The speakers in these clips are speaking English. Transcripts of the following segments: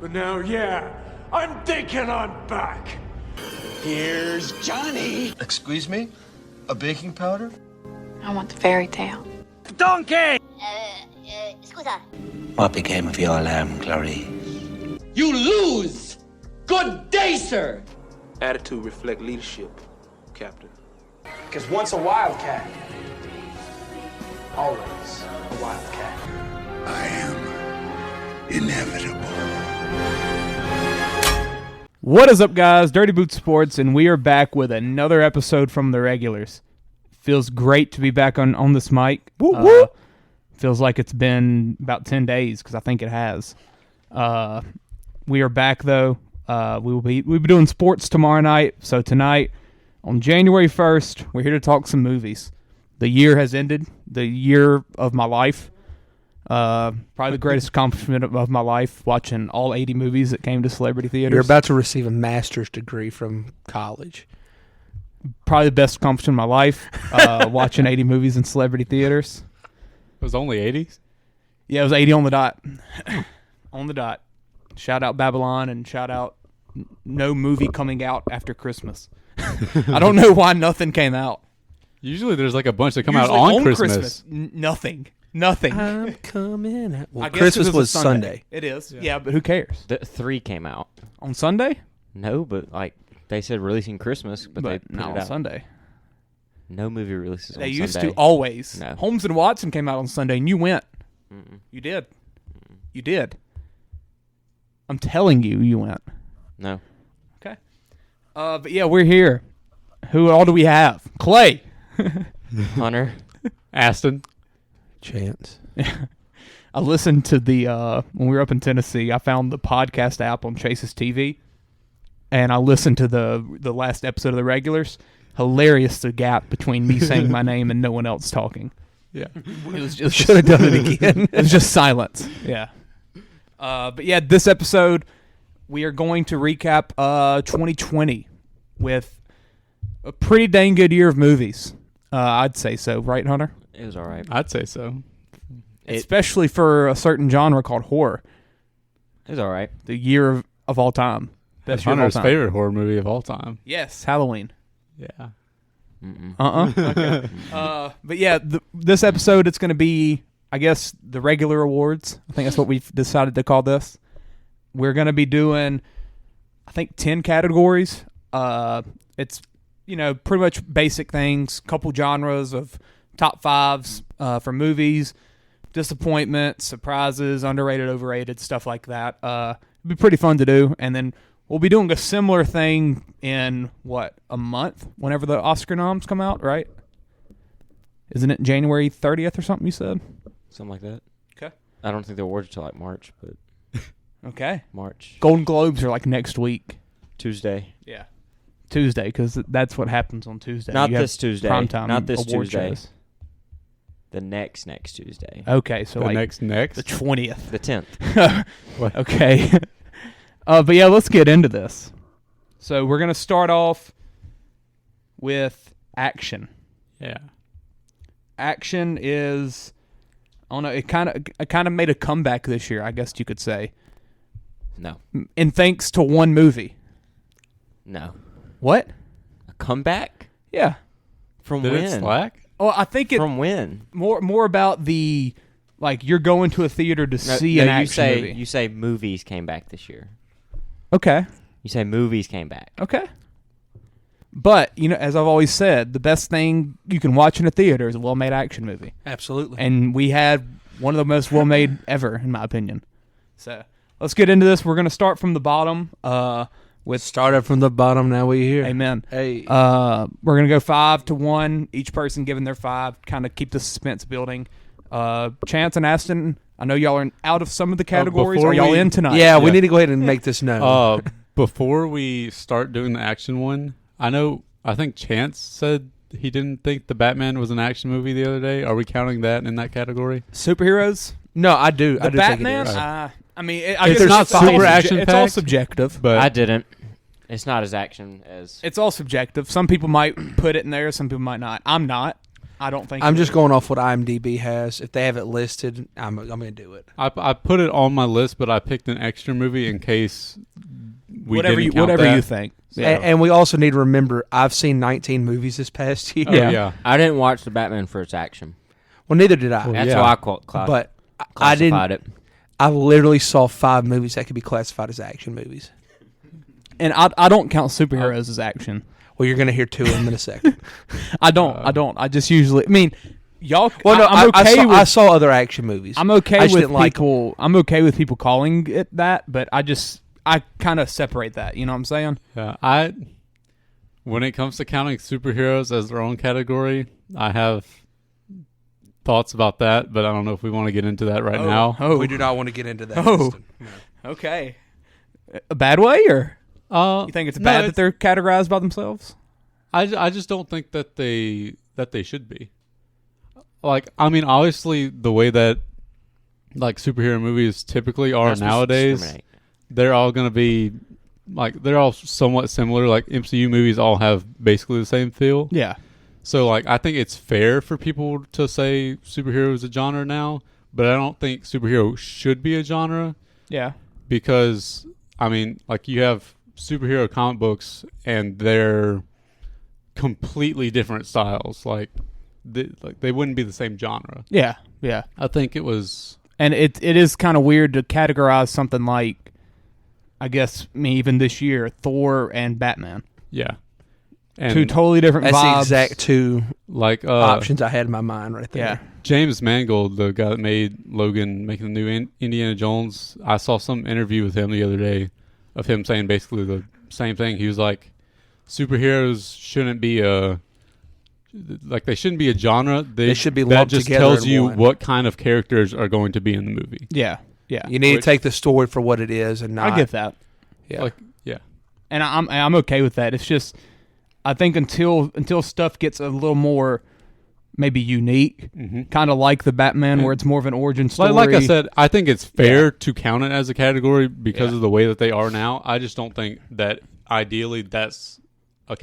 But now, yeah, I'm thinking I'm back. Here's Johnny. Excuse me? A baking powder? I want the fairy tale. Donkey! Scusa. What became of your lamb, Clarice? You lose. Good day, sir. Attitude reflect leadership, Captain. Because once a wildcat, always a wildcat. I am inevitable. What is up, guys? Dirty Boot Sports, and we are back with another episode from the regulars. Feels great to be back on this mic. Feels like it's been about 10 days, because I think it has. We are back, though. We'll be doing sports tomorrow night. So tonight, on January 1st, we're here to talk some movies. The year has ended. The year of my life. Probably the greatest accomplishment of my life, watching all 80 movies that came to celebrity theaters. You're about to receive a master's degree from college. Probably the best accomplishment of my life, watching 80 movies in celebrity theaters. It was only 80? Yeah, it was 80 on the dot. On the dot. Shout out Babylon and shout out no movie coming out after Christmas. I don't know why nothing came out. Usually there's like a bunch that come out on Christmas. Nothing. I'm coming. Well, I guess Christmas was Sunday. It is. Yeah, but who cares? 3 came out. On Sunday? No, but like they said releasing Christmas, but they put not it on out. Sunday. No movie releases on Sunday. They used to always. No. Holmes and Watson came out on Sunday, and you went. Mm-mm. You did. Mm-mm. You did. I'm telling you, you went. No. Okay. But yeah, we're here. Who all do we have? Clay. Hunter. Aston. Chance. I listened to the when we were up in Tennessee. I found the podcast app on Chase's TV, and I listened to the last episode of the regulars. Hilarious, the gap between me saying my name and no one else talking. Yeah, it was just should have done it again. It was just silence. Yeah. But yeah, this episode we are going to recap 2020 with a pretty dang good year of movies. I'd say so, right, Hunter? It was all right. I'd say so. Especially for a certain genre called horror. It was all right. The year of all time. That's Hunter's favorite horror movie of all time. Yes, Halloween. Yeah. Okay. But yeah, this episode, it's going to be, I guess, the regular awards. I think that's what we've decided to call this. We're going to be doing, I think, 10 categories. It's, pretty much basic things, couple genres of top fives for movies, disappointments, surprises, underrated, overrated, stuff like that. It'd be pretty fun to do. And then we'll be doing a similar thing in, a month? Whenever the Oscar noms come out, right? Isn't it January 30th or something you said? Something like that. Okay. I don't think the awards are till like March, but... Okay. March. Golden Globes are like next week. Tuesday. Yeah. Tuesday, because that's what happens on Tuesday. Not this Tuesday. Primetime Not this award Tuesday. shows. The next Tuesday. Okay, so the like next the 20th. The 10th. Okay. But yeah, let's get into this. So we're gonna start off with action. Yeah. Action is, I don't know. It kind of made a comeback this year, I guess you could say. No. And thanks to one movie. No. What? A comeback? Yeah. From Did when? it slack? Oh, I think it. From when? More about the, like, you're going to a theater to see an action movie. You say movies came back this year. Okay. You say movies came back. Okay. But, as I've always said, the best thing you can watch in a theater is a well-made action movie. Absolutely. And we had one of the most well-made ever, in my opinion. So, let's get into this. We're going to start from the bottom. Started from the bottom, now we here. Amen. Hey. We're going to go 5-1, each person giving their 5, kind of keep the suspense building. Chance and Aston, I know y'all are out of some of the categories. Are y'all in tonight? Yeah, we need to go ahead and make this known. Before we start doing the action one, I think Chance said he didn't think the Batman was an action movie the other day. Are we counting that in that category? Superheroes? No, I do. The I do Batman? think it is. I mean, It's not super action-packed. It's all subjective. But I didn't. It's not as action as... It's all subjective. Some people might put it in there. Some people might not. I'm not. I don't think I'm it just is. going off what IMDb has. If they have it listed, I'm going to do it. I put it on my list, but I picked an extra movie in case we whatever didn't count you that. think. So- And we also need to remember, I've seen 19 movies this past year. Oh, yeah. I didn't watch the Batman for its action. Well, neither did I. That's yeah. why I But I classified didn't. it. I literally saw 5 movies that could be classified as action movies. And I don't count superheroes as action. Well, you're going to hear 2 of them in a second. I don't. I just usually. I mean, y'all. Well, no, I'm okay I with. saw other action movies. I'm okay I just with didn't like 'em. people. I'm okay with people calling it that, but I kind of separate that. You know what I'm saying? Yeah, when it comes to counting superheroes as their own category, I have thoughts about that, but I don't know if we want to get into that right now. Oh, We do not want to get into that. Oh. Winston. No. okay. A bad way, or You you think it's bad that they're categorized by themselves? I just don't think that they should be. Like, I mean, obviously the way that like superhero movies typically are Not supposed to nowadays, discriminate. they're all going to be like they're all somewhat similar. Like MCU movies all have basically the same feel. Yeah. So like I think it's fair for people to say superhero is a genre now, but I don't think superhero should be a genre Yeah. because I mean, like you have superhero comic books and they're completely different styles. Like they wouldn't be the same genre. Yeah. Yeah. I think it was. And it is kind of weird to categorize something like, I guess, even this year, Thor and Batman. Yeah. And 2 totally different That's vibes. the exact 2 like options I had in my mind right there. Yeah. James Mangold, the guy that made Logan, making the new Indiana Jones, I saw some interview with him the other day of him saying basically the same thing. He was like, superheroes shouldn't be they shouldn't be a genre. They should be that lumped just together tells in you one. what kind of characters are going to be in the movie. Yeah. Yeah. You need to take the story for what it is and not. I get that. Yeah. Like, yeah. And I'm okay with that. It's just, I think until stuff gets a little more maybe unique, kind of like the Batman, where it's more of an origin story. Like I said, I think it's fair to count it as a category because of the way that they are now. I just don't think that ideally that's a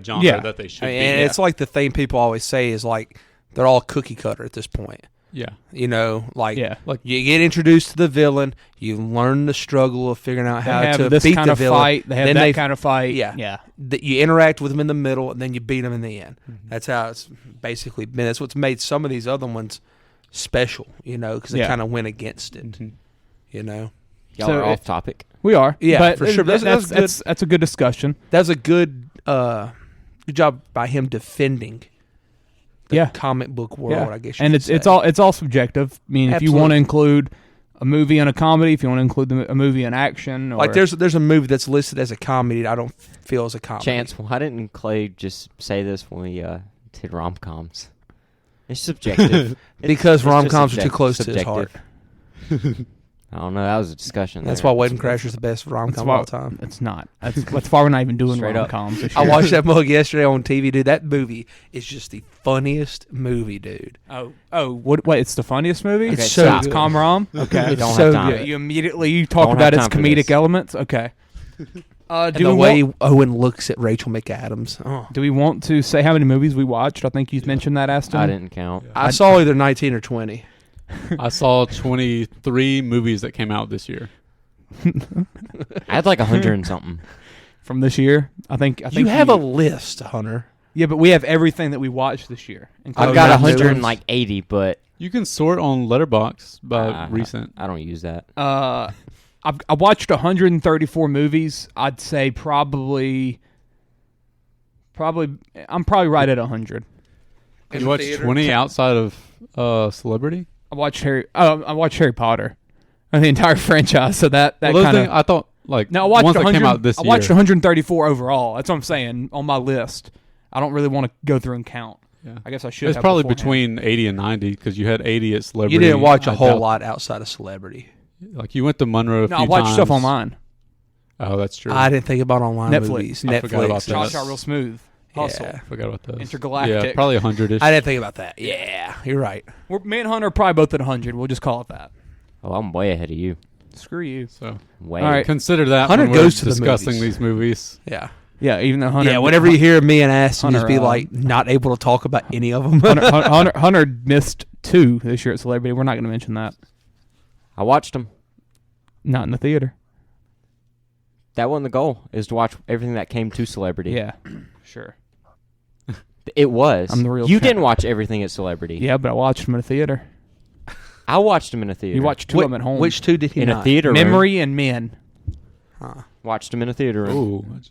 genre that they should be. And it's like the thing people always say is like they're all cookie cutter at this point. Yeah. You know, like like you get introduced to the villain, you learn the struggle of figuring out how have to this beat kind the of villain. fight. They have then that kind of fight. Yeah. Yeah. You interact with them in the middle, and then you beat them in the end. That's how it's basically been. That's what's made some of these other ones special, you know, because they kind of went against it, you know. Y'all are off topic. We are. Yeah, but for sure. That's a good discussion. That's a good job by him defending the comic book world, I guess you and could it's say. all subjective. I mean, if you want to include a movie and a comedy, if you want to include a movie and action, or Like there's a movie that's listed as a comedy that I don't feel as a comedy. Chance, why didn't Clay just say this when we did rom-coms? It's subjective. Because it's rom-coms just are too close to his heart. I don't know. That was a discussion. That's there. why Wedding Crasher's the best rom-com of all time. It's not. That's why we're not even doing Straight up. rom-coms this I year. watched that mug yesterday on TV, dude. That movie is just the funniest movie, dude. Oh, what? Wait, it's the funniest movie. It's so so it's good. com-rom. Okay, Don't so have time. good. You immediately talk Don't about have its time for comedic this. elements. Okay. And Do the we way want, Owen looks at Rachel McAdams. Oh. do we want to say how many movies we watched? I think you mentioned that, Aston. I didn't count. I saw either 19 or 20. I saw 23 movies that came out this year. I had like 100 and something. from this year. I think You have a list, Hunter. Yeah, but we have everything that we watched this year. I've Oh, got not 180, but You can sort on Letterboxd by recent. I don't use that. I watched 134 movies. I'd say probably I'm probably right at 100. You watched 20 outside of Celebrity? I watched Harry Potter, and the entire franchise. So that Well, those kind of things, I thought like no, I watched ones that 100. came out this I year. watched 134 overall. That's what I'm saying on my list. I don't really want to go through and count. Yeah. I guess I should. It's have probably beforehand. between 80 and 90 because you had 80 at Celebrity. You didn't watch a I whole doubt- lot outside of Celebrity. Like you went to Monroe a No, few I watched stuff times. online. Oh, that's true. I didn't think about online Netflix. movies. I forgot about Netflix. that. Cha Cha Real Smooth. Hustle. Yeah. Forgot about those. Intergalactic. Yeah, probably 100ish. I didn't think about that. Yeah, you're right. Me and Hunter are probably both at 100. We'll just call it that. Oh, I'm way ahead of you. Screw you. So Way. All right. consider that Hunter when we're goes to the discussing movies. these movies. Yeah. Yeah, even though Hunter. Yeah, whenever you hear me and Aston just Hunter, be like not able to talk about any of them. Hunter missed 2 this year at Celebrity. We're not going to mention that. I watched them. Not in the theater. That wasn't the goal. Is to watch everything that came to Celebrity. Yeah, sure. It was. I'm the real You champ. didn't watch everything at Celebrity. Yeah, but I watched them in a theater. I watched them in a theater. You watched 2 of them at home. Which 2 did he in not? a theater room. Memory and Men. Watched them in a theater room.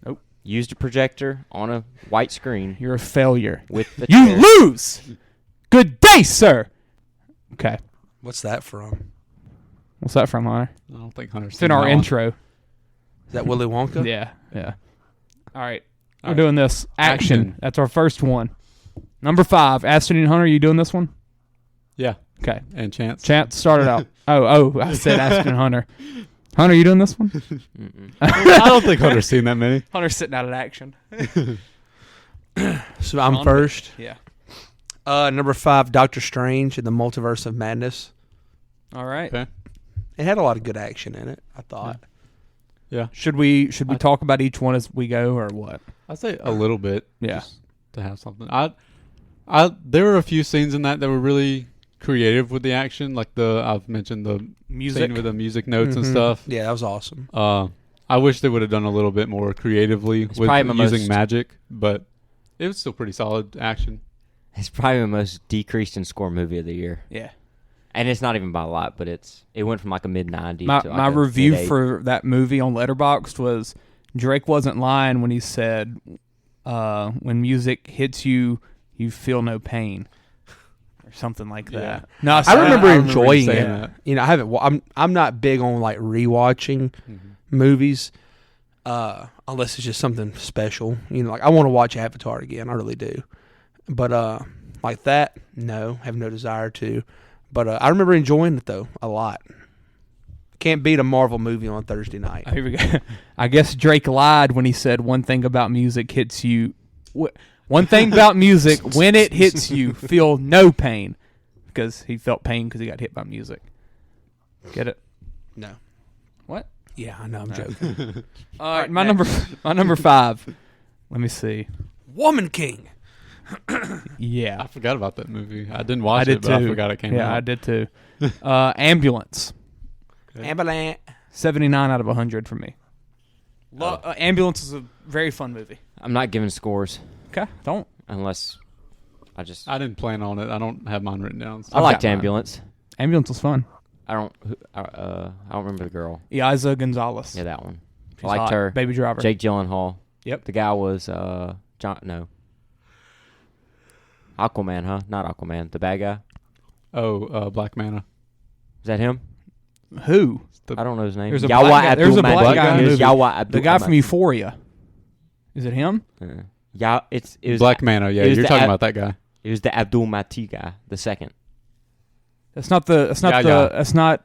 Ooh, Used a projector on a white screen. You're a failure. With the You chair. lose. Good day, sir. Okay. What's that from? What's that from, Hunter? I don't think Hunter's It's in our intro. Is that Willy Wonka? Yeah. All right. We're right. doing this. Action. That's our first one. Number 5. Aston and Hunter, you doing this one? Yeah, Okay. and Chance. Chance started out. Oh, I said Aston and Hunter. Hunter, you doing this one? I don't think Hunter's seen that many. Hunter's sitting out at action. So I'm first. Yeah. Number 5, Doctor Strange and the Multiverse of Madness. All right. Okay. It had a lot of good action in it, I thought. Yeah, Should we talk about each one as we go or what? I'd say a little bit. Yeah. just to have something. There were a few scenes in that were really creative with the action, like I've mentioned the Music. scene with the music notes and stuff. Yeah, that was awesome. I wish they would have done a little bit more creatively with probably my using most- magic, but it was still pretty solid action. It's probably the most decreased in score movie of the year. Yeah. And it's not even by a lot, but it went from like a mid-90 to like My a review mid-8. for that movie on Letterboxd was Drake wasn't lying when he said, when music hits you, you feel no pain. Or something like that. No, I remember enjoying saying it. that. You know, I haven't. I'm not big on like rewatching movies, unless it's just something special. You know, like I want to watch Avatar again. I really do, but like that, no, have no desire to. But I remember enjoying it though a lot. Can't beat a Marvel movie on a Thursday night. Here we go. I guess Drake lied when he said one thing about music hits you. One thing about music, when it hits you, feel no pain. Because he felt pain because he got hit by music. Get it? No. What? Yeah, I know. I'm joking. All right, my number 5. Let me see. Woman King. Yeah. I forgot about that movie. I didn't watch I did it, but too. I forgot it came out. Yeah, I did too. Ambulance. Ambulance. 79 out of 100 for me. Ambulance is a very fun movie. I'm not giving scores Okay, don't. unless I didn't plan on it. I don't have mine written down. So. I liked got mine. Ambulance. Ambulance was fun. I don't remember the girl. Eliza Gonzalez. Yeah, that one. She's I liked hot. her. Baby Driver. Jake Gyllenhaal. Yep. The guy was Aquaman, huh? Not Aquaman. The bad guy. Black Manta. Is that him? Who? I don't know his name. There's a black guy- there's a black guy in the It was movie. Yawa The guy from Euphoria. Is it him? Yeah, it was Black Manta. Yeah, it was you're the talking Ab- about that guy. It was the Abdul Mati guy, the second. That's not that's not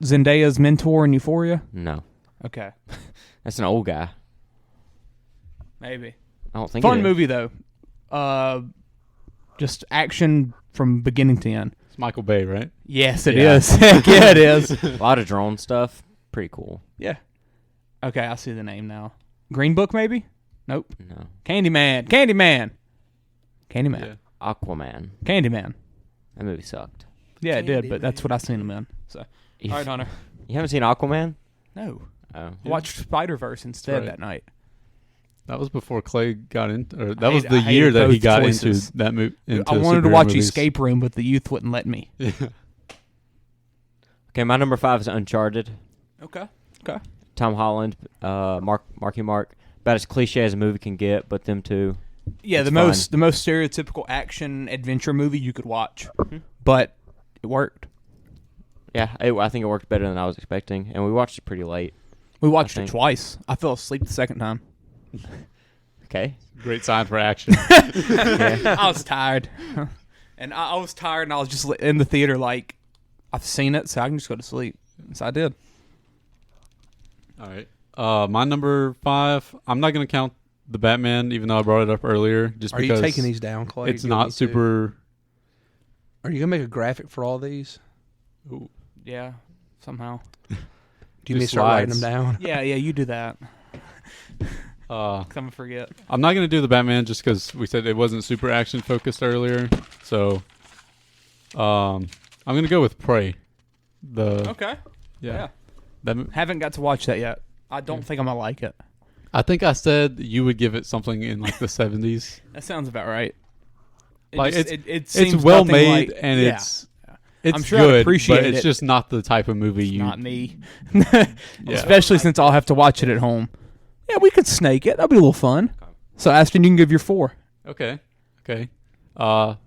Zendaya's mentor in Euphoria? No, Okay. that's an old guy. Maybe. I don't think. Fun it is. movie though. Just action from beginning to end. It's Michael Bay, right? Yes, it Yeah. is. Heck yeah, it is. A lot of drone stuff. Pretty cool. Yeah. Okay, I see the name now. Green Book, maybe? Nope. No, Candyman. Yeah. Aquaman. Candyman. That movie sucked. Yeah, it did, but that's what I seen him in. So, all right, Hunter. You haven't seen Aquaman? No. Oh. I watched Spider-Verse instead Right. that night. That was before Clay got into. Or I that was hate- the I hated year that he both got choices. into that movie. I wanted to watch Escape Room, but the youth wouldn't let me. Yeah. Okay, my number 5 is Uncharted. Okay. Tom Holland, Marky Mark. About as cliche as a movie can get, but them two. Yeah, It's the most stereotypical action adventure movie you could watch, but it worked. Yeah, I think it worked better than I was expecting, and we watched it pretty late. We watched I it think. twice. I fell asleep the second time. Okay. Great sign for action. I was tired, and I was tired, and I was just in the theater like I've seen it, so I can just go to sleep. So I did. All right. My number 5. I'm not going to count the Batman, even though I brought it up earlier. Just Are because you taking these down, Clay? it's You want not me to? super. Are you gonna make a graphic for all these? Ooh. Yeah, somehow. Do you need to start writing them down? Yeah, you do that. 'Cause I'm gonna forget. I'm not gonna do the Batman just because we said it wasn't super action focused earlier. So, I'm gonna go with Prey. Okay. Yeah. Haven't got to watch that yet. I don't think I'm gonna like it. I think I said you would give it something in like the 70s. That sounds about right. It It seems it's well nothing made like, and yeah. it's I'm sure I'd good, appreciate but it's it. just not the type of movie you. Not me. Especially since I'll have to watch it at home. Yeah, we could snake it. That'll be a little fun. So, Aston, you can give your 4. Okay. The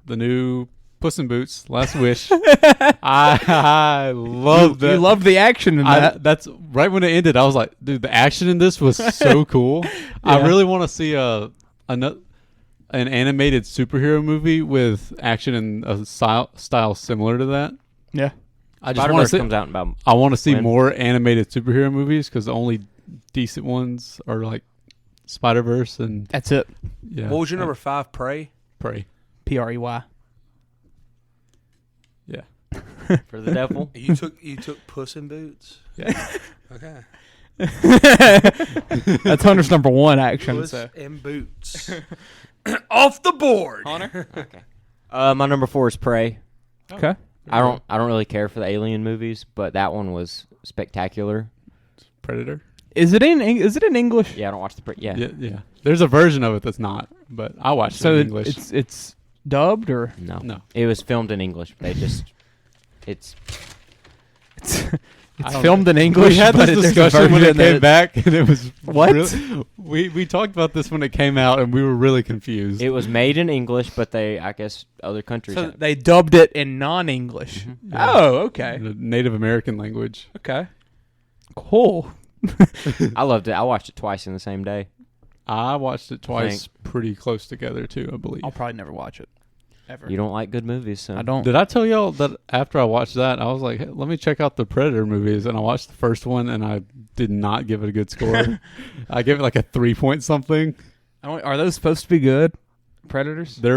new Puss in Boots, Last Wish. I love that. You love the action in that. That's right when it ended. I was like, dude, the action in this was so cool. I really want to see an animated superhero movie with action in a style similar to that. Yeah. I just want to comes out in about. I want to see when? more animated superhero movies because the only decent ones are like Spider-Verse and That's it. yeah. What was your number 5? Prey. Prey. Prey. Yeah. For the devil. You took Puss in Boots. Yeah. Okay. That's Hunter's number 1 action. Puss So. in Boots. Off the board. Hunter. Okay. My number 4 is Prey. Okay. I don't really care for the Alien movies, but that one was spectacular. Predator. Is it in English? Yeah, I don't watch the Yeah. There's a version of it that's not, but I watched it in English. It's dubbed or No. It was filmed in English. They just it's filmed in English. We had but this there's a discussion when it version came back, and it was What? we talked about this when it came out, and we were really confused. it was made in English, but I guess other countries. So they dubbed it in non-English. Yeah. Oh, okay. The Native American language. Okay. Cool. I loved it. I watched it twice in the same day. I watched it twice, pretty close together too, I believe. I'll probably never watch it. Ever. You don't like good movies, so I don't. Did I tell y'all that after I watched that, I was like, hey, let me check out the Predator movies, and I watched the first one, and I did not give it a good score. I gave it like a 3 point something. Are those supposed to be good? Predators? I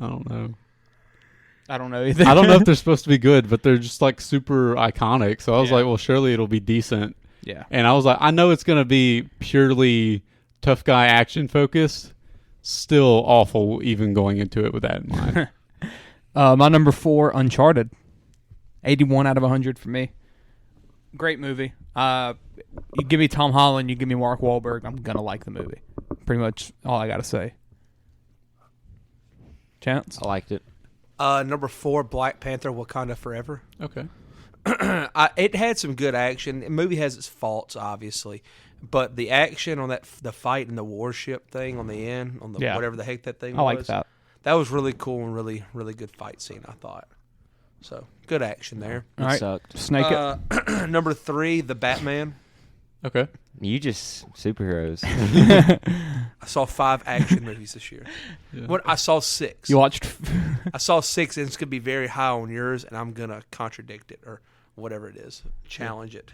don't know. I don't know either. I don't know if they're supposed to be good, but they're just like super iconic. So I was like, well, surely it'll be decent. Yeah. And I was like, I know it's going to be purely tough guy action focused. Still awful, even going into it with that in mind. My number 4, Uncharted. 81 out of 100 for me. Great movie. You give me Tom Holland, you give me Mark Wahlberg, I'm going to like the movie. Pretty much all I got to say. Chance? I liked it. Number 4, Black Panther: Wakanda Forever. Okay. It had some good action. The movie has its faults, obviously, but the action on the fight in the warship thing on the end, on the whatever the heck that thing was. I like that. That was really cool and really, really good fight scene, I thought. So, good action there. All right. Sucked. Snake it. Number 3, The Batman. Okay. You just superheroes. I saw 5 action movies this year. Yeah. I saw 6. You watched... I saw 6, and it's going to be very high on yours, and I'm going to contradict it or whatever it is. Challenge it.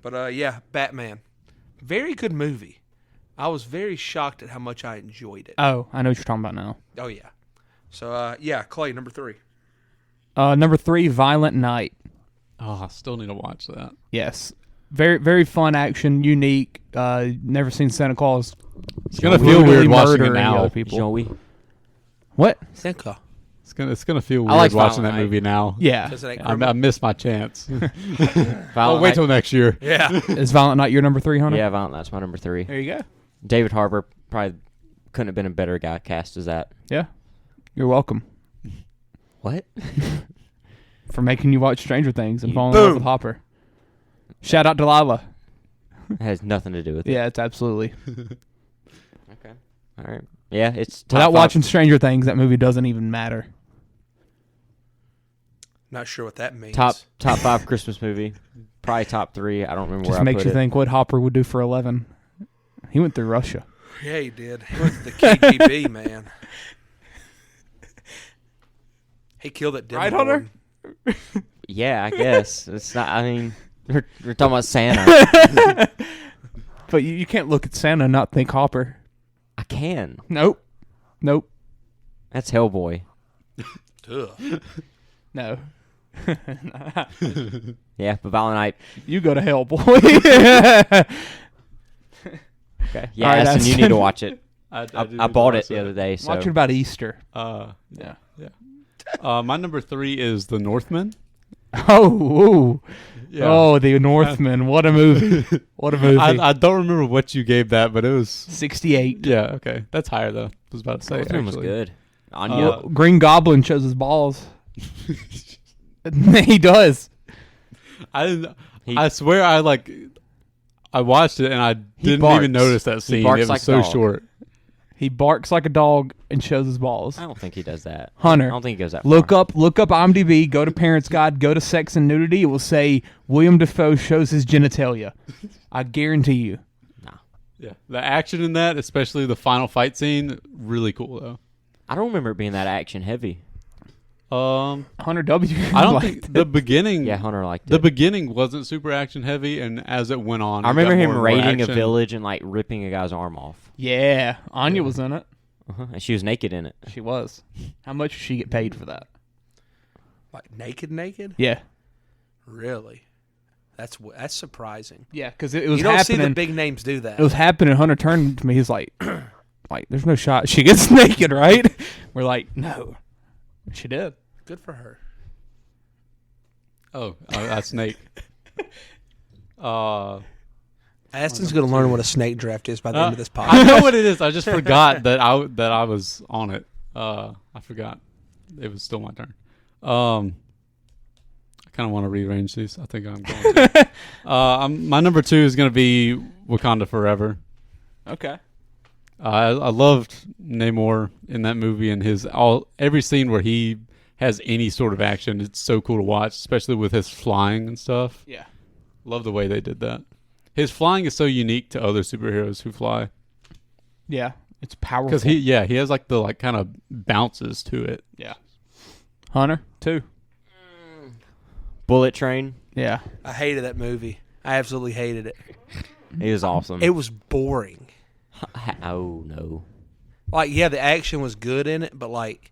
But, yeah, Batman. Very good movie. I was very shocked at how much I enjoyed it. Oh, I know what you're talking about now. Oh, yeah. So, yeah, Clay, number 3. Number 3, Violent Night. Oh, I still need to watch that. Yes. Very, very fun action, unique. Never seen Santa Claus. It's gonna feel weird watching it now. Other people. Joey. What? Santa. It's gonna feel I weird like watching Violent that Night. movie now. Yeah. I missed my chance. Violent wait Night. till next year. Yeah. Is Violent Night your number 3, Hunter? Yeah, Violent Night's my number 3. There you go. David Harbour probably couldn't have been a better guy cast as that. Yeah. You're welcome What? for making you watch Stranger Things and fall in love with Hopper. Shout out Delilah. It has nothing to do with it. Yeah, it's absolutely. Okay. All right. Yeah, it's top Without 5. watching Stranger Things, that movie doesn't even matter. Not sure what that means. top 5 Christmas movie. Probably top 3. I don't remember Just where I makes put you it. think what Hopper would do for 11. He went through Russia. Yeah, he did. He went to the KGB, man. He killed that Right, Demogorgon. Hunter? Yeah, I guess. It's not, I mean, we're talking about Santa. But you can't look at Santa and not think Hopper. I can. Nope. That's Hellboy. Ugh. No. Yeah, but Violent Night. You go to hell, boy. Okay. Yeah, All right, Aston, you Aston. need to watch it. I I bought it the other day. So. Watch it about Easter. Yeah. My number 3 is The Northman. Oh, Yeah. oh, The Northman. What a movie. What a movie. I don't remember what you gave that, but it was 68. Yeah, okay. That's higher though. I was about to say. Northman was actually. good. Anya. Well, Green Goblin shows his balls. He does. I didn't. I swear, I watched it and I didn't barks. even notice that He scene. barks It was like so a dog. short. He barks like a dog and shows his balls. I don't think he does that. Hunter, I don't think he goes that look far. up IMDb, go to Parents Guide, go to Sex and Nudity. It will say William Dafoe shows his genitalia. I guarantee you. Yeah, the action in that, especially the final fight scene, really cool though. I don't remember it being that action heavy. Hunter W. I don't liked think it. the beginning. Yeah, Hunter liked it. The beginning wasn't super action heavy, and as it went on, I it remember got him more and more raiding a action. village and like ripping a guy's arm off. Yeah, Anya was in it. And she was naked in it. She was. How much did she get paid for that? Like naked? Yeah. Really? That's surprising. Yeah, because it was you don't happening. see the big names do that. It was happening. Hunter turned to me. He's like, there's no shot. She gets naked, right? We're like, no. She did. Good for her. Oh, that's Snake. Aston's going to learn what a snake draft is by the end of this podcast. I know what it is. I just forgot that I was on it. I forgot. It was still my turn. I kind of want to rearrange these. I think I'm going to. My number 2 is going to be Wakanda Forever. Okay. I loved Namor in that movie and every scene where he has any sort of action. It's so cool to watch, especially with his flying and stuff. Yeah. Love the way they did that. His flying is so unique to other superheroes who fly. Yeah, it's powerful. Because he has the kind of bounces to it. Yeah. Hunter 2. Bullet Train. Yeah. I hated that movie. I absolutely hated it. It was awesome. It was boring. Oh no. Like, yeah, the action was good in it, but like,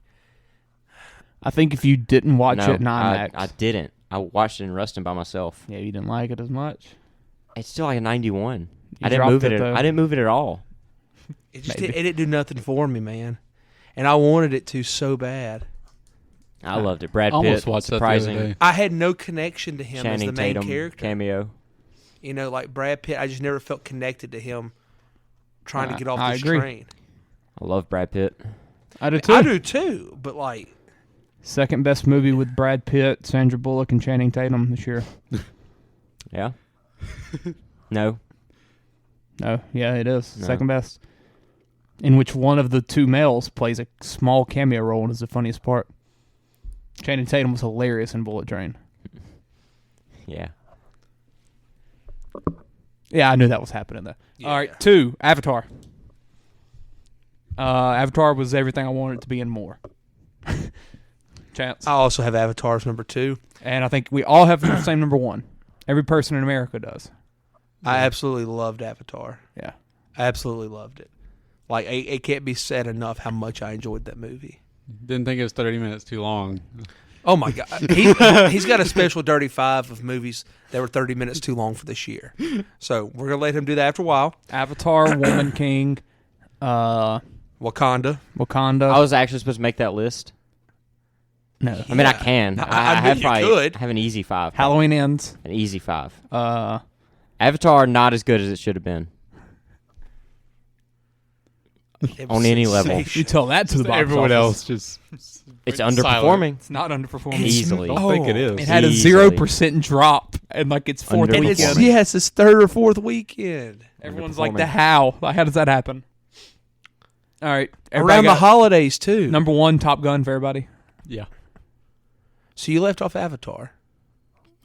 I think if you didn't watch No, it in IMAX, I didn't. I watched it in Ruston by myself. yeah, you didn't like it as much. It's still like a 91. You I didn't dropped move it, it. though. I didn't move it at all. it didn't do nothing for me, man. And I wanted it to so bad. I loved it. Brad Pitt, Almost watched that the other surprising. day. I had no connection to him Channing as the main Tatum character. cameo. You know, like Brad Pitt, I just never felt connected to him trying to get off I this agree. train. I love Brad Pitt. I do too. I do too, but like, Second best movie with Brad Pitt, Sandra Bullock, and Channing Tatum this year. Yeah. No. No, yeah, it is. No. Second best. In which one of the two males plays a small cameo role and is the funniest part. Channing Tatum was hilarious in Bullet Train. Yeah. Yeah, I knew that was happening though. Yeah. All right, 2, Avatar. Avatar was everything I wanted it to be and more. Chance. I also have Avatar's number 2. And I think we all have the same number 1. Every person in America does. I absolutely loved Avatar. Yeah. I absolutely loved it. Like, it can't be said enough how much I enjoyed that movie. Didn't think it was 30 minutes too long. Oh my God, he's got a special Dirty 5 of movies that were 30 minutes too long for this year. So we're gonna let him do that after a while. Avatar, Woman King, Wakanda. Wakanda. I was actually supposed to make that list. No. I mean, I can. I knew have you probably could. have an easy 5. Halloween Ends. An easy 5. Uh, Avatar, not as good as it should have been. On any level. you tell that to the box Everyone office. else just It's silent. underperforming. It's not underperforming. Easily. Don't think it is. It had a Easily. 0% drop and like its fourth Underperforming. And it's weekend. yes, it's third or fourth weekend. Everyone's like Underperforming. the how. Like, how does that happen? All right. everybody Around the got holidays too. number 1, Top Gun for everybody. Yeah. So you left off Avatar.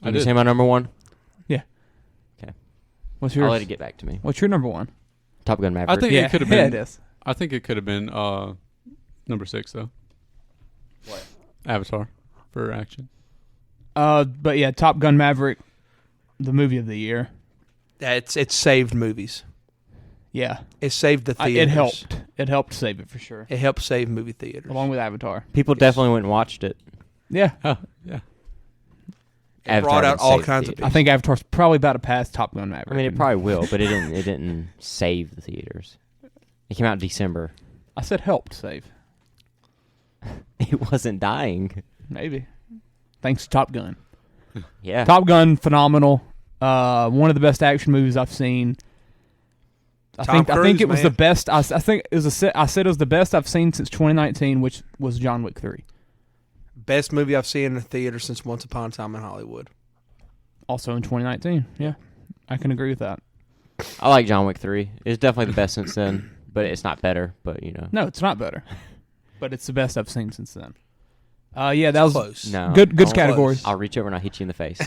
Did you say my number 1? Yeah. Okay. What's I'll yours? let it get back to me. What's your number 1? Top Gun Maverick. I think Yeah, it could have yeah, been. it is. I think it could have been number 6 though. What? Avatar for action. But yeah, Top Gun Maverick, the movie of the year. It's saved movies. Yeah. It saved the theaters. It helped. It helped save it for sure. It helped save movie theaters. Along with Avatar. People definitely went and watched it. Yeah. Oh, yeah. It brought out didn't all save kinds of theaters. I think Avatar's probably about to pass Top Gun Maverick. I mean, it probably will, but it didn't save the theaters. It came out in December. I said helped save. It wasn't dying. Maybe. Thanks to Top Gun. Yeah. Top Gun, phenomenal. One of the best action movies I've seen. I Tom think Cruise, it was man. the best. I think it was I said it was the best I've seen since 2019, which was John Wick 3. Best movie I've seen in the theater since Once Upon a Time in Hollywood. Also in 2019. Yeah, I can agree with that. I like John Wick 3. It's definitely the best since then, but it's not better. But No, it's not better, but it's the best I've seen since then. Yeah, that was Close. No, good I'll- categories. I'll reach over and I'll hit you in the face.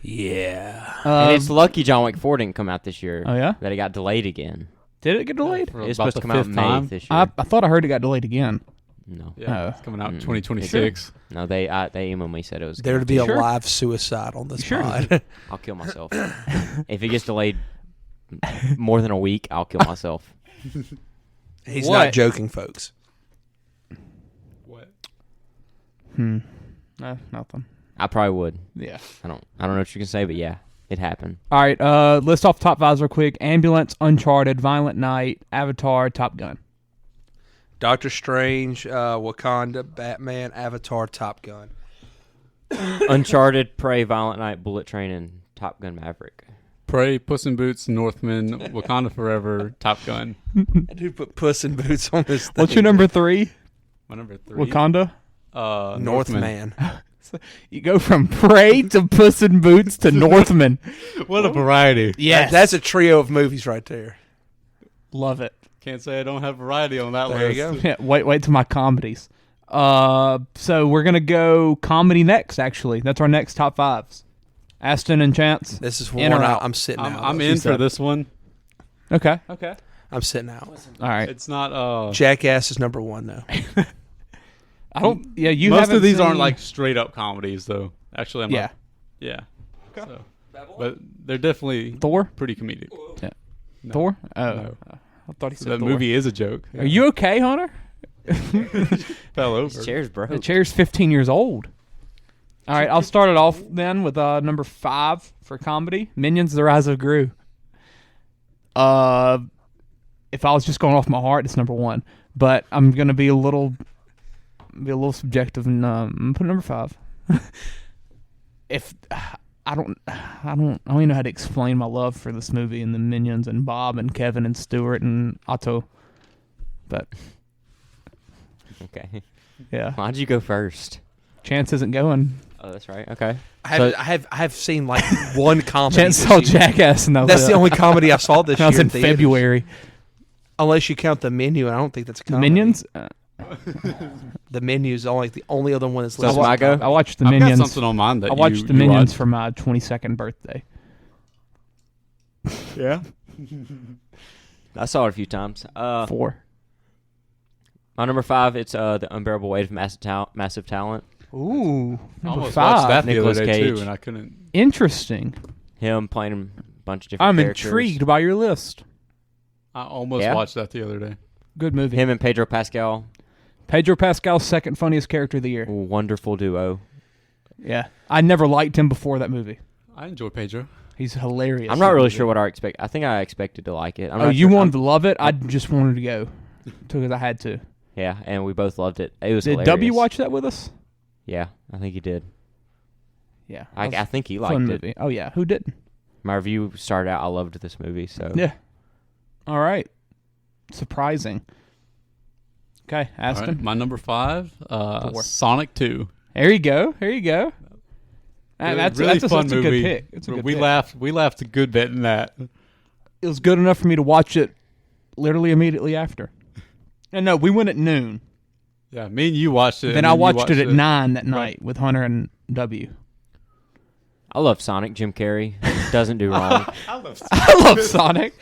Yeah. And it's lucky John Wick 4 didn't come out this year. Oh, yeah? That it got delayed again. Did it get delayed? For It's about supposed to the come out in fifth May time? this year. I thought I heard it got delayed again. No. Yeah, Oh. it's coming out in Mm-mm. 2026. No, they emailed me, said it was There to gonna be a Sure. live suicide on this Sure. pod. I'll kill myself. If it gets delayed more than a week, I'll kill myself. He's What? not joking, folks. What? No, nothing. I probably would. Yeah. I don't know what you can say, but yeah, it happened. All right, list off top fives real quick. Ambulance, Uncharted, Violent Night, Avatar, Top Gun. Doctor Strange, Wakanda, Batman, Avatar, Top Gun. Uncharted, Prey, Violent Night, Bullet Train, and Top Gun Maverick. Prey, Puss in Boots, Northman, Wakanda Forever, Top Gun. That dude put Puss in Boots on this thing. What's your number 3? My number 3. Wakanda? Northman. You go from Prey to Puss in Boots to Northman. What a variety. Yes. That's a trio of movies right there. Love it. Can't say I don't have variety on that There list. you go. Yeah, wait till my comedies. So we're going to go comedy next, actually. That's our next top fives. Aston and Chance. This is In one or out? I'm sitting out. I'm in for this one. Okay. I'm sitting out. All right. It's not. Jackass is number 1, though. I don't. Yeah, you. Most haven't of these seen- aren't like straight up comedies, though. Actually, I'm Yeah. not. Yeah. So, but they're definitely Thor. pretty comedic. Yeah. No. Thor. Oh, No. I thought he said That Thor. movie is a joke. Are you okay, Hunter? Fell over. His chair's broke. The chair's 15 years old. All right, I'll start it off then with number 5 for comedy. Minions: The Rise of Gru. If I was just going off my heart, it's number 1. But I'm gonna be a little subjective and I'm gonna put number 5. If I don't even know how to explain my love for this movie and the Minions and Bob and Kevin and Stuart and Otto. But Okay. yeah, Why'd you go first? Chance isn't going. Oh, that's right. Okay. I have seen like one comedy. Chance this saw year. Jackass, and That's the only comedy I saw this That year. was in theaters. February. Unless you count The Menu, and I don't think that's a The comedy. Minions. The Menu is the only other one that's So listed. it's my go? I watched the I've got Minions. something on mine that I watched you, the you Minions watched. for my 22nd birthday. Yeah. I saw it a few times. 4. My number 5, it's The Unbearable Weight of Massive Talent. Ooh, I number almost 5. watched that the Nicolas other day Cage. too, and I couldn't. Interesting. Him playing a bunch of different I'm characters. intrigued by your list. I almost Yeah? watched that the other day. Good movie. Him and Pedro Pascal, Pedro Pascal's second funniest character of the year. wonderful duo. Yeah, I never liked him before that movie. I enjoy Pedro. He's hilarious. I'm not really sure what I expect. I think I expected to like it. I'm Oh, not you sure. wanted to love it? I just wanted to go because I had to. Yeah, and we both loved it. It was Did hilarious. W watch that with us? Yeah, I think he did. Yeah, I that was think he a liked fun it. movie. Oh yeah, who didn't? My review started out, I loved this movie. So Yeah. All right. Surprising. Okay, All Aston. right, my number 5, 4. Sonic 2. There you go. There you go. That's really a fun good movie. pick. It's a good we pick. laughed. We laughed a good bit in that. It was good enough for me to watch it literally immediately after. And no, we went at noon. Yeah, me and you watched it. Then and I you watched it at 9 that night with Hunter and W. I love Sonic. Jim Carrey doesn't do wrong. I love Sonic.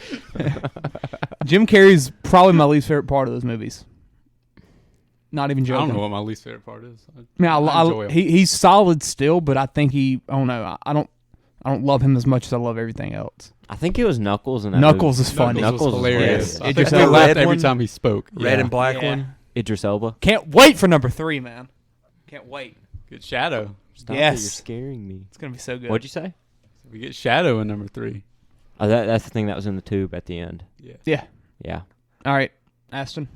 Jim Carrey's probably my least favorite part of those movies. Not even I joking. don't know what my least favorite part is. I mean, I enjoy him. he's solid still, but I think I don't know. I don't love him as much as I love everything else. I think it was Knuckles in that Knuckles movie. is funny. Knuckles was is hilarious. hilarious. I Idris think we Elba. laughed Red every one? time he spoke. Red Yeah. and black Yeah. one. Idris Elba. Can't wait for number 3, man. Can't wait. Get Shadow. Stop Yes. it, you're scaring me. It's gonna be so good. What'd you say? We get Shadow in number 3. Oh, that's the thing that was in the tube at the end. Yeah. Yeah. All right, Aston.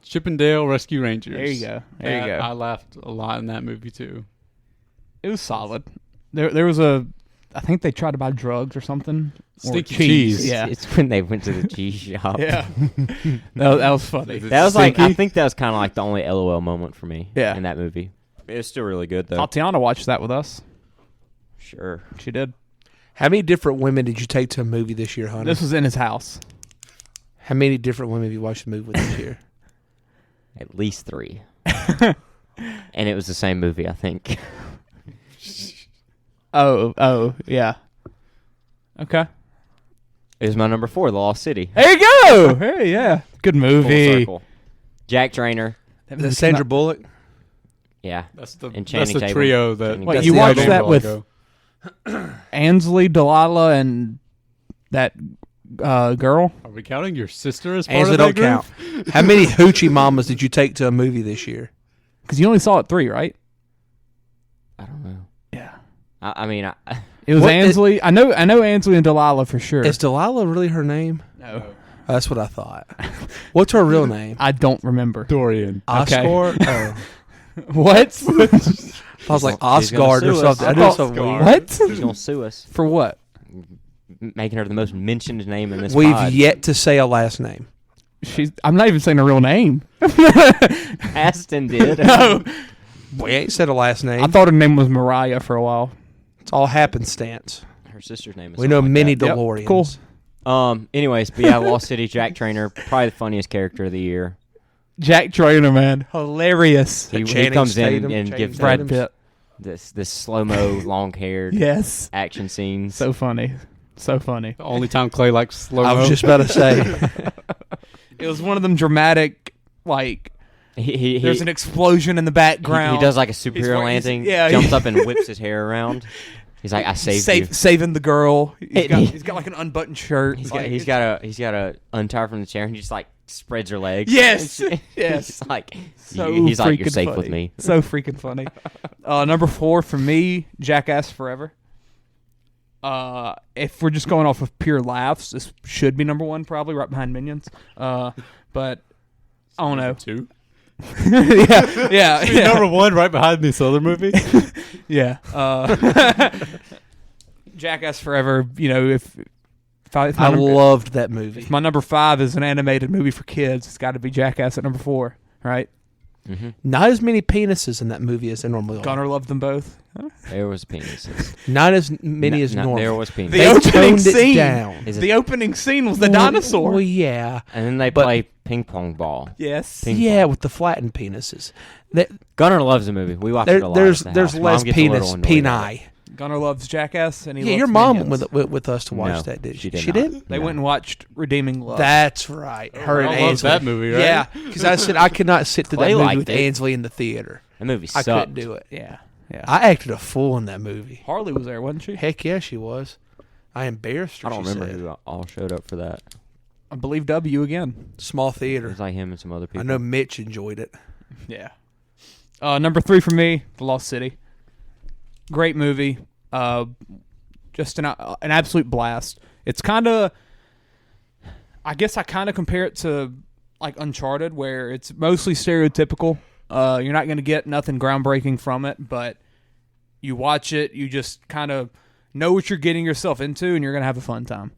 Chippendale Rescue Rangers. There you go. There you go. I laughed a lot in that movie too. It was solid. There was a, I think they tried to buy drugs or something. Or Stinky cheese. Yeah. It's when they went to the cheese shop. Yeah. that was funny. That was like, I think that was kind of like the only LOL moment for me. Yeah. In that movie. It was still really good though. Tatiana watched that with us. Sure. She did. How many different women did you take to a movie this year, Hunter? This was in his house. How many different women have you watched the movie with this year? At least 3. And it was the same movie, I think. Oh, yeah. Okay. It was my number 4, The Lost City. There you go. Hey, yeah. Good movie. Full circle. Jack Trainer. The Sandra Bullock? Yeah. That's the And Channing Tatum. trio that. Channing Wait, Tatum. you the watched other that one with ago. Ansley, Delilah, and that girl? Are we counting your sister as part Answer of don't that group? count. How many hoochie mamas did you take to a movie this year? Because you only saw it 3, right? I don't know. Yeah. I mean, It was What Ansley. I know Ansley and Delilah for sure. Is Delilah really her name? No. Oh, that's what I thought. What's her real name? I don't remember. Dorian. Oscar? Oh. What? I was like She's gonna Osgard or sue us. something. I knew something Osgard. weird. What? she's going to sue us. For what? Making her the most mentioned name in this We've pod. yet to say a last name. I'm not even saying her real name. Aston did. No. We ain't said a last name. I thought her name was Mariah for a while. It's all happenstance. Her sister's name is We know something many like that. Yep, DeLoreans. cool. Anyways, but yeah, Lost City, Jack Trainer, probably the funniest character of the year. Jack Trainer, man. Hilarious. He Channing comes in Tatum, and Channing gives Brad Tatum. Pitt. this slow-mo, long-haired Yes. action scenes. So funny. So funny. The only time Clay likes slow-mo. I was just about to say. It was one of them dramatic, like, he there's an explosion in the background. He does like a superhero He's- landing, yeah, jumps up and whips his hair around. He's like, I saved you. Saving the girl. It- He's got like an unbuttoned shirt. He's Like, got to untie her from the chair and he just like spreads her legs. Yes. Yes. Yes. like so he's like, you're freaking safe funny. with me. So freaking funny. Number 4 for me, Jackass Forever. If we're just going off of pure laughs, this should be number 1, probably right behind Minions. But I don't know. 2. yeah. Number 1 right behind this other movie. Yeah. Jackass Forever. You know, if my I number, loved that movie. if my number 5 is an animated movie for kids, it's got to be Jackass at number 4, right? Not as many penises in that movie as there normally are. Gunnar loved them both. There was penises. Not as many as No, normal. there was penises. The They opening toned it scene. down. Is it- The opening scene was the Well, dinosaur. Well, yeah. And then they But- play ping pong ball. Yes. Ping Yeah, pong. with the flattened penises. That, Gunnar loves the movie. We watched it a lot. there's at the house. there's Mom less gets a little penis, annoyed at peni. it. Gunnar loves Jackass, and he Yeah, loves your mom Minions. went with us to watch No, that, did she she? did She not. did? They No. went and watched Redeeming Love. That's right. Her and I love Ansley. that movie, right? Yeah, because I said I could not sit through that Clay movie liked with it. Ansley in the theater. That movie I sucked. couldn't do it. Yeah. I acted a fool in that movie. Harley was there, wasn't she? Heck yeah, she was. I embarrassed her. I don't she remember said. who all showed up for that. I believe W again. Small It theater. was like him and some other people. I know Mitch enjoyed it. Yeah. Number 3 for me, The Lost City. Great movie. Just an absolute blast. It's kind of, I guess I kind of compare it to like Uncharted, where it's mostly stereotypical. You're not going to get nothing groundbreaking from it, but you watch it, you just kind of know what you're getting yourself into, and you're going to have a fun time.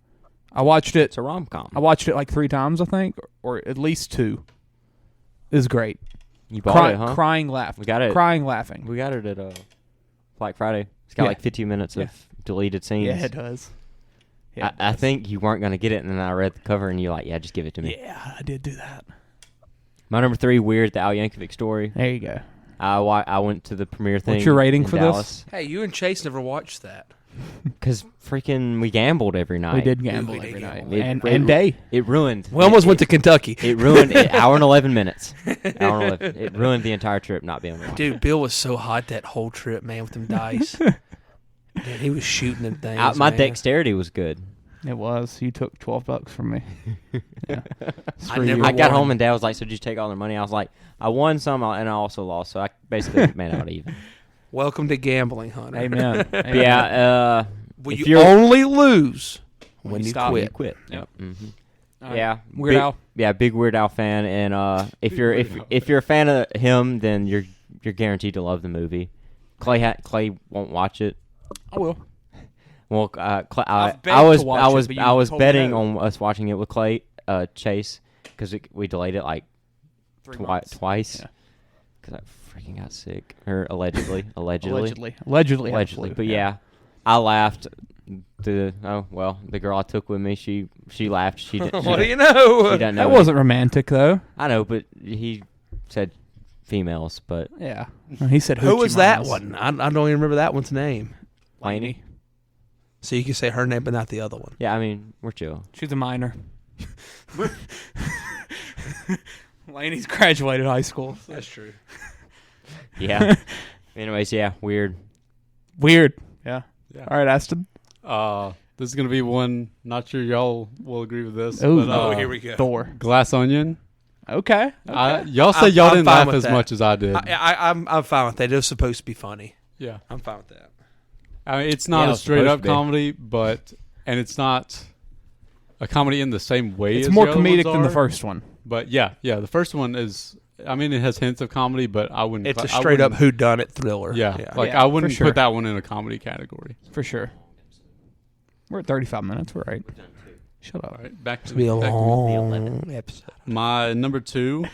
I watched it. It's a rom-com. I watched it like 3 times, I think, or at least 2. It was great. You bought it, huh? Crying, laughing. We got it. Crying, laughing. We got it at Black Friday. It's got Yeah. like 15 minutes of deleted scenes. Yeah, it does. Yeah, I think you weren't going to get it, and then I read the cover, and you're like, yeah, just give it to me. Yeah, I did do that. My number 3, Weird, the Al Yankovic story. There you go. I went to the premiere thing. What's your rating in for Dallas. Hey, you and Chase never watched that. Because freaking we gambled every night. We did gamble We did every night. gamble. And day. It ruined. We almost went to Kentucky. It ruined an hour and 11 minutes. Hour and 11. It ruined the entire trip not being able to watch. Dude, Bill was so hot that whole trip, man, with them dice. Dude, he was shooting them things. My man. dexterity was good. It was. You took $12 from me. Yeah. I got home and Dad was like, "So did you take all their money?" I was like, "I won some and I also lost, so I basically made out even." Welcome to gambling, Hunter. Amen. Yeah. If you only lose when you stop, quit. you quit. Yep. Mm-hmm. Right. Yeah. Weird Al. Yeah, big Weird Al fan, and if you're a fan of him, then you're guaranteed to love the movie. Clay won't watch it. I will. Well, I've begged I was to watch it, but you told me betting no. on us watching it with Clay Chase because we delayed it like 3 months. twice Yeah. because I freaking got sick or allegedly. Allegedly. But yeah, I laughed. The girl I took with me, she laughed. She didn't. What do you know? She doesn't know That wasn't romantic though. I know, but he said females. But Yeah. He said Who was that hoochie one? I don't even remember that one's name. Lainey. So you can say her name, but not the other one. Yeah, I mean we're chill. She's a minor. Laney's graduated high school. That's true. Yeah. Anyways, yeah, weird. Weird. Yeah. All right, Aston. This is gonna be one. Not sure y'all will agree with this. Ooh. But, Here we go. Thor. Glass Onion. Okay. Y'all said y'all I'm didn't fine laugh with as that. much as I did. I'm fine with that. It was supposed to be funny. Yeah. I'm fine with that. I mean, it's not Yeah, a it's straight supposed up to be. comedy, and it's not a comedy in the same way. It's as more the other comedic ones than the are. first one. But yeah, the first one is. I mean, it has hints of comedy, but I wouldn't. It's a I straight up wouldn't- whodunit thriller. Yeah, like Yeah, I wouldn't for sure. put that one in a comedy category. For sure. We're at 35 minutes. We're right. Shut up. All right, back to It'll be a back to long episode. my number 2,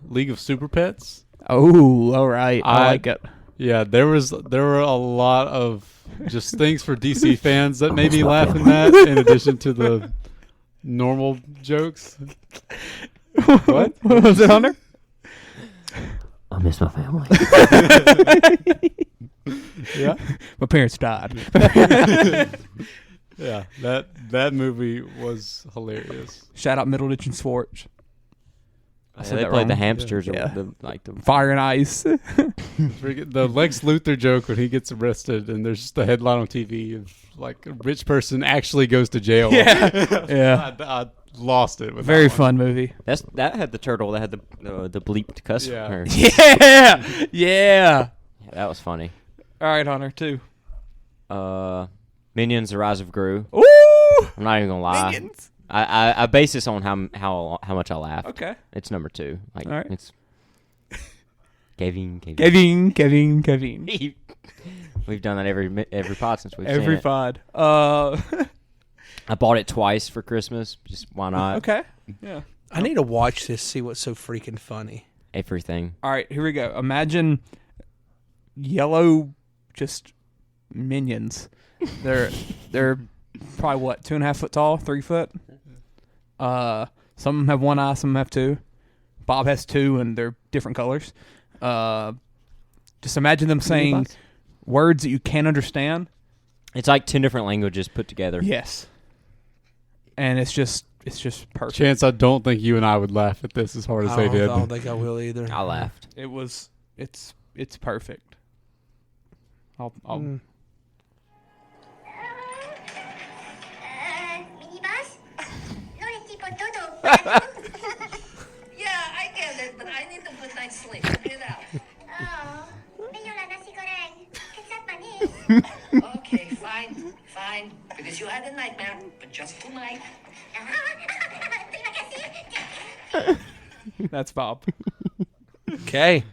League of Super Pets. Oh, all right. I like it. Yeah, there were a lot of just things for DC fans that made me laugh in that, in addition to the normal jokes. What? What was it, Hunter? I miss my family. Yeah, My parents died. yeah. That movie was hilarious. Shout out Middleditch and Swartz. I said They that played wrong. the hamsters, or Yeah. the Fire and Ice. The Lex Luthor joke when he gets arrested and there's just a headline on TV of like a rich person actually goes to jail. Yeah. I lost it. With Very that one. fun movie. that had the turtle that had the bleeped cuss. Yeah. or- Yeah. Yeah. that was funny. All right, Hunter, 2. Minions: The Rise of Gru. Ooh. I'm not even gonna lie. Minions. I base this on how much I laughed. Okay. It's number 2. Like All right. it's Kevin. Kevin. We've done that every pod since we've Every seen it. pod. I bought it twice for Christmas. Just why not? Okay. Yeah. I need to watch this, see what's so freaking funny. Everything. All right, here we go. Imagine yellow just minions. They're probably what, 2.5 foot tall, 3 foot. Some of them have 1 eye, some of them have 2. Bob has 2, and they're different colors. Just imagine them saying words that you can't understand. It's like 10 different languages put together. Yes, and it's just perfect. Chance, I don't think you and I would laugh at this as hard as they did. I don't think I will either. I laughed. It's perfect. I'll Minibus? No le tipo todo. Yeah, I get it, but I need a good night's sleep. Figure it out. Oh, medyo na nasi goreng. Ketchup manis. Okay, fine. Because you had a nightmare, but just tonight. Terima kasih. That's Bob. Okay.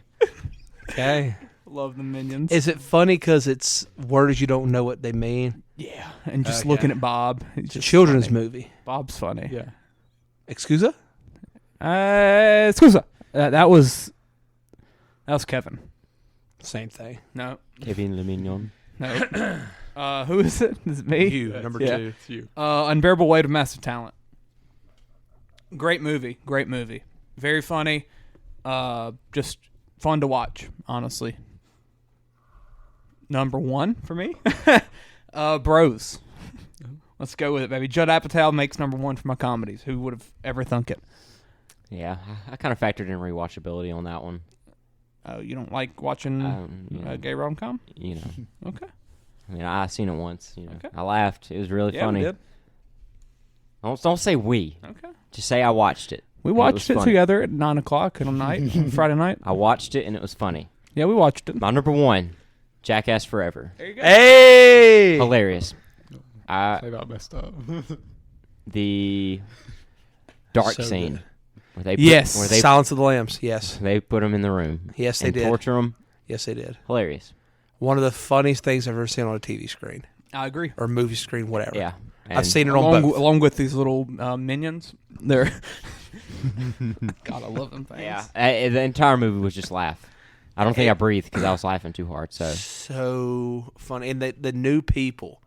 Love the minions. Is it funny because it's words you don't know what they mean? Yeah, and just looking at Bob. It's a children's movie. Bob's funny. Yeah. Excusa? Scusa. That was Kevin. Same thing. No. Kevin Le Mignon. No. Who is it? Is it me? You, number 2. It's you. Unbearable Weight of Massive Talent. Great movie. Very funny. Just fun to watch, honestly. Number 1 for me. Bros. Let's go with it, baby. Judd Apatow makes number 1 for my comedies. Who would have ever thunk it? Yeah, I kind of factored in rewatchability on that one. Oh, you don't like watching a gay rom-com? You know. Okay. I mean, I seen it once. Okay. I laughed. It was really Yeah, funny. we did. Don't say we. Okay. Just say I watched it. We and watched it was funny. together at 9 o'clock on night, Friday night. I watched it and it was funny. Yeah, we watched it. My number 1, Jackass Forever. There you go. Hey! Hilarious. They got messed up. The dark So scene. good. Where they Yes. Where they, Silence of the Lambs. Yes. they put him in the room. Yes, they and did. torture him. Yes, they did. Hilarious. One of the funniest things I've ever seen on a TV screen I agree. or movie screen, whatever. Yeah. I've And seen it on both. Along with these little minions. They're God, I love them things. Yeah. The entire movie was just laugh. I don't think I breathed because I was laughing too hard. So funny. And the new people,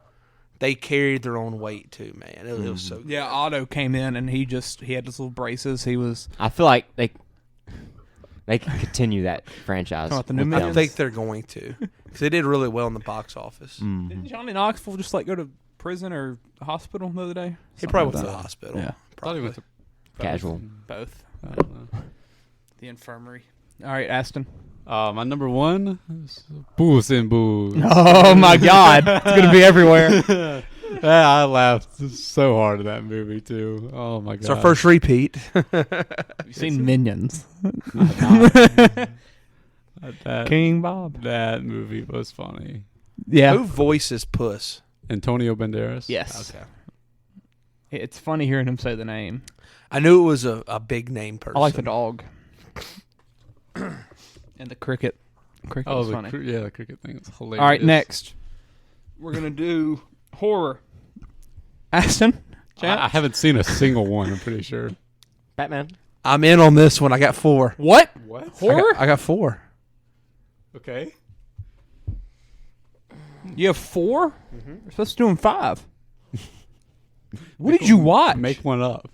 they carried their own weight too, man. It was so good. Yeah, Otto came in and he had his little braces. He was. I feel like they can continue that franchise. Talking about the new with Minions? I them. think they're going to. Because they did really well in the box office. Didn't Johnny Knoxville just go to prison or hospital the other day? He probably Something went to like the hospital. Yeah. Probably went to Casual. Both. I don't know. The infirmary. All right, Aston. My number 1 is Puss in Boots. Oh my God, it's gonna be everywhere. Yeah, I laughed so hard at that movie too. Oh my god! It's our first repeat. You've seen Minions. King Bob. That movie was funny. Yeah. Who voices Puss? Antonio Banderas. Yes. Okay. It's funny hearing him say the name. I knew it was a big name person. I like the dog. And the cricket. Cricket was funny. The cricket thing is hilarious. All right, next. We're going to do horror. Aston? I haven't seen a single one, I'm pretty sure. Batman. I'm in on this one. I got 4. What? What? Horror? I got 4. Okay. You have 4? We're supposed to do them 5. What did you watch? Make one up.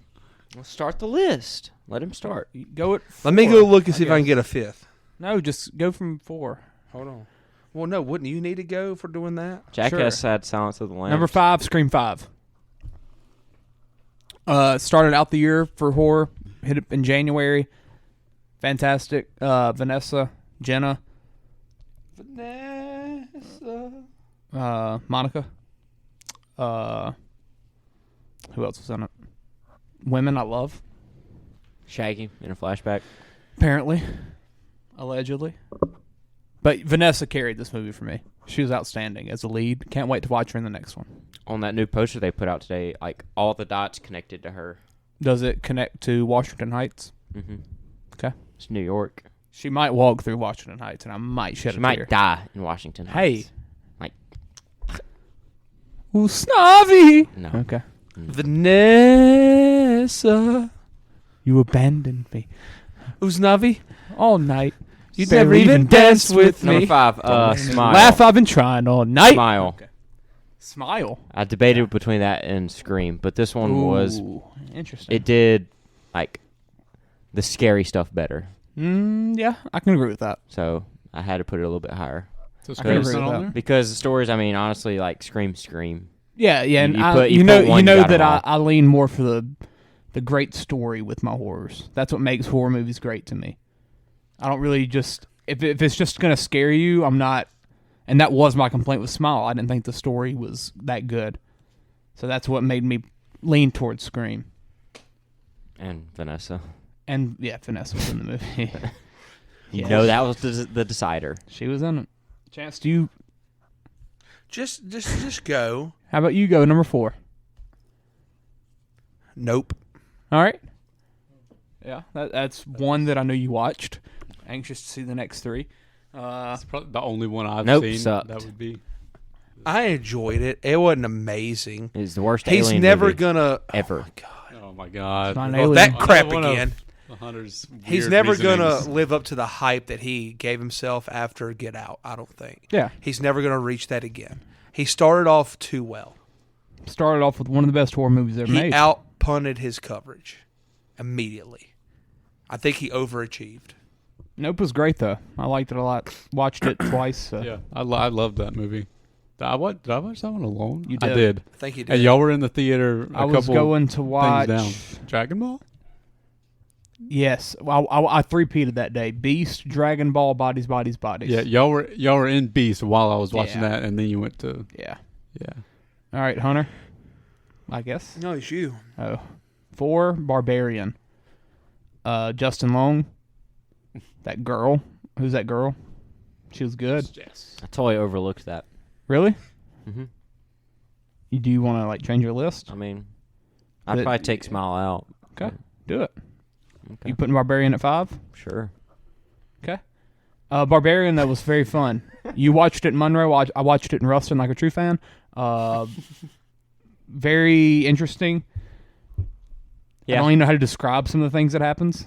Let's start the list. Let him start. Go at 4. Let me go look and see if I can guess. get a 5th. No, just go from 4. Hold on. Well, no, wouldn't you need to go for doing that? Jackass had Silence of the Lambs. Number 5, Scream 5. Started out the year for horror. Hit it in January. Fantastic. Vanessa, Jenna, Monica. Who else was in it? Women I love. Shaggy in a flashback. Apparently. Allegedly. But Vanessa carried this movie for me. She was outstanding as a lead. Can't wait to watch her in the next one. On that new poster they put out today, like all the dots connected to her. Does it connect to Washington Heights? Mm-hmm. Okay. It's New York. She might walk through Washington Heights, and I might shed She a might tear. die in Washington Hey. Heights. Like, Ooh, Snobby! no. Okay. Vanessa. You abandoned me Uznavi. all night. You Barely never even danced with Number me. 5, Smile. Laugh I've been trying all night. Smile. Okay. Smile. I debated between that and Scream, but this one was Ooh, interesting. it did like the scary stuff better. Yeah, I can agree with that. So I had to put it a little bit higher. So I can agree Scream's with not that. on there? Because the stories, I mean, honestly, like Scream. Yeah, and You I, put- you you know, put one, you you know got 'em that all. I lean more for the great story with my horrors. That's what makes horror movies great to me. I don't really just if it's just gonna scare you, I'm not. And that was my complaint with Smile. I didn't think the story was that good, so that's what made me lean towards Scream. And Vanessa. And yeah, Vanessa was in the movie. You know that was the decider. She was in it. Chance, do you? Just go. How about you go number 4? Nope. All right. Yeah, that's one that I know you watched. Anxious to see the next 3. It's probably the only one I've Nope, seen. sucked. That would be. I enjoyed it. It wasn't amazing. It's the worst He's alien never movie gonna ever. Oh my god. Oh my god! not an Well, alien. that crap One of again. the Hunter's He's weird never reasonings. gonna live up to the hype that he gave himself after Get Out. I don't think. Yeah. He's never gonna reach that again. He started off too well. Started off with one of the best horror movies ever He made. outpunted his coverage immediately. I think he overachieved. Nope was great though. I liked it a lot. Watched it twice. So. Yeah, I loved that movie. Did I watch that one alone? You I did. did. I think he And did. y'all were in the theater. I was going to watch. down. Dragon Ball. Yes, I three-peated that day. Beast, Dragon Ball, Bodies. Yeah, y'all were in Beast while I was watching Yeah. that, and then you went to Yeah. yeah. All right, Hunter. I guess. No, it's you. Oh. 4, Barbarian. Justin Long. That girl. Who's that girl? She was good. Yes. I totally overlooked that. Really? Mm-hmm. Do you want to like change your list? I mean, I'd probably take Smile out. Okay, do it. Okay. You putting Barbarian at 5? Sure. Okay. Barbarian, that was very fun. You watched it in Monroe. I watched it in Ruston like a true fan. Very interesting. Yeah. I don't even know how to describe some of the things that happens.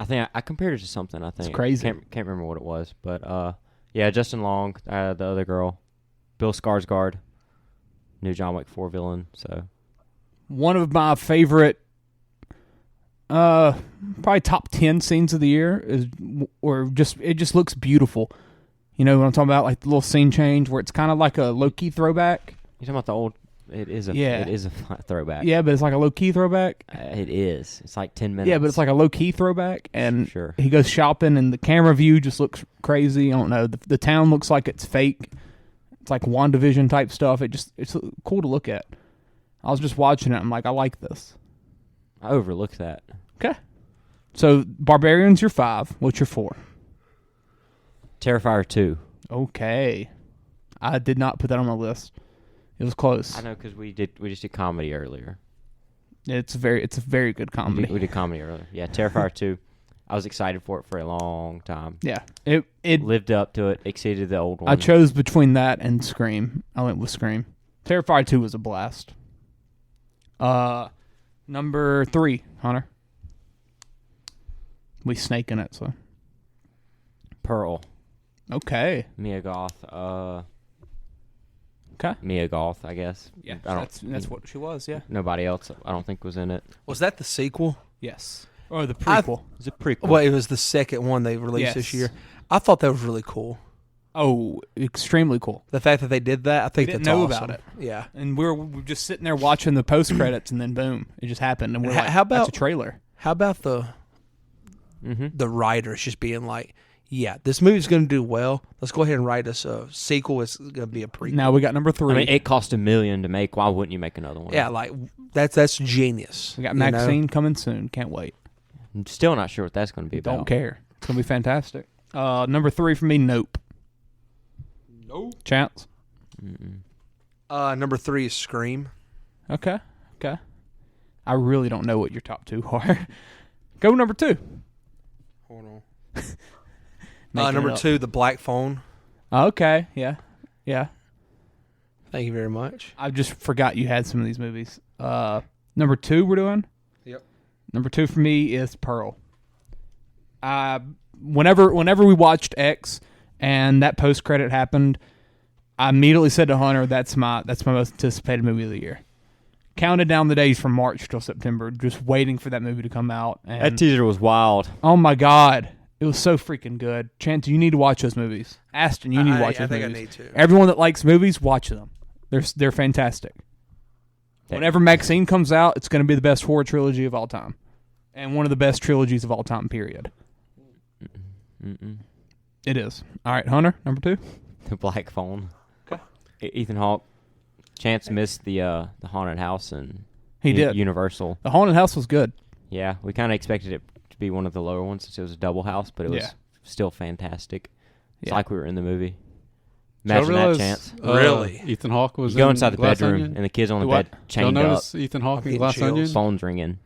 I think I compared it to something. I think it's crazy. Can't remember what it was, but yeah, Justin Long, the other girl, Bill Skarsgård, new John Wick 4 villain. So one of my favorite, probably top 10 scenes of the year it just looks beautiful. You know what I'm talking about? Like the little scene change where it's kind of like a low key throwback. You talking about the old? It is a throwback. Yeah, but it's like a low key throwback. It is. It's like 10 minutes. Yeah, but it's like a low key throwback, and sure. He goes shopping, and the camera view just looks crazy. I don't know. The town looks like it's fake. It's like WandaVision type stuff. It's cool to look at. I was just watching it. I'm like, I like this. I overlooked that. Okay. So Barbarian's your 5. What's your 4? Terrifier 2. Okay. I did not put that on my list. It was close. I know because we just did comedy earlier. It's a very good comedy. We did comedy earlier. Yeah, Terrifier 2. I was excited for it for a long time. Yeah, it lived up to it, exceeded the old one. I chose between that and Scream. I went with Scream. Terrifier 2 was a blast. Number 3, Hunter. We snake in it, so. Pearl. Okay. Mia Goth. Okay. Mia Goth, I guess. Yeah, that's what she was, yeah. Nobody else, I don't think, was in it. Was that the sequel? Yes. Or the prequel. It was a prequel. Well, it was the second one they released this year. I thought that was really cool. Oh, extremely cool. The fact that they did that, I think we didn't that's know awesome. about it. Yeah. And we're just sitting there watching the post credits, and then boom, it just happened. And we're like, how about, that's a trailer. How about the writers just being like, yeah, this movie's going to do well. Let's go ahead and write us a sequel. It's going to be a prequel. Now we got number 3. I mean, it cost $1 million to make. Why wouldn't you make another one? Yeah, like that's genius. We got Maxine coming soon. Can't wait. I'm still not sure what that's going to be about. Don't care. It's going to be fantastic. Number 3 for me, Nope. Nope. Chance? Number 3 is Scream. Okay. I really don't know what your top 2 are. Go number 2. Hold on. Number 2, The Black Phone. Okay, yeah. Thank you very much. I just forgot you had some of these movies. Number 2 we're doing? Yep. Number 2 for me is Pearl. Whenever we watched X and that post credit happened, I immediately said to Hunter, "That's my most anticipated movie of the year." Counted down the days from March till September, just waiting for that movie to come out. And that teaser was wild. Oh my god, it was so freaking good. Chance, you need to watch those movies. Aston, you need to watch those movies. I think I need to. Everyone that likes movies, watch them. They're fantastic. Whenever Maxine comes out, it's going to be the best horror trilogy of all time, and one of the best trilogies of all time. Period. It is. All right, Hunter, number 2. The Black Phone. Okay. Ethan Hawke. Chance missed the haunted house and he did. Universal. The haunted house was good. Yeah, we kind of expected it to be one of the lower ones since it was a double house, but it was still fantastic. It's like we were in the the Imagine that, Chance. Really? Ethan Hawke was go inside the Glass bedroom Onion? and the kid's on the bed chained Y'all up. notice Ethan Hawke in Glass Onion? Phone's ringing.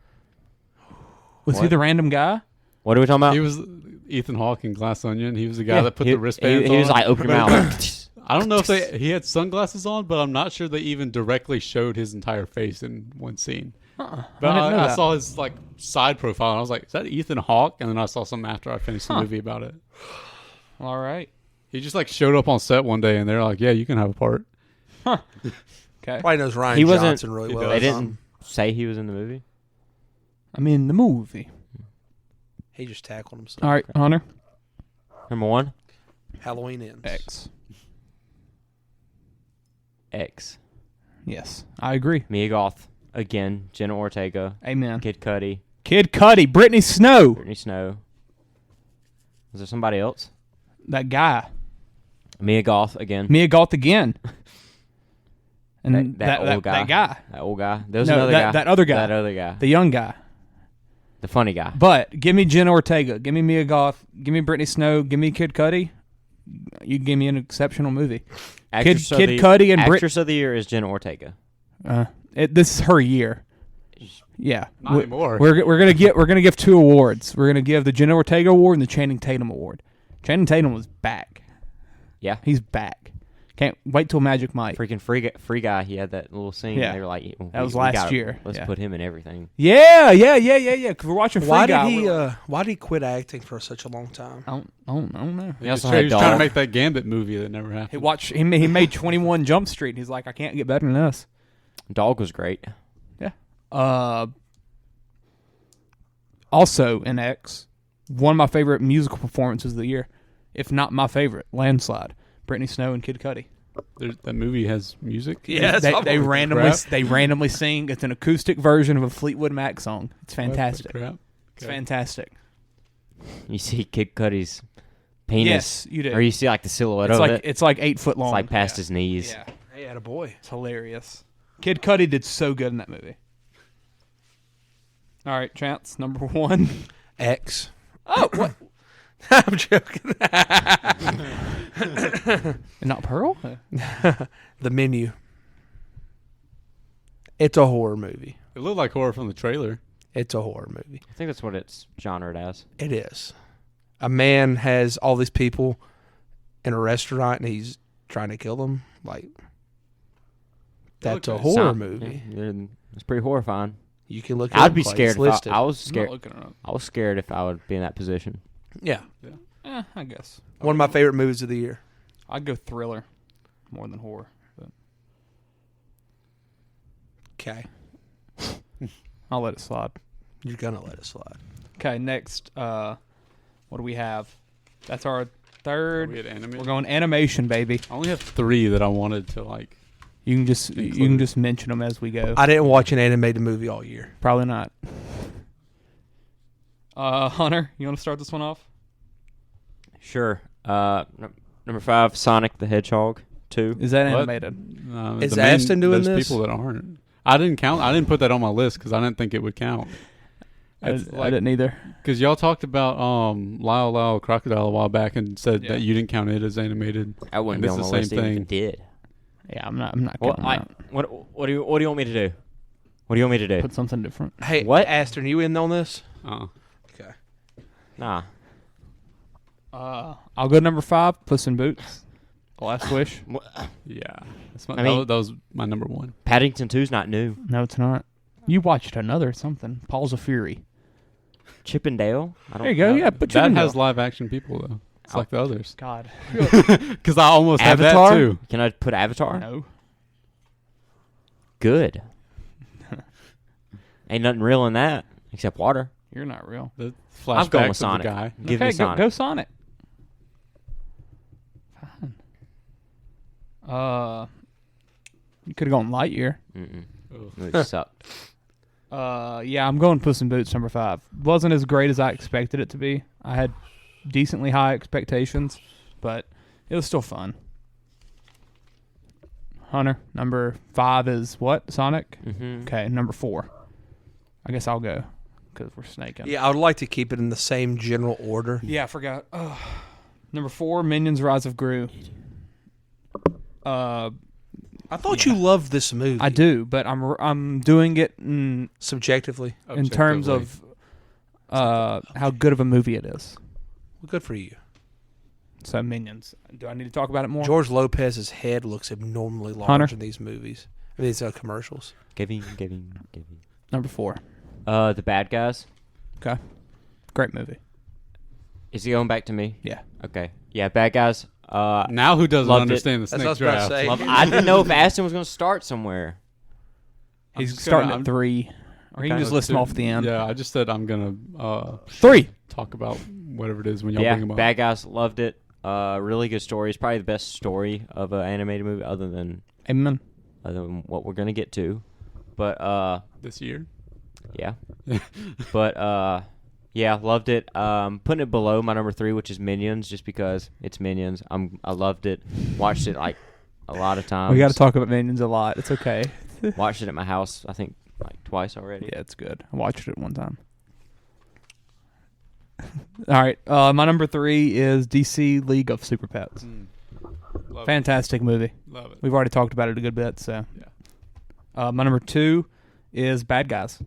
Was he the random guy? What are we talking about? He was Ethan Hawke in Glass Onion. He was the guy that put the wristbands on. He was like, open your mouth. I don't know if he had sunglasses on, but I'm not sure they even directly showed his entire face in one scene. But I saw his side profile, and I was like, is that Ethan Hawke? And then I saw something after I finished the movie about it. All right. He just showed up on set one day, and they're like, yeah, you can have a part. Huh. Okay. Probably knows Ryan Johnson really well. They didn't say he was in the movie? I'm in the movie. He just tackled himself. All right, Hunter. Number 1? Halloween Ends. X. Yes, I agree. Mia Goth. Again. Jenna Ortega. Amen. Kid Cudi. Brittany Snow. Was there somebody else? That guy. Mia Goth again. And that old guy. That guy. That old guy. There's No, another guy. that other guy. That other guy. The young guy. The funny guy. But give me Jenna Ortega. Give me Mia Goth. Give me Brittany Snow. Give me Kid Cudi. You give me an exceptional movie. Kid Cudi and Actress of the Year is Jenna Ortega. This is her year. Yeah, Not anymore. We're gonna give 2 awards. We're gonna give the Jenna Ortega award and the Channing Tatum award. Channing Tatum was back. Yeah, he's back. Can't wait till Magic Mike. Freaking free guy. He had that little scene. Yeah. They were like, that was last year. Let's put him in everything. Yeah. Because we're watching Free Guy. Why did he quit acting for such a long time? I don't know. He also was trying to make that Gambit movie that never happened. He made 21 Jump Street. And he's like, I can't get better than this. Dog was great. Yeah. Also in X, one of my favorite musical performances of the year, if not my favorite, landslide. Brittany Snow and Kid Cudi. That movie has music. Yeah, they randomly sing. It's an acoustic version of a Fleetwood Mac song. It's fantastic. It's fantastic. You see Kid Cudi's penis. Yes, you do. Or you see like the silhouette of it. It's like 8 foot long. It's like past his knees. Yeah. Hey, had a boy. It's hilarious. Kid Cudi did so good in that movie. All right, Chance, number 1. X. Oh, what? I'm joking. Not Pearl? The Menu. It's a horror movie. It looked like horror from the trailer. It's a horror movie. I think that's what it's genred as. It is. A man has all these people in a restaurant and he's trying to kill them. Like, that's a horror movie. Yeah, it's pretty horrifying. You can look it I'd up, be like, scared it's if I was I'm not scared. looking it up. I was scared if I would be in that position. Yeah. I guess. One of my favorite movies of the year. I'd go thriller more than horror. But Okay. I'll let it slide. You're going to let it slide. Okay, next, what do we have? That's our third. We had animation? We're going animation, baby. I only have 3 that I wanted to like. You can just mention them as we go. I didn't watch an animated movie all year. Probably not. Hunter, you want to start this one off? Sure. Number 5, Sonic the Hedgehog 2. Is that What? animated? Is Aston doing there's this? people that aren't. I didn't count. I didn't put that on my list because I didn't think it would count. I didn't either. Because y'all talked about Lyle Lyle Crocodile a while back and said that you didn't count it as animated. I wouldn't be on the list even if it did. Yeah, I'm not. Well, counting that. what do you want me to do? What do you want me to do? Put something different. Hey, What? Aston, you in on this? Okay. Nah. I'll go number 5. Puss in Boots. The Last Wish. Yeah. mean- that was my number 1. Paddington 2's not new. No, it's not. You watched another something. Paws of Fury. Chip and Dale. I don't There you go. know. Yeah, put That Chippendale. has live action people though. It's like the others. God. Because I almost had that Avatar? too. Can I put Avatar? No. Good. Ain't nothing real in that except water. You're not real. The I'm going flashbacks with of the Sonic. guy. Give okay, me Sonic. Go Sonic. Fine. You could have gone Lightyear. It sucked. Yeah, I'm going Puss in Boots number 5. Wasn't as great as I expected it to be. I had decently high expectations, but it was still fun. Hunter, number 5 is what? Sonic? Mm-hmm. Okay, number 4. I guess I'll go because we're snaking. Yeah, I would like to keep it in the same general order. Yeah, I forgot. Number 4, Minions: Rise of Gru. I thought you loved this movie. I do, but I'm doing it subjectively in terms of how good of a movie it is. Well, good for you. So Minions. Do I need to talk about it more? George Lopez's head looks abnormally large Hunter? in these movies. These commercials. Giving. Number 4. The Bad Guys. Okay. Great movie. Is he going back to me? Yeah. Okay. Yeah, Bad Guys. Now who doesn't understand the snake draft? I didn't know if Aston was going to start somewhere. He's starting at 3. Or he can just list them off at the end. Yeah, I just said I'm gonna 3. Talk about whatever it is when y'all bring them up. Bad Guys, loved it. Really good story. It's probably the best story of an animated movie other than what we're gonna get to. But this year? Yeah. But yeah, loved it. Putting it below my number 3, which is Minions, just because it's Minions. I loved it. Watched it like a lot of times. We got to talk about Minions a lot. It's okay. Watched it at my house, I think, like twice already. Yeah, it's good. I watched it one time. All right. My number 3 is DC League of Super Pets. Fantastic movie. Love it. We've already talked about it a good bit. So, my number 2 is Bad Guys.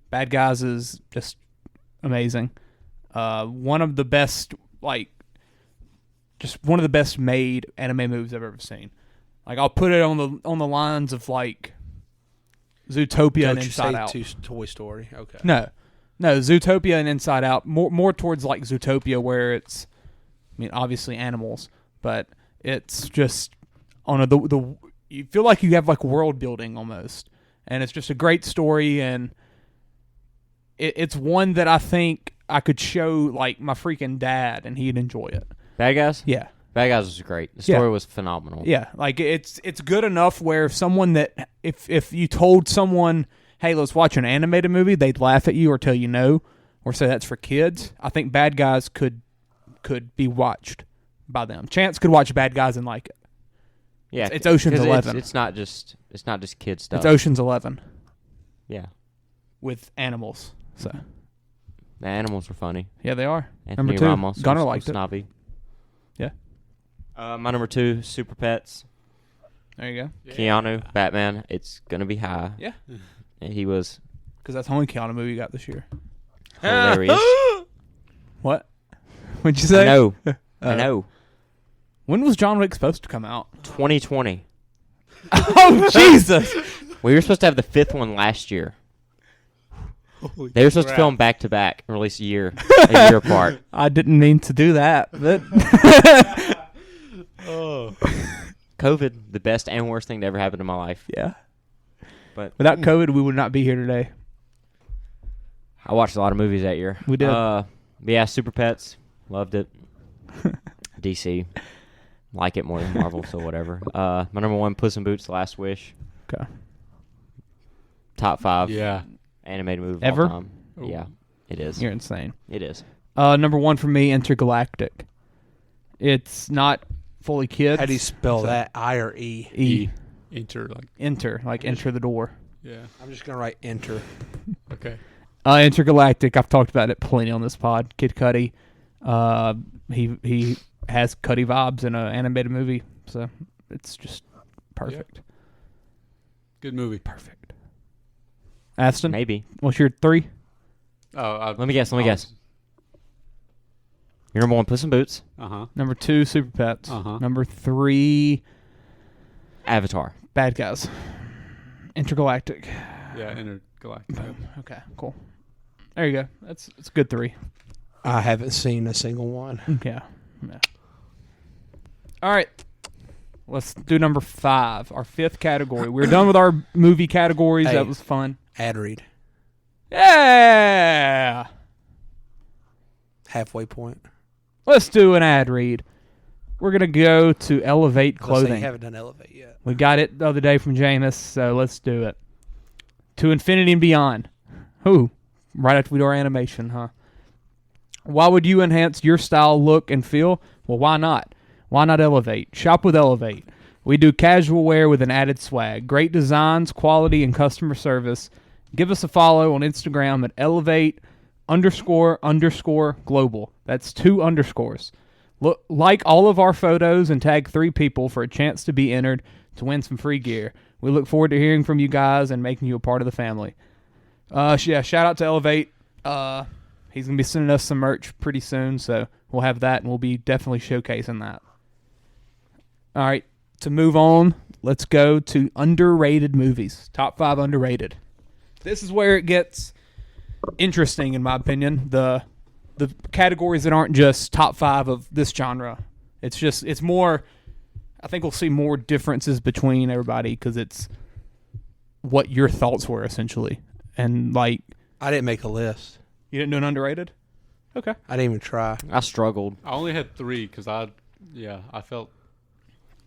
Bad Guys is just amazing. One of the best, just one of the best made anime movies I've ever seen. Like, I'll put it on the lines of like Zootopia and Inside Out. Toy Story. Okay. No, Zootopia and Inside Out. More towards like Zootopia, where it's, I mean, obviously animals, but it's just on the you feel like you have like world building almost, and it's just a great story, and it's one that I think I could show like my freaking dad, and he'd enjoy it. Bad Guys? Yeah. Bad Guys was great. The story was phenomenal. Yeah, like it's good enough where someone that if you told someone, hey, let's watch an animated movie, they'd laugh at you or tell you no or say that's for kids. I think Bad Guys could be watched by them. Chance could watch Bad Guys and like it. Yeah, it's Ocean's 11. It's not just kid stuff. It's Ocean's 11. Yeah, with animals. So the animals were funny. Yeah, they are. Anthony Number 2, Ramos Gunnar was liked it. snobby. Yeah. My number 2, Super Pets. There you go. Yeah. Keanu, Batman. It's gonna be high. Yeah. And he was. Because that's the only Keanu movie you got this year. Hilarious. What? What'd you say? I know. When was John Wick supposed to come out? 2020. Oh, Jesus. We were supposed to have the 5th one last year. They were supposed to film back to back and release a year apart. I didn't mean to do that, but COVID, the best and worst thing to ever happen in my life. Yeah. But without COVID, we would not be here today. I watched a lot of movies that year. We did. But yeah, Super Pets, loved it. DC, like it more than Marvel, so whatever. My number 1, Puss in Boots: The Last Wish. Okay. Top 5. Yeah. Animated movie of Ever? all time. Ooh. Yeah, it is. You're insane. It is. Number 1 for me, Intergalactic. It's not fully kids. How do you spell that? I or E? E. Enter, like enter the door. Yeah. I'm just gonna write enter. Okay. Intergalactic. I've talked about it plenty on this pod. Kid Cudi. He has Cudi vibes in an animated movie, so it's just perfect. Yeah. Good movie. Perfect. Aston, Maybe. What's your 3? Oh, let me guess. Your number 1, Puss in Boots. Number 2, Super Pets. Number 3, Avatar. Bad Guys. Intergalactic. Yeah, Intergalactic. Boom. Okay, cool. There you go. It's a good 3. I haven't seen a single one. Yeah. All right. Let's do number 5, our 5th category. We're done with our movie categories. Hey. That was fun. Ad read. Yeah. Halfway point. Let's do an ad read. We're going to go to Elevate Let's say Clothing. you haven't done Elevate yet. We got it the other day from Jameis, so let's do it. To infinity and beyond. Ooh, right after we do our animation, huh? Why would you enhance your style, look, and feel? Well, why not? Why not Elevate? Shop with Elevate. We do casual wear with an added swag. Great designs, quality, and customer service. Give us a follow on Instagram at Elevate__global. That's 2 underscores. Look, like all of our photos and tag 3 people for a chance to be entered to win some free gear. We look forward to hearing from you guys and making you a part of the family. Shout out to Elevate. He's going to be sending us some merch pretty soon, so we'll have that, and we'll be definitely showcasing that. All right, to move on, let's go to underrated movies. Top 5 underrated. This is where it gets interesting, in my opinion. The categories that aren't just top 5 of this genre. It's more, I think we'll see more differences between everybody because it's what your thoughts were, essentially. And, like... I didn't make a list. You didn't do an underrated? Okay. I didn't even try. I struggled. I only had 3 because I felt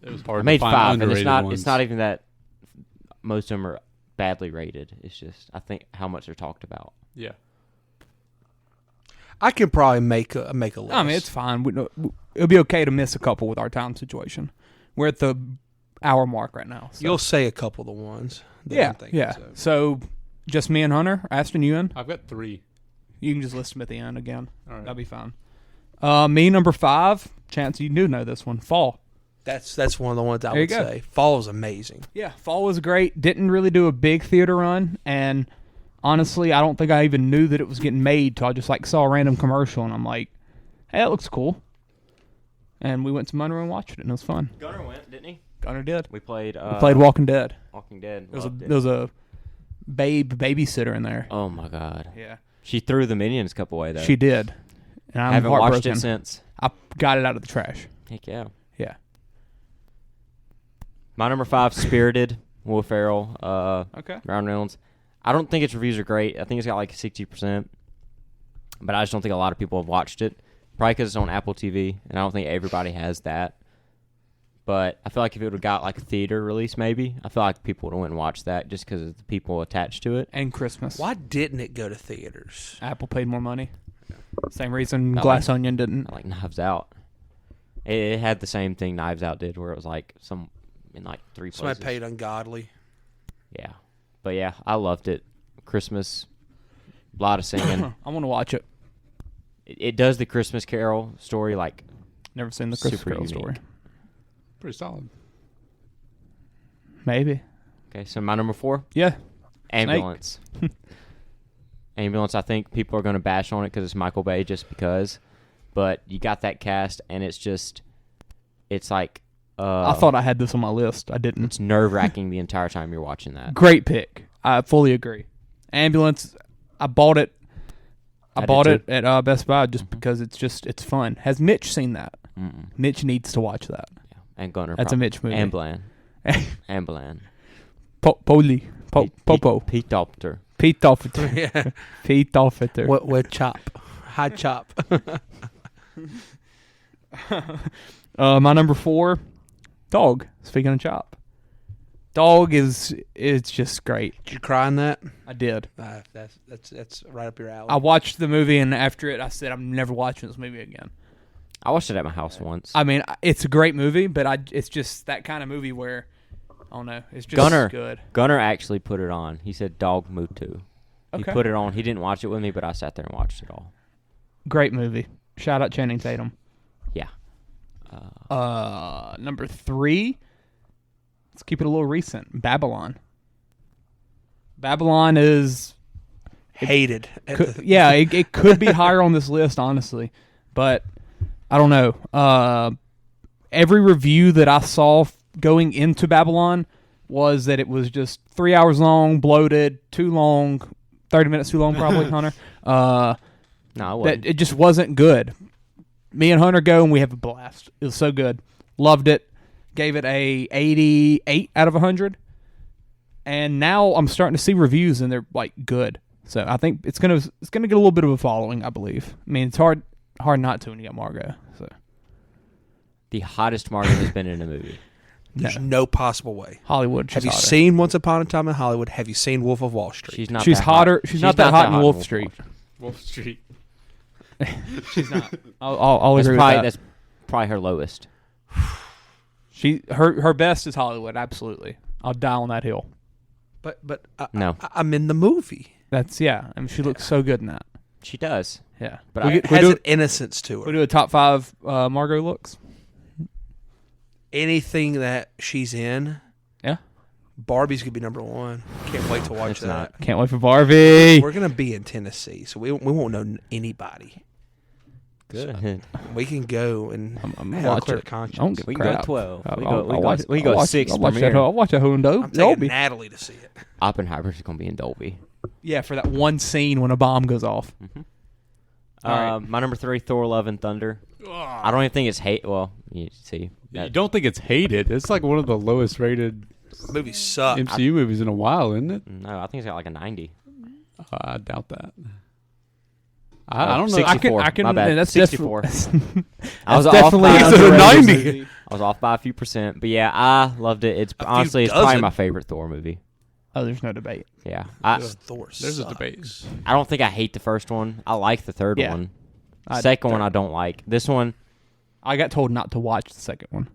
it was hard I made to find 5, underrated and ones. it's not even that most of them are badly rated. It's just, I think, how much they're talked about. Yeah. I can probably make a list. I mean, it's fine. It'll be okay to miss a couple with our time situation. We're at the hour mark right now. So. You'll say a couple of the ones. that I'm thinking, Yeah. So just me and Hunter. Aston, you in? I've got 3. You can just list them at the end again. All right. That'll be fine. Me, number 5. Chance, you do know this one. Fall. That's one of the ones I There you would go. say. Fall is amazing. Yeah, Fall was great. Didn't really do a big theater run, and honestly, I don't think I even knew that it was getting made till I just saw a random commercial, and I'm like, hey, that looks cool. And we went to Monroe and watched it, and it was fun. Gunner went, didn't he? Gunner did. We played Walking Dead. Walking Dead. There was a babysitter in there. Oh my god. Yeah. She threw the Minions cup away though. She did. And I'm haven't watched heartbroken. it since. I got it out of the trash. Heck yeah. Yeah. My number 5, Spirited, Will Ferrell, Okay. Ryan Reynolds. I don't think its reviews are great. I think it's got like 60%, but I just don't think a lot of people have watched it. Probably because it's on Apple TV, and I don't think everybody has that. But I feel like if it would have got like a theater release, maybe, I feel like people would have went and watched that just because of the people attached to it. And Christmas. Why didn't it go to theaters? Apple paid more money. Same reason I Glass like- Onion didn't. I like Knives Out. It had the same thing Knives Out did, where it was like in like 3 places. Somebody paid ungodly. Yeah. But yeah, I loved it. Christmas, a lot of singing. I want to watch it. It does the Christmas Carol story like Never seen the Christmas super Carol unique. story. Pretty solid. Maybe. Okay, so my number 4? Yeah. Ambulance. Ambulance, I think people are going to bash on it because it's Michael Bay just because. But you got that cast, and it's like... I thought I had this on my list. I didn't. It's nerve-wracking the entire time you're watching that. Great pick. I fully agree. Ambulance, I bought it. I bought it at Best Buy just because it's fun. Has Mitch seen that? Mm-mm. Mitch needs to watch that. Yeah. And Gunner. That's a Mitch movie. And Bland. And Bland. Popo. Pete Doctor. Pete Dolphin. Yeah. Pete Dolphin. What chop? High chop. My number 4, Dog. Speaking of Chop. Dog is just great. Did you cry in that? I did. That's right up your alley. I watched the movie, and after it, I said, I'm never watching this movie again. I watched it at my house once. I mean, it's a great movie, but it's just that kind of movie where, I don't know, it's just good. Gunner actually put it on. He said Dog Mutu. He Okay. put it on. He didn't watch it with me, but I sat there and watched it all. Great movie. Shout out Channing Tatum. Yeah. Number 3, let's keep it a little recent. Babylon. Babylon is... hated. It could be higher on this list, honestly. But, I don't know. Every review that I saw going into Babylon was that it was just 3 hours long, bloated, too long, 30 minutes too long probably, Hunter. No, it wasn't. That it just wasn't good. Me and Hunter go, and we have a blast. It was so good. Loved it. Gave it a 88 out of 100. And now I'm starting to see reviews, and they're like good. So I think it's gonna get a little bit of a following, I believe. I mean, it's hard not to when you got Margot. So The hottest Margot has been in a movie. There's no possible way. Hollywood. Have you hotter. seen Once Upon a Time in Hollywood? Have you seen Wolf of Wall Street? She's not. She's that hotter. Hot. She's not that hot in Wolf Wall Street. Wolf Street. She's not. I'll That's agree probably with that. that's probably her lowest. Her best is Hollywood. Absolutely. I'll die on that hill. But No. I'm in the movie. That's I mean, she looks so good in that. She does. Yeah. But It has an innocence to her. We do a top 5 Margot looks. Anything that she's in, Yeah. Barbie's gonna be number 1. Can't wait to watch It's that. not. Can't wait for Barbie. We're gonna be in Tennessee, so we won't know anybody. Good. We can go and I'm have a watch clear it. conscience. Don't give We a can go crap. at 12. I'll We go watch- 6 I'll watch premiere. I'll watch that whole I'm Dolby. taking Natalie to see it. Oppenheimer's going to be in Dolby. Yeah, for that one scene when a bomb goes off. All right. My number 3, Thor: Love and Thunder. I don't even think it's hate. Well, you see. You don't think it's hated? It's like one of the lowest rated Movie sucks. MCU movies in a while, isn't it? No, I think it's got like a 90. I doubt that. I don't know. 64. I can. My bad. That's 64. I was definitely off by It's a underrated 90. movie. I was off by a few percent, but yeah, I loved it. It's few honestly, it's probably dozen. my favorite Thor movie. Oh, there's no debate. Yeah, Thor There's a sucks. debate. I don't think I hate the first one. I like the third Yeah. one. Second one I don't like. This one, I got told not to watch the second one.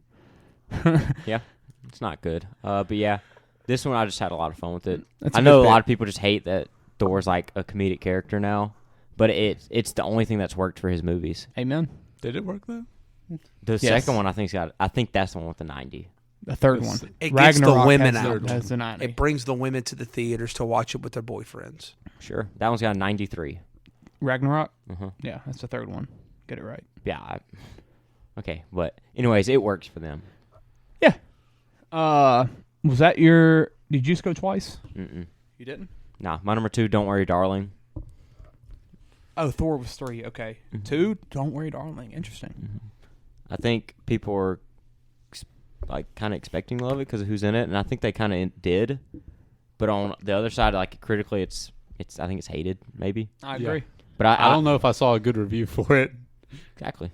yeah. It's not good. But yeah, this one I just had a lot of fun with it. That's I a know good a lot pick. of people just hate that Thor's like a comedic character now, but it's the only thing that's worked for his movies. Amen. Did it work though? The Yes. second one I think that's the one with the 90. The third one. It gets the Ragnarok women has out. Has the 90. It brings the women to the theaters to watch it with their boyfriends. Sure, that one's got a 93. Ragnarok? Uh-huh. Yeah, that's the third one. Get it right. Yeah. Okay, but anyways, it works for them. Yeah. Was that your... Did you just go twice? Mm-mm. You didn't? Nah, my number 2, Don't Worry, Darling. Oh, Thor was 3. Okay. 2, Don't Worry, Darling. Interesting. I think people are like kind of expecting to love it because of who's in it, and I think they kind of did. But on the other side, like critically, it's I think it's hated. Maybe I agree. But I don't know if I saw a good review for it. Exactly.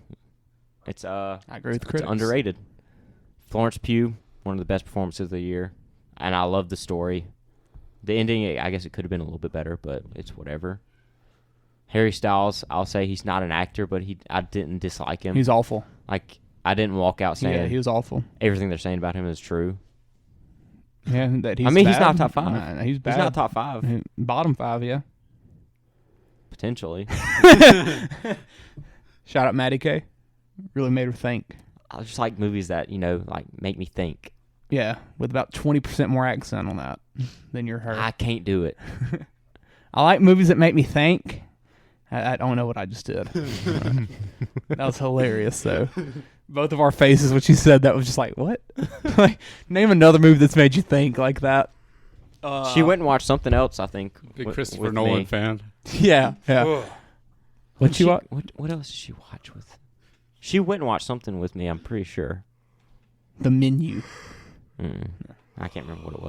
It's I agree with the it's critics. underrated. Florence Pugh, one of the best performances of the year, and I love the story. The ending, I guess it could have been a little bit better, but it's whatever. Harry Styles, I'll say he's not an actor, but I didn't dislike him. He's awful. Like I didn't walk out saying Yeah, he was awful. everything they're saying about him is true. Yeah, that he's I mean, he's bad. not top 5. Nah, he's bad. He's not top 5. Bottom 5, yeah. Potentially. Shout out Maddie K. Really made her think. I just like movies that, like make me think. Yeah, with about 20% more accent on that than your her. I can't do it. I like movies that make me think. I don't know what I just did. That was hilarious, though. Both of our faces, when she said that, was just like, what? Like, name another movie that's made you think like that. She went and watched something else, I think. Big with Christopher me. Nolan fan. Yeah, yeah. What you watch? What else did she watch with? She went and watched something with me, I'm pretty sure. The Menu. I can't remember what it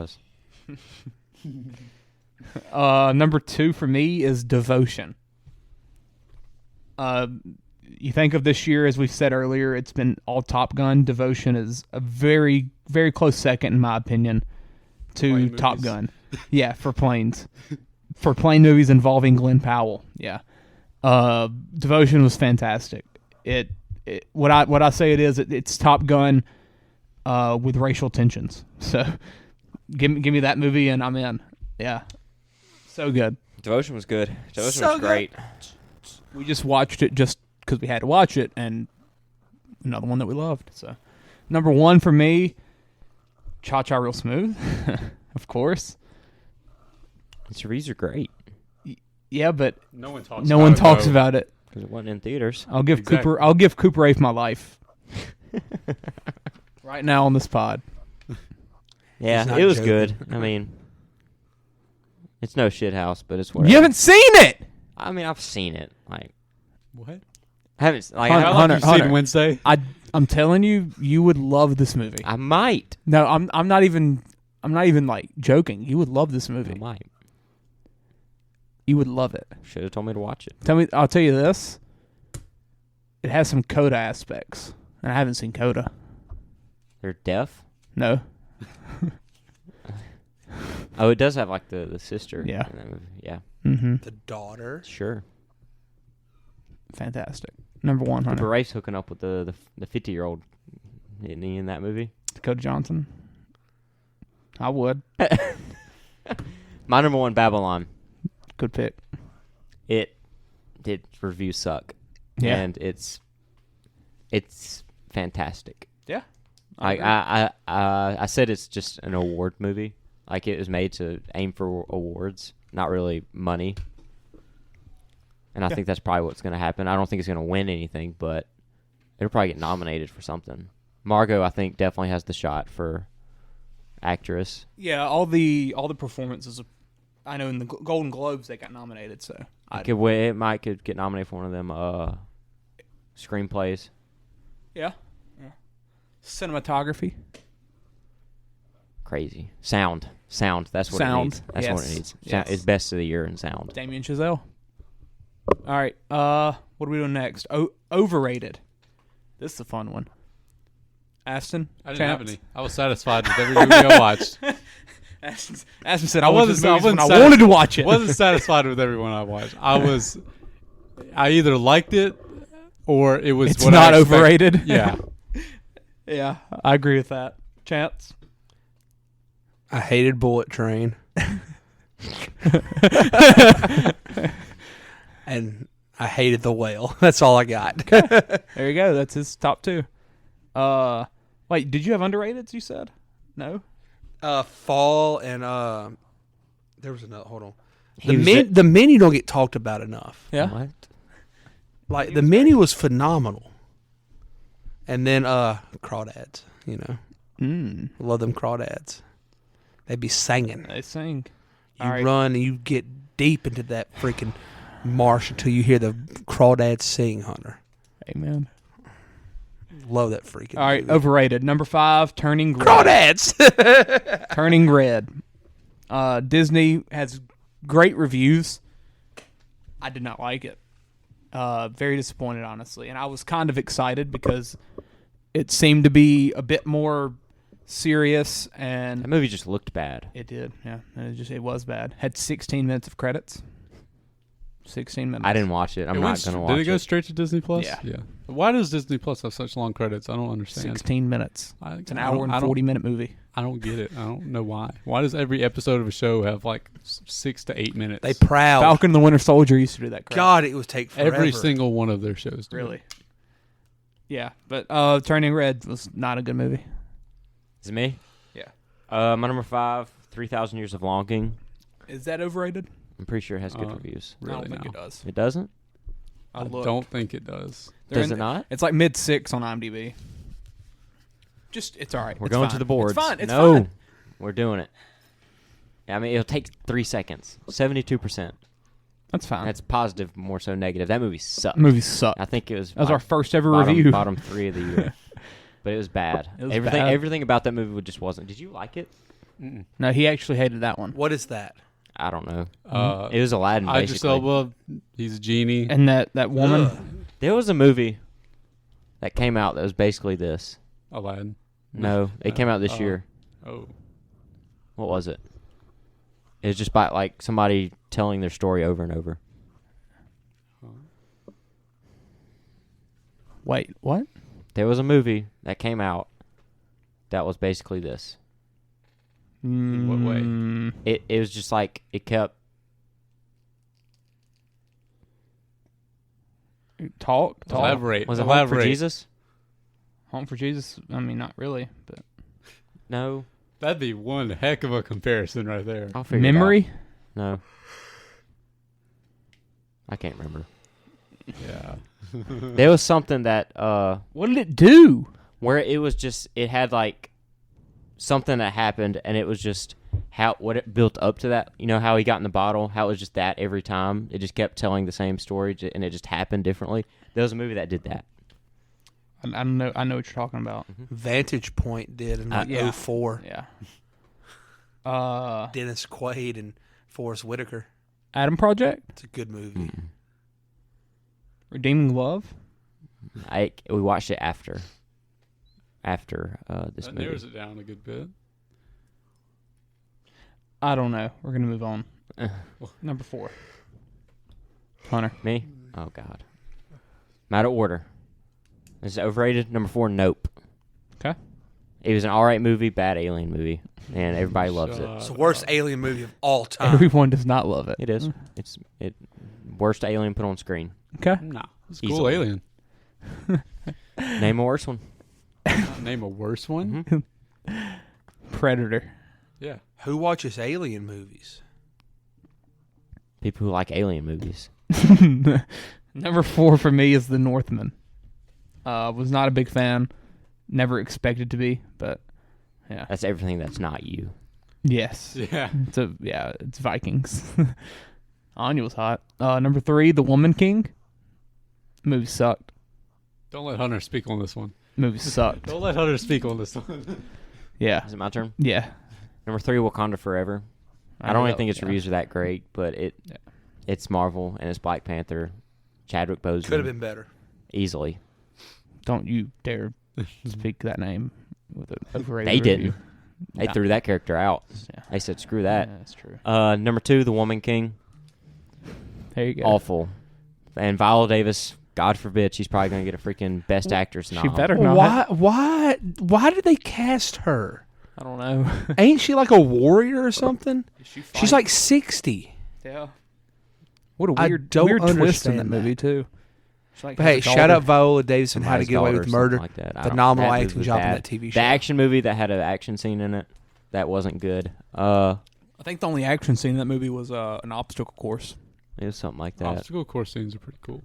was. Number 2 for me is Devotion. You think of this year, as we've said earlier, it's been all Top Gun. Devotion is a very, very close second, in my opinion, to Plane Top movies. Gun. Yeah, for planes. For plane movies involving Glenn Powell. Yeah. Devotion was fantastic. What I say it is, it's Top Gun with racial tensions. So give me that movie and I'm in. Yeah. So good. Devotion was good. Devotion So was great. We just watched it just because we had to watch it, and another one that we loved. So, number 1 for me, Cha Cha Real Smooth, of course. Its reviews are great. Yeah, but No one talks. no one talks about it. Because it wasn't in theaters. I'll give Exactly. Cooper Rafe my life right now on this pod. Yeah, He's not it was joking. good. I mean, it's no shithouse, but it's whatever. You haven't seen it. I mean, I've seen it. Like, What? I haven't. Like, Hunter, How I, long have you Hunter. seen Wednesday? I'm telling you, you would love this movie. I might. No, I'm not even like joking. You would love this I movie. might. You would love it. Should have told me to watch it. I'll tell you this. It has some Coda aspects, and I haven't seen Coda. They're deaf. No. Oh, it does have like the sister. Yeah. in that movie. Yeah. Mm-hmm. The daughter. Sure. Fantastic. Number 1, Cooper Hunter. Rafe's hooking up with the 50-year-old. Isn't he in that movie? Dakota Johnson. I would. My number 1, Babylon. Good pick. It did reviews suck. Yeah. And it's fantastic. Yeah. I said it's just an award movie. Like it was made to aim for awards, not really money. And I think that's probably what's going to happen. I don't think it's going to win anything, but it'll probably get nominated for something. Margot, I think, definitely has the shot for actress. Yeah, all the performances. I know in the Golden Globes they got nominated, so It could get nominated for one of them screenplays. yeah. Cinematography. Crazy. Sound. That's what it needs. That's what it needs. Yes. It's best of the year in sound. Damien Chazelle. All right. What are we doing next? Overrated. This is a fun one. Aston. I didn't have Chance? any. I was satisfied with every movie I watched. Aston said I wanted to watch it. Wasn't satisfied with everyone I watched. I either liked it or it was. It's what not I expected. overrated. Yeah. Yeah, I agree with that. Chance. I hated Bullet Train. And I hated The Whale. That's all I got. There you go. That's his top 2. Wait, did you have underrateds? You said no. Fall and there was another. Hold on. The menu don't get talked about enough. Yeah. What? Like the menu was phenomenal. And then crawdads. You know, love them crawdads. They be singing. They sing. You run and you get deep into that freaking marsh until you hear the crawdads sing, Hunter. Amen. Love that freaking. All right, movie. overrated. Number 5, Turning Red. Crawdads. Turning Red. Disney has great reviews. I did not like it. Very disappointed, honestly. And I was kind of excited because it seemed to be a bit more serious. And That movie just looked bad. it did, yeah. It was bad. Had 16 minutes of credits. 16 minutes. I didn't watch it. I'm not going to watch it. Did it go straight to Disney Plus? Yeah. Why does Disney Plus have such long credits? I don't understand. 16 minutes. It's an I hour don't- and 40-minute movie. I don't get it. I don't know why. Why does every episode of a show have like 6 to 8 minutes? They proud. Falcon and the Winter Soldier used to do that crap. God, it would take forever. Every single one of their shows. do Really? it. Yeah, but Turning Red was not a good movie. Is it me? Yeah. My number 5, 3,000 Years of Longing. Is that overrated? I'm pretty sure it has good reviews. I don't Really think now. it does. It doesn't? I don't think it does. Does it not? It's like mid-6 on IMDb. It's all right. We're It's going fine. to the boards. It's fine. It's no, fine. we're doing it. I mean, it'll take 3 seconds. 72%. That's fine. That's positive, more so negative. That movie sucked. Movie sucked. I think it was. That was our first ever bottom, review. Bottom 3 of the year. But it was bad. It was everything. bad. Everything about that movie just wasn't. Did you like it? No, he actually hated that one. What is that? I don't know. Uh, It was Aladdin, Idris basically. Elba, he's a genie. And that woman. There was a movie that came out that was basically this. Aladdin. No, it came out this year. Oh. What was it? It was just by like somebody telling their story over and over. Wait, what? There was a movie that came out that was basically this. In what way? It was just like it kept. Talk. Elaborate. Was it Home for Jesus? Home for Jesus? I mean, not really, but No. That'd be one heck of a comparison right there. I'll figure Memory? it out. No. I can't remember. Yeah. There was something that What did it do? where it was just it had like something that happened and it was just what it built up to that. You know how he got in the bottle, how it was just that every time. It just kept telling the same story and it just happened differently. There was a movie that did that. I don't know. I know what you're talking about. Vantage Point did in like yeah. 04. Yeah. Dennis Quaid and Forrest Whitaker. Adam Project? It's a good movie. Redeeming Love? We watched it after this That movie. narrows it down a good bit. I don't know. We're going to move on. Number 4. Hunter. Me? Oh, God. I'm out of order. This is overrated. Number 4, Nope. Okay. It was an alright movie, bad alien movie, and everybody loves it. It's the worst alien movie of all time. Everyone does not love it. It is. It's worst alien put on screen. Okay. Nah. It's a cool Easily. alien. Name a worse one. Name a worse one? Mm-hmm. Predator. Yeah. Who watches alien movies? People who like alien movies. Number 4 for me is The Northman. Was not a big fan. Never expected to be, but yeah. That's everything that's not you. Yes. Yeah. It's Vikings. Anya was hot. Number 3, The Woman King. Movie sucked. Don't let Hunter speak on this one. Movie sucked. Don't let Hunter speak on this one. Yeah. Is it my turn? Yeah. Number 3, Wakanda Forever. I don't even think its reviews are that great, but it's Marvel and it's Black Panther. Chadwick Boseman. Could have been better. Easily. Don't you dare speak that name with an overrated They review. didn't. They threw that character out. Yeah. They said, screw that. Yeah, that's true. Number 2, The Woman King. There you go. Awful. And Viola Davis, God forbid, she's probably going to get a freaking Best Actress nom. She better not. Why did they cast her? I don't know. Ain't she like a warrior or something? She's like 60. Yeah. What a I weird, don't weird twist in understand that that. movie too. She, like, But has hey, a shout daughter. out Viola Davis and How to Somebody's Get Away daughter with or something Murder. like that. I don't- Phenomenal that movie acting was job in bad. that TV show. The action movie that had an action scene in it that wasn't good. I think the only action scene in that movie was an obstacle course. It was something like that. Obstacle course scenes are pretty cool.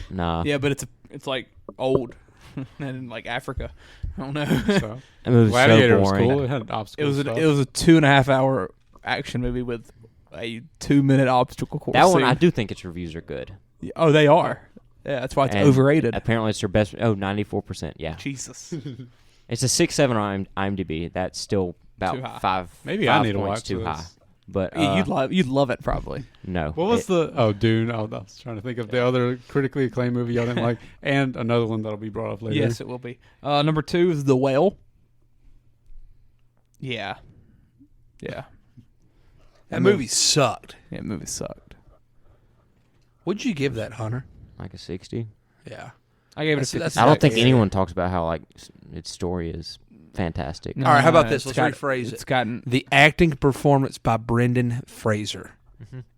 Nah. Yeah, but it's like old and in like Africa. I don't know. So, That movie was Gladiator so was boring. cool. It had obstacles. it was a 2.5 hour action movie with a 2-minute obstacle course. That one, scene. I do think its reviews are good. Oh, they are. Yeah, that's why it's And overrated. Apparently, it's their best. 94%. Yeah. Jesus. It's a 6.7 on IMDb. That's still Too high. about 5. Maybe 5 I need to points watch too this. high. But You'd love it probably. no. What was Dune? I was trying to think of the other critically acclaimed movie y'all didn't like, and another one that'll be brought up later. Yes, it will be. Number 2 is The Whale. Yeah. Yeah. That movie sucked. Yeah, movie sucked. What'd you give that, Hunter? Like a 60. Yeah. I gave it a That's- 50. that's I don't like- think anyone talks about how like its story is fantastic. All right, how about it's this? Let's got- rephrase It's it. gotten The acting performance by Brendan Fraser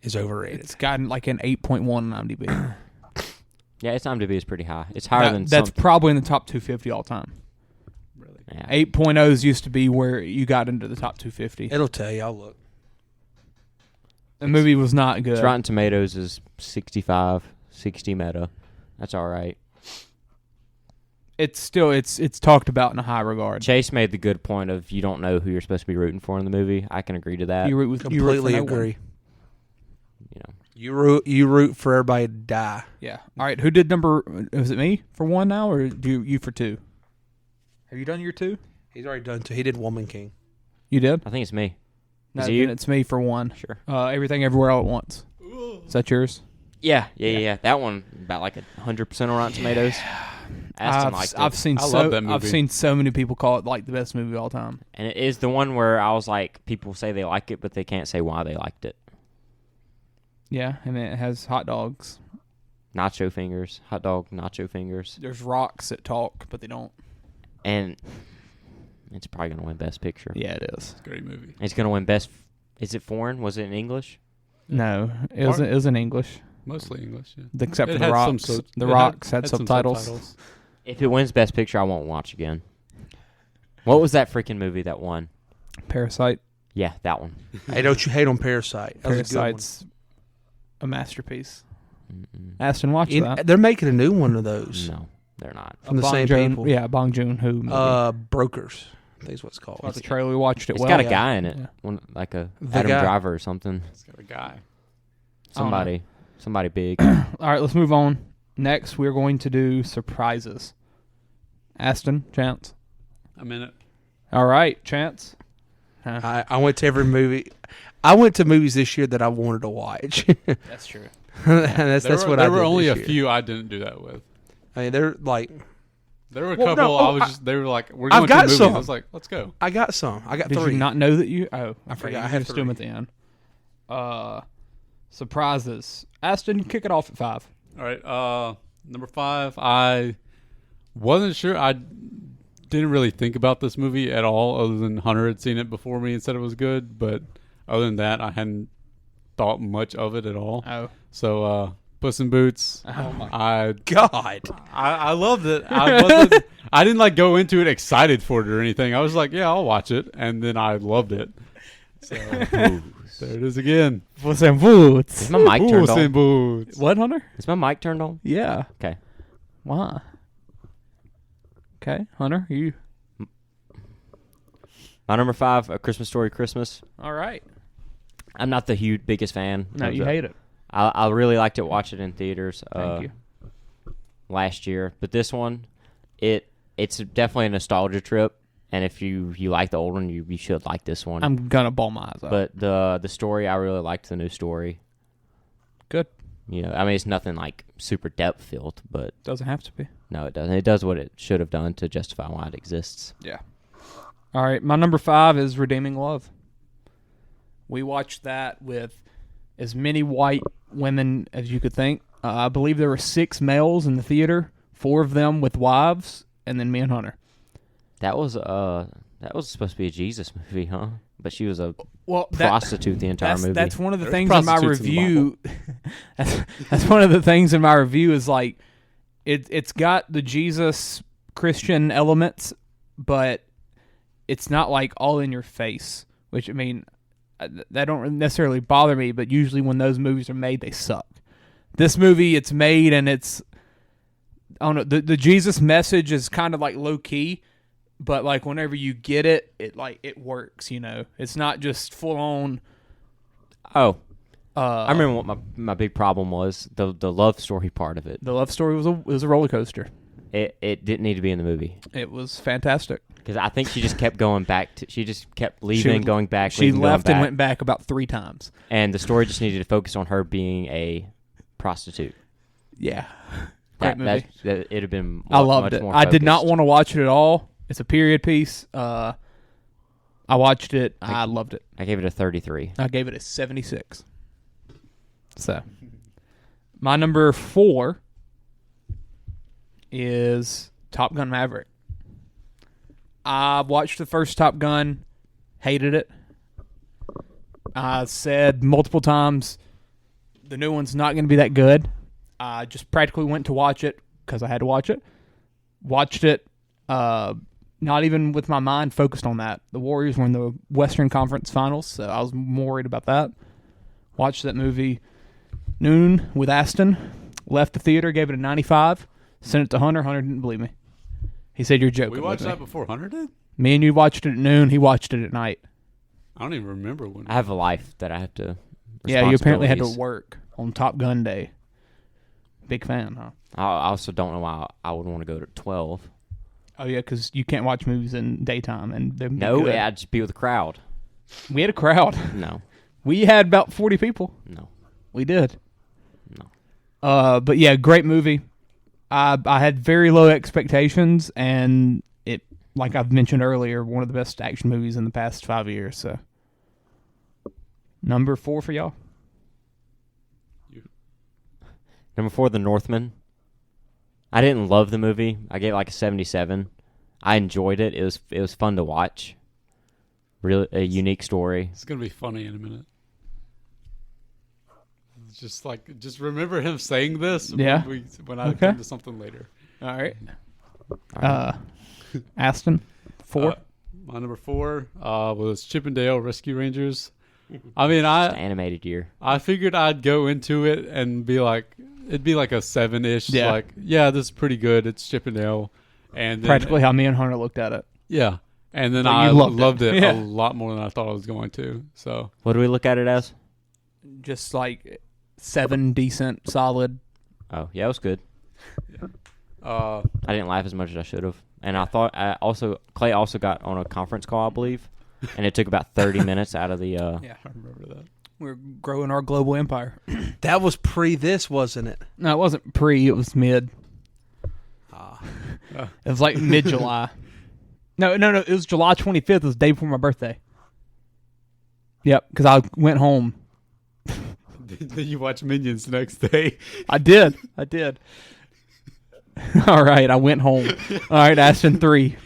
is overrated. it's gotten like an 8.1 on IMDb. Yeah, its IMDb is pretty high. It's higher than That's some. probably in the top 250 all time. Yeah. 8.0s used to be where you got into the top 250. It'll tell you. I'll look. The movie was not good. Its Rotten Tomatoes is 65, 60 meta. That's all right. It's still it's talked about in a high regard. Chase made the good point of you don't know who you're supposed to be rooting for in the movie. I can agree to that. You root with Completely you root for no one. agree. You know, You root for everybody to die. Yeah. All right. Who did number? Was it me for 1 now, or do you for 2? Have you done your 2? He's already done 2. He did Woman King. You did. I think it's me. No, Is it you? then it's me for 1. Sure. Everything, everywhere, all at once. Is that yours? Yeah. That one about like 100% on Rotten Tomatoes. Aston liked it. I've seen I love that I've movie. seen so many people call it like the best movie of all time. And it is the one where I was like, people say they like it, but they can't say why they liked it. Yeah, and it has hot dogs. Nacho fingers, hot dog, nacho fingers, There's rocks that talk, but they don't. and it's probably gonna win Best Picture. Yeah, it is. It's a great movie. It's gonna win Best. Is it foreign? Was it in English? No, it was in English, Mostly English. Yeah. except It for the had some rocks. sub- The it rocks had some subtitles. If it wins Best Picture, I won't watch again. What was that freaking movie that won? Parasite. Yeah, that one. Hey, don't you hate on Parasite? That was a good one. Parasite's a masterpiece. Aston, watch that. They're making a new one of those No, they're not. from the Bong same Joon- people. Yeah, Bong Joon-ho movie. Brokers. I think is what it's called. Saw the trailer. We watched it. It's well. got a guy in it, Yeah. one like a The Adam guy. Driver or something. It's got a guy. Somebody big. All right, let's move on. Next, we're going to do surprises. Aston, Chance. I'm in it. All right, Chance. I went to every movie. I went to movies this year that I wanted to watch. That's true. that's what I There did were only this a year. few I didn't do that with. I mean, they're like. There were a Well, couple. no, I was just. They were like, "We're I've going to got movies." some. I was like, "Let's go." I got some. I got Did 3. you not know that you? Oh, I forgot. You I had just do them 3. at the end. Surprises. Aston, you kick it off at 5. All right. Number 5. I wasn't sure. I didn't really think about this movie at all, other than Hunter had seen it before me and said it was good. But other than that, I hadn't thought much of it at all. Oh. So, Puss in Boots. Oh my God. I loved it. I didn't like go into it excited for it or anything. I was like, yeah, I'll watch it, and then I loved it. So there it is again. Puss in Boots. Is my mic turned Puss in on? Boots. What, Hunter? Is my mic turned on? Yeah. Okay. Why? Okay, Hunter, you. My number 5, A Christmas Story Christmas. All right. I'm not the biggest fan. No, of you it. hate it. I really liked it. Watch it in theaters. Thank you. Last year, but this one, it's definitely a nostalgia trip. And if you like the old one, you should like this one. I'm gonna bawl my eyes out. But the story, I really liked the new story. Good. You know, I mean, it's nothing like super depth filled, but Doesn't have to be. no, it doesn't. It does what it should have done to justify why it exists. Yeah. All right, my number 5 is Redeeming Love. We watched that with as many white women as you could think. I believe there were 6 males in the theater, 4 of them with wives, and then me and Hunter. That was That was supposed to be a Jesus movie, huh? But she was a Well, prostitute the entire movie. That's one of the There's things in my prostitutes in the review. that's one of the things in my review is like it's got the Jesus Christian elements, but it's not like all in your face. Which I mean, that don't necessarily bother me, but usually when those movies are made, they suck. This movie, it's made and it's I don't know. The Jesus message is kind of like low key. But like whenever you get it, it works. You know, it's not just full on. Oh, I remember what my big problem was the love story part of it. The love story was a roller coaster. It didn't need to be in the movie. It was fantastic because I think she just kept going back. She just kept leaving, going back. She leaving, left going and back. went back about 3 times. And the story just needed to focus on her being a prostitute. Yeah, great movie. It'd have been. I loved much it. More I did not focused. want to watch it at all. It's a period piece. I watched it. I loved it. I gave it a 33. I gave it a 76. So, my number 4 is Top Gun Maverick. I watched the first Top Gun, hated it. I said multiple times the new one's not going to be that good. I just practically went to watch it because I had to watch it. Watched it. Not even with my mind focused on that. The Warriors were in the Western Conference Finals, so I was more worried about that. Watched that movie noon with Aston. Left the theater, gave it a 95. Sent it to Hunter. Hunter didn't believe me. He said, "You're joking." We watched with me." that before Hunter did? Me and you watched it at noon. He watched it at night. I don't even remember when. I have a life that I have to. Yeah, you apparently had to responsibilities. work on Top Gun Day. Big fan, huh? I also don't know why I would want to go to 12. Oh yeah, because you can't watch movies in daytime, and they're No, good. I'd just be with a crowd. We had a crowd. No, We had about 40 people. no, We did. no. But yeah, great movie. I had very low expectations, and it, like I've mentioned earlier, one of the best action movies in the past 5 years. So, number 4 for y'all. Number 4, The Northman. I didn't love the movie. I gave it like a 77. I enjoyed it. It was fun to watch. Really a unique story. It's gonna be funny in a minute. It's just remember him saying this. Yeah. When I Okay. come to something later. All right. Aston, 4. My number 4 was Chippendale Rescue Rangers. I mean, It's an animated year. I figured I'd go into it and be like, it'd be like a 7-ish. Yeah. Like, yeah, this is pretty good. It's Chippendale, and then, Practically how me and Hunter looked at it. yeah, and then But I you loved it Yeah. a lot more than I thought I was going to. So What do we look at it as? Just like 7 decent, solid. Oh, yeah, it was good. uh, I didn't laugh as much as I should have. And I thought Clay also got on a conference call, I believe, and it took about 30 minutes out of the. Yeah, I remember that. we're growing our global empire. That was pre this, wasn't it? No, it wasn't pre. It was mid. It was like mid-July. No. It was July 25th. It was the day before my birthday. Yep, because I went home. Then you watch Minions the next day. I did. All right, I went home. All right, Aston 3.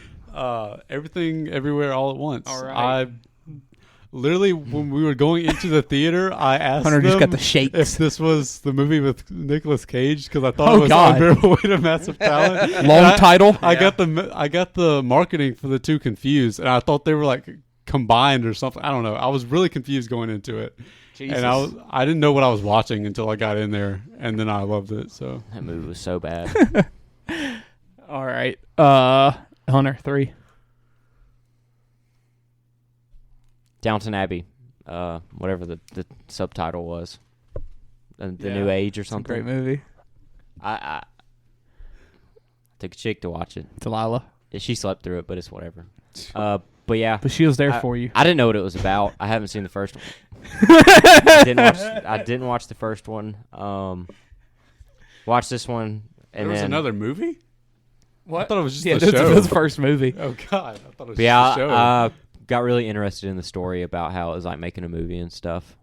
Everything, everywhere, all at once. All right. I literally, when we were going into the theater, I asked Hunter just them got the shakes. if this was the movie with Nicolas Cage because I thought Oh, it was God. Unbearable Weight of Massive Talent. Long And title. I got the marketing for the two confused, and I thought they were like combined or something. I don't know. I was really confused going into it. Jesus. And I didn't know what I was watching until I got in there, and then I loved it. So That movie was so bad. All right, Hunter 3. Downton Abbey, whatever the subtitle was, the Yeah, New Age or It's a something. great movie. I took a chick to watch it. Delilah. Yeah, she slept through it, but it's whatever. But yeah, But she was there for you. I didn't know what it was about. I haven't seen the first one. I didn't watch the first one. Watched this one, and there was then another movie. What? I thought it was just Yeah, the this show. was the first movie. Oh God, I thought it was But yeah, just the show. I got really interested in the story about how it was like making a movie and stuff.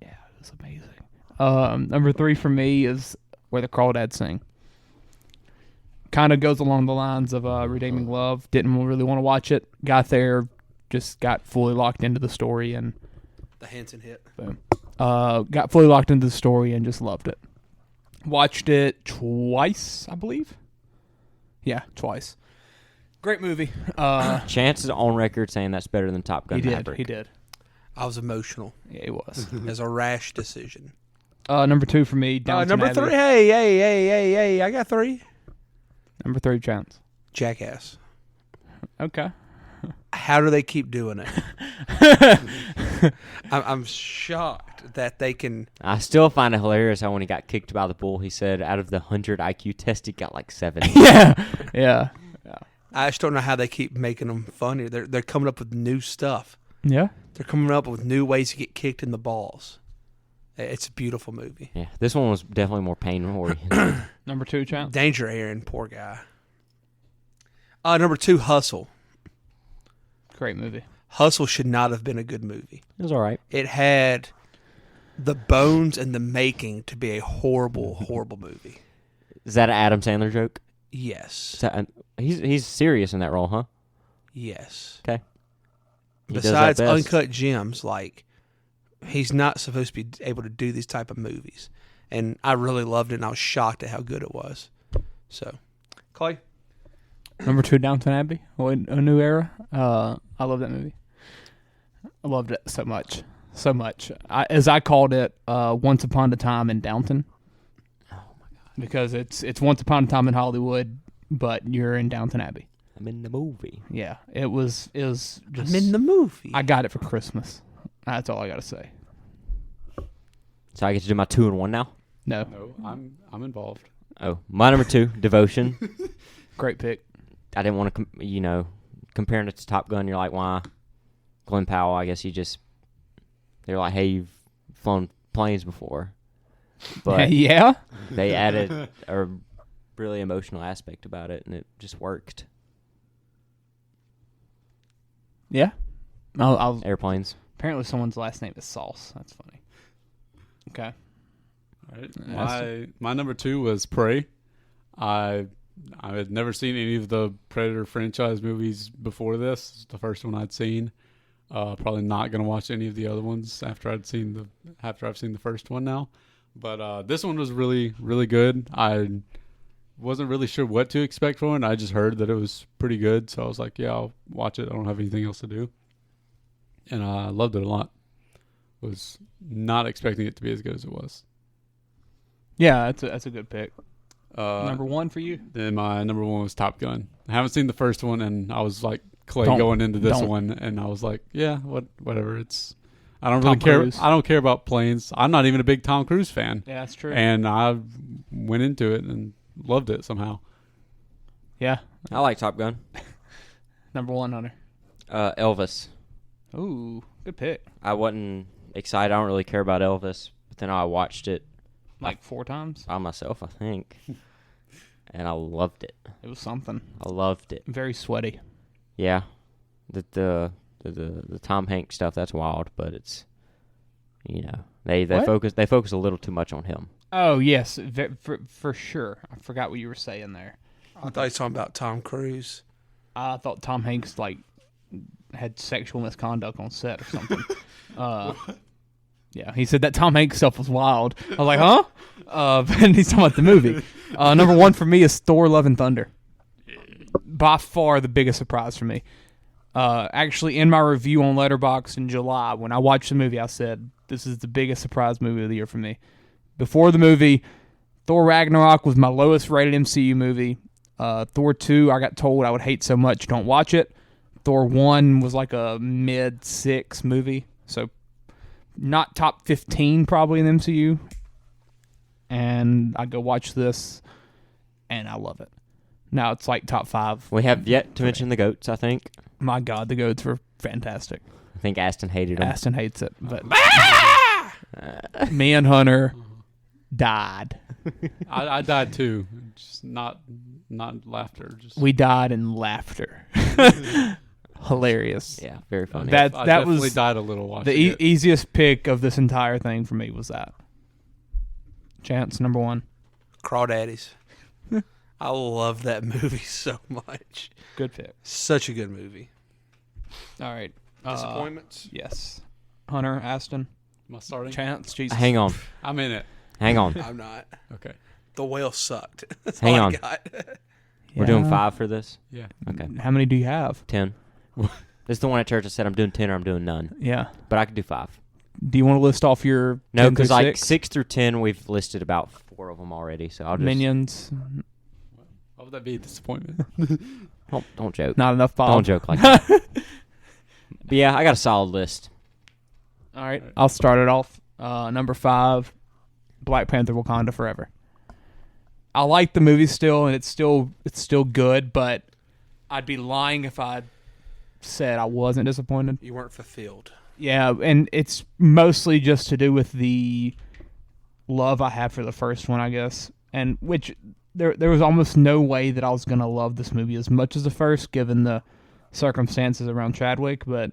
Yeah, it was amazing. Number 3 for me is Where the Crawdads Sing. Kind of goes along the lines of Redeeming Love. Didn't really want to watch it. Got there, just got fully locked into the story and The Hanson hit. boom. Got fully locked into the story and just loved it. Watched it twice, I believe. Yeah, twice. Great movie. Chance is on record saying that's better than Top Gun Maverick. He did. I was emotional. Yeah, it was. As a rash decision. Number 2 for me. Downton Number Abbey. 3. Hey. I got 3. Number 3, Chance. Jackass. Okay. How do they keep doing it? I'm shocked that they can. I still find it hilarious how when he got kicked by the bull, he said out of the 100 IQ test, he got like 70. Yeah. I just don't know how they keep making them funny. They're coming up with new stuff. Yeah. They're coming up with new ways to get kicked in the balls. It's a beautiful movie. Yeah, this one was definitely more pain-oriented. Number 2, Chance. Danger Aaron, poor guy. Number 2, Hustle. Great movie. Hustle should not have been a good movie. It was all right. It had the bones and the making to be a horrible, horrible movie. Is that an Adam Sandler joke? Yes. He's serious in that role, huh? Yes. Okay. Besides Uncut Gems, like, he's not supposed to be able to do these type of movies. And I really loved it, and I was shocked at how good it was. So, Clay? Number 2, Downton Abbey. A New Era. I love that movie. I loved it so much. So much. As I called it, Once Upon a Time in Downton. Oh, my God. Because it's Once Upon a Time in Hollywood, but you're in Downton Abbey. I'm in the movie. Yeah. It was just... I'm in the movie. I got it for Christmas. That's all I got to say. So I get to do my 2 and 1 now? No. No, I'm involved. Oh, my number 2, Devotion. Great pick. I didn't want to, comparing it to Top Gun, you're like, why? Glenn Powell, I guess they're like, hey, you've flown planes before. But yeah? They added a really emotional aspect about it, and it just worked. Yeah? Airplanes. Apparently someone's last name is Sauce. That's funny. Okay. All right. My number 2 was Prey. I had never seen any of the Predator franchise movies before this. It's the first one I'd seen. Probably not going to watch any of the other ones after I've seen the first one now. But this one was really, really good. I wasn't really sure what to expect from it. I just heard that it was pretty good, so I was like, yeah, I'll watch it. I don't have anything else to do. And I loved it a lot. Was not expecting it to be as good as it was. Yeah, that's a good pick. Number 1 for you? Then my number 1 was Top Gun. I haven't seen the first one, and I was like Clay going into this one, and I was like, yeah, whatever. I don't really care. I don't care about planes. I'm not even a big Tom Cruise fan. Yeah, that's true. And I went into it and loved it somehow. Yeah. I like Top Gun. Number 1, Hunter. Elvis. Ooh, good pick. I wasn't excited. I don't really care about Elvis, but then I watched it like 4 times by myself, I think, and I loved it. It was something. I loved it. Very sweaty. Yeah, the Tom Hanks stuff, that's wild, but it's they focus a little too much on him. Oh yes, for sure. I forgot what you were saying there. I thought you were talking about Tom Cruise. I thought Tom Hanks had sexual misconduct on set or something. Yeah, he said that Tom Hanks stuff was wild. I was like, huh? And he's talking about the movie. Number 1 for me is Thor: Love and Thunder. By far the biggest surprise for me. Actually, in my review on Letterboxd in July, when I watched the movie, I said, this is the biggest surprise movie of the year for me. Before the movie, Thor Ragnarok was my lowest rated MCU movie. Thor 2, I got told I would hate so much, don't watch it. Thor 1 was like a mid-6 movie, so not top 15 probably in the MCU. And I go watch this, and I love it. Now it's like top 5. We have yet to mention the goats, I think. My God, the goats were fantastic. I think Aston hated them. Aston hates it, but me and Hunter died. I died too, just not laughter. We died in laughter. Hilarious. Yeah, very funny. I That definitely was died a little watching the it. easiest pick of this entire thing for me was that. Chance, number 1. Crawdaddies. I love that movie so much. Good pick. Such a good movie. All right. Disappointments? Yes. Hunter, Aston, Am I starting? Chance, Jesus. Hang on. I'm in it. Hang on. I'm not. Okay. The whale sucked. That's Hang all on. I got. We're doing Yeah. 5 for this? Yeah. Okay. How many do you have? 10. This is the one at church that said I'm doing 10 or I'm doing none. Yeah. But I could do 5. Do you want to list off your No, 10 through because like 6? 6 through 10, we've listed about 4 of them already. So I'll just Minions? Why would that be a disappointment? don't joke. Not enough, Bob. Don't joke like that. But yeah, I got a solid list. All right. I'll start it off. Number 5, Black Panther: Wakanda Forever. I like the movie still, and it's still good, but I'd be lying if I said I wasn't disappointed. You weren't fulfilled. Yeah, and it's mostly just to do with the love I have for the first one, I guess. And which there was almost no way that I was going to love this movie as much as the first, given the circumstances around Chadwick, but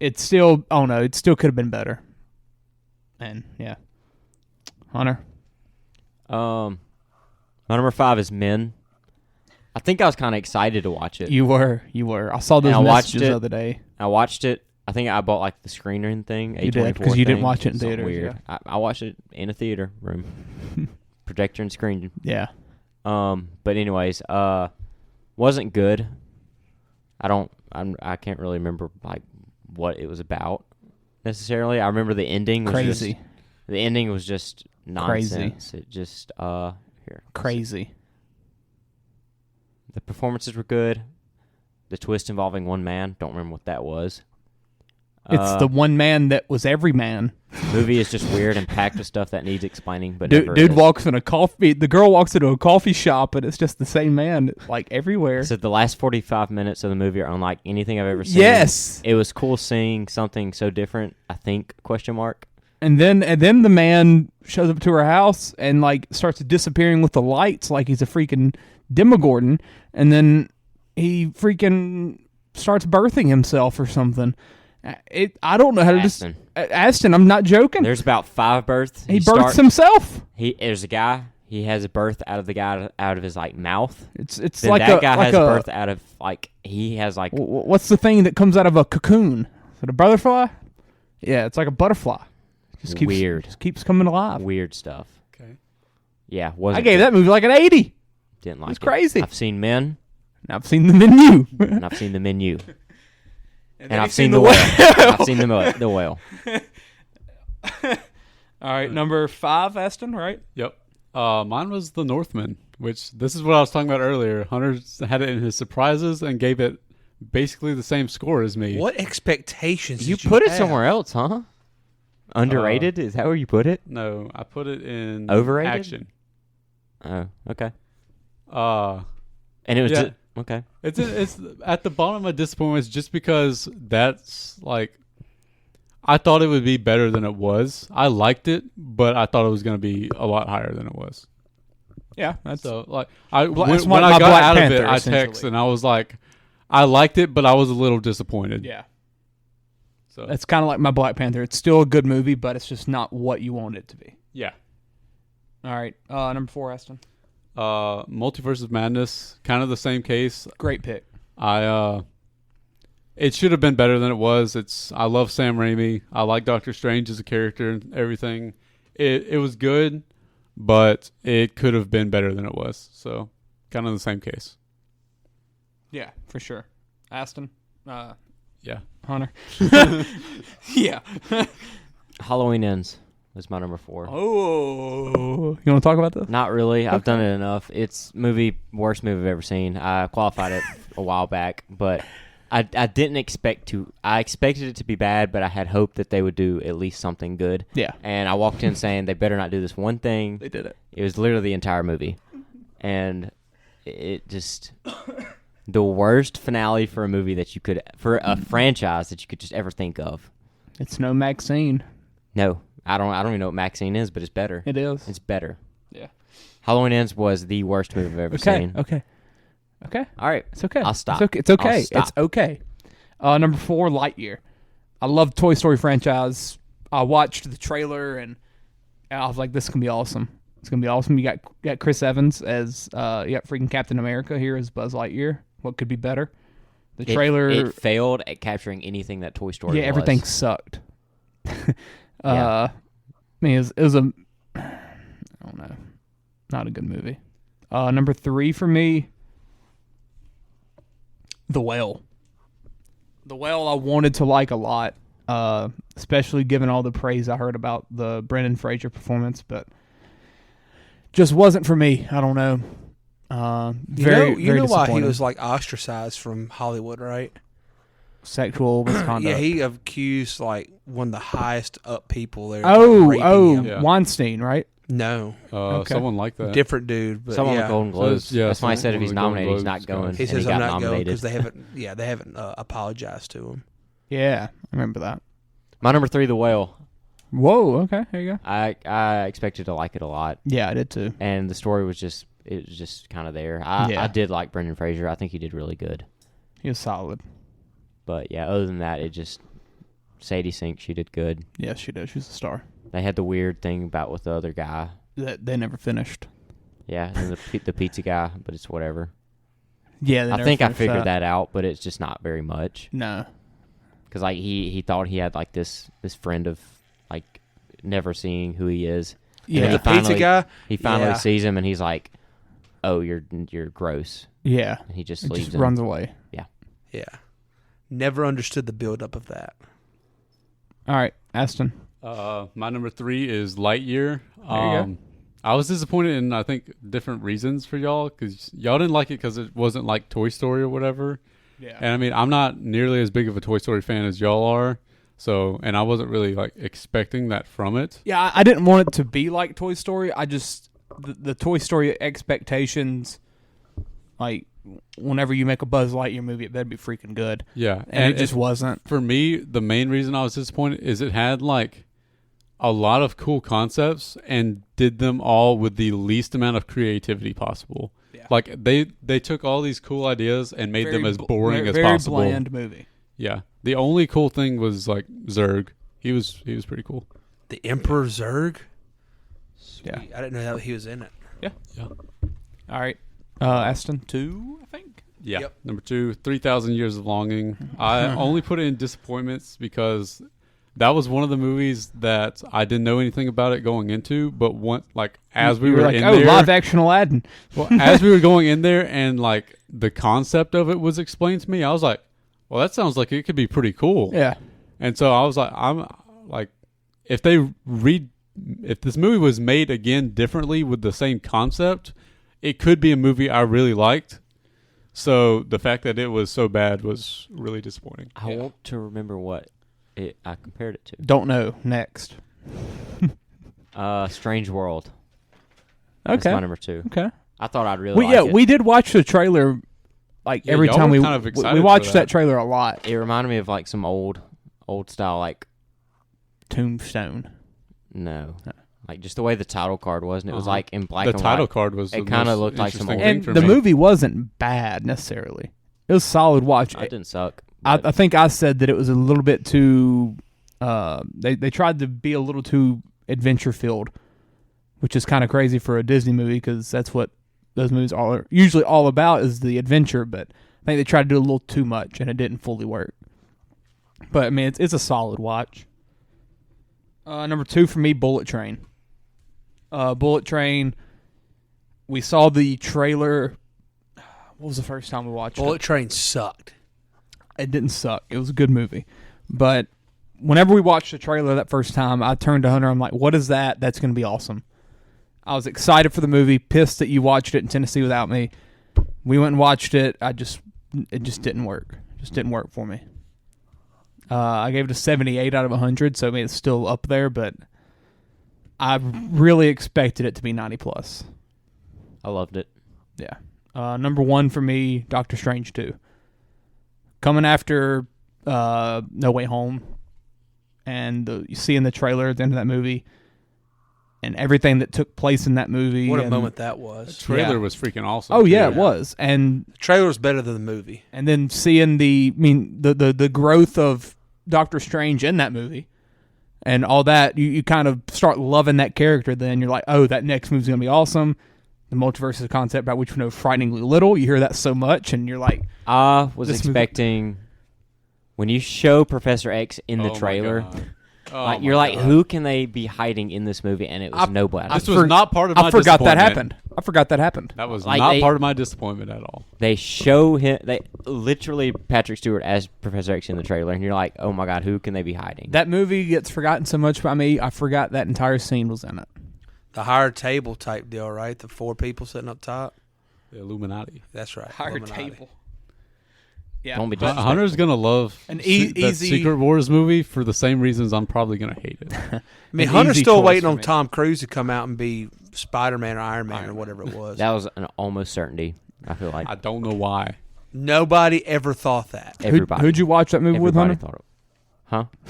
it's still, I don't know, it still could have been better. And, yeah. Hunter? My number 5 is Men. I think I was kind of excited to watch it. You were. I saw those And I watched messages it the other day. I watched it. I think I bought like the screener thing. You did, because you didn't watch it in Something theaters. weird. Yeah. I watched it in a theater room, projector and screen. Yeah. But anyways, wasn't good. I can't really remember like what it was about necessarily. I remember the ending was Crazy. The ending was just nonsense. It just here. Crazy. The performances were good. The twist involving one man, don't remember what that was. It's the one man that was every man. Movie is just weird and packed with stuff that needs explaining, but Dude never is. walks in the girl walks into a coffee shop, and it's just the same man, like everywhere. So the last 45 minutes of the movie are unlike anything I've ever seen. Yes. It was cool seeing something so different, I think, ? And then the man shows up to her house and like starts disappearing with the lights like he's a freaking Demogorgon, and then he freaking starts birthing himself or something. I don't know how to just Aston. I'm not joking. There's about 5 births. He births himself. There's a guy. He has a birth out of the guy out of his like mouth. It's then like that guy like has a birth out of like he has like what's the thing that comes out of a cocoon? Is it a butterfly? Yeah, it's like a butterfly. Just keeps, weird. Just keeps coming alive. Weird stuff. Okay. Yeah, I gave that movie like an 80. Didn't like it. It's crazy. I've seen Men. And I've seen The Menu. And I've seen The Menu. And I've seen The Whale. I've seen The Whale. All right, number 5, Aston, right? Yep. Mine was The Northman, which this is what I was talking about earlier. Hunter had it in his surprises and gave it basically the same score as me. What expectations You did you put it have? somewhere else, huh? Underrated? Is that where you put it? No, I put it in Overrated? action. Oh, okay. And it was yeah. okay. It's at the bottom of my disappointment just because that's like I thought it would be better than it was. I liked it, but I thought it was going to be a lot higher than it was. Yeah, that's so like that's when my I got Black out Panther, of it, I texted and I was like, I liked it, but I was a little disappointed. Yeah. So that's kind of like my Black Panther. It's still a good movie, but it's just not what you want it to be. Yeah. All right, number 4, Aston. Multiverse of Madness, kind of the same case. Great pick. It should have been better than it was. I love Sam Raimi. I like Doctor Strange as a character and everything. It was good, but it could have been better than it was. So, kind of the same case. Yeah, for sure. Aston. Yeah. Hunter. Yeah. Halloween Ends was my number 4. Oh, you want to talk about this? Not really. I've done it enough. It's worst movie I've ever seen. I qualified it a while back, but I didn't expect to. I expected it to be bad, but I had hoped that they would do at least something good. Yeah. And I walked in saying they better not do this one thing. They did it. It was literally the entire movie, and it just the worst finale for a movie that you could for a franchise that you could just ever think of. It's no Maxine. No. I don't even know what Maxine is, but it's better. It is. It's better. Yeah. Halloween Ends was the worst movie I've ever seen. Okay. All right. It's okay. I'll stop. It's okay. I'll stop. It's okay. Number 4, Lightyear. I love Toy Story franchise. I watched the trailer and I was like, this is gonna be awesome. It's gonna be awesome. You got Chris Evans as you got freaking Captain America here as Buzz Lightyear. What could be better? The trailer it failed at capturing anything that Toy Story was. Yeah, everything sucked. I mean, it was a, I don't know, not a good movie. Number 3 for me, The Whale. The Whale I wanted to like a lot, especially given all the praise I heard about the Brendan Fraser performance, but just wasn't for me. I don't know. Very why he disappointing. was like ostracized from Hollywood, right? Sexual misconduct. Yeah, he accused like one of the highest up people there. raping him. Yeah. Weinstein, right? No, Okay. Someone like that. different dude. But Someone yeah. with Golden Globes. Yeah, That's why I said if someone he's with Golden nominated, he's not Globes going. guys. He and says he I'm got not going nominated. because they haven't. Yeah, they haven't apologized to him. Yeah, I remember that. My number 3, The Whale. Whoa, okay, there you go. I expected to like it a lot, Yeah, I did too. and the story was just kind of there. I did like Brendan Fraser. I think he did really good. He was solid. But yeah, other than that, it just Sadie Sink. She did good. Yes, she did. She's a star. They had the weird thing about with the other guy. That they never finished. Yeah, and the pizza guy, but it's whatever. Yeah, they I never think I finished figured that out, but it's just not very much. No. Because like he thought he had like this friend of like never seeing who he is. Yeah, And the pizza guy. He finally Yeah. sees him, and he's like, "Oh, you're gross." Yeah, And he just it leaves just him. runs away. Yeah, never understood the buildup of that. All right, Aston. My number 3 is Lightyear. There you go. I was disappointed in, I think, different reasons for y'all, because y'all didn't like it because it wasn't like Toy Story or whatever. Yeah. And I mean, I'm not nearly as big of a Toy Story fan as y'all are, so, and I wasn't really like expecting that from it. Yeah, I didn't want it to be like Toy Story. I just the Toy Story expectations, like whenever you make a Buzz Lightyear movie, it better be freaking good. Yeah, and it just wasn't. For me, the main reason I was disappointed is it had like a lot of cool concepts and did them all with the least amount of creativity possible. Yeah. Like they took all these cool ideas and made them as boring as very possible. Very bland movie. Yeah. The only cool thing was like Zurg. He was pretty cool. The Emperor Zurg. Sweet. Yeah. I didn't know that he was in it. Yeah. All right, Aston 2, I think. Yeah. Yep. Number 2, 3,000 Years of Longing. I only put it in disappointments because that was one of the movies that I didn't know anything about it going into, but as we were like, in oh, there, live action Aladdin. well, as we were going in there and like the concept of it was explained to me, I was like, well, that sounds like it could be pretty cool. Yeah. And so I was like, I'm like, if this movie was made again differently with the same concept, it could be a movie I really liked. So the fact that it was so bad was really disappointing. I want to remember what I compared it to. Don't know. Next. Strange World. Okay. That's my number 2. Okay. I thought I'd really like it. We did watch the trailer. Like Yeah, every y'all time were we kind of excited we for watched that. that trailer a lot. It reminded me of like some old style, like Tombstone. no, like just the way the title card was, and it was like in black The and title white. card was It the kind of most looked like some interesting old. thing And for the me. movie wasn't bad necessarily. It was a solid watch. It didn't suck. I but think I said that it was a little bit too. They tried to be a little too adventure filled, which is kind of crazy for a Disney movie because that's what those movies are usually all about is the adventure. But I think they tried to do a little too much and it didn't fully work. But I mean, it's a solid watch. Number 2 for me, Bullet Train. Bullet Train. We saw the trailer. What was the first time we watched it? Bullet Train sucked. It didn't suck. It was a good movie. But whenever we watched the trailer that first time, I turned to Hunter. I'm like, what is that? That's going to be awesome. I was excited for the movie, pissed that you watched it in Tennessee without me. We went and watched it. It just didn't work. It just didn't work for me. I gave it a 78 out of 100, so I mean, it's still up there, but I really expected it to be 90 plus. I loved it. Yeah. Number 1 for me, Doctor Strange 2. Coming after No Way Home, and you see in the trailer at the end of that movie, and everything that took place in that movie. What a moment that was. The trailer was freaking awesome. Oh yeah, it was. And the trailer was better than the movie. And then seeing the growth of Doctor Strange in that movie and all that, you kind of start loving that character. Then you're like, oh, that next movie's gonna be awesome. The multiverse is a concept about which we know frighteningly little. You hear that so much, and you're like, I was This expecting when you show Professor X in the Oh my trailer. God. Oh Like, my you're like, God. who can they be hiding in this movie? And it was nobody. This was not part of my I forgot that disappointment. happened. I forgot that happened. That was Like, not they- part of my disappointment at all. They show him, they literally Patrick Stewart as Professor X in the trailer, and you're like, oh my God, who can they be hiding? That movie gets forgotten so much by me. I forgot that entire scene was in it. The higher table type deal, right? The 4 people sitting up top. The Illuminati. That's right. Higher Illuminati. table. Yeah. Don't be disrespectful. Hunter's gonna love An that easy- Secret Wars movie for the same reasons I'm probably gonna hate it. I mean, An Hunter's easy still choice waiting for on me. Tom Cruise to come out and be Spider-Man or Iron Man or whatever it was. That was an almost certainty, I feel like. I don't know why. Nobody ever thought that. Everybody. Who'd you watch that movie with, Everybody Hunter? thought it.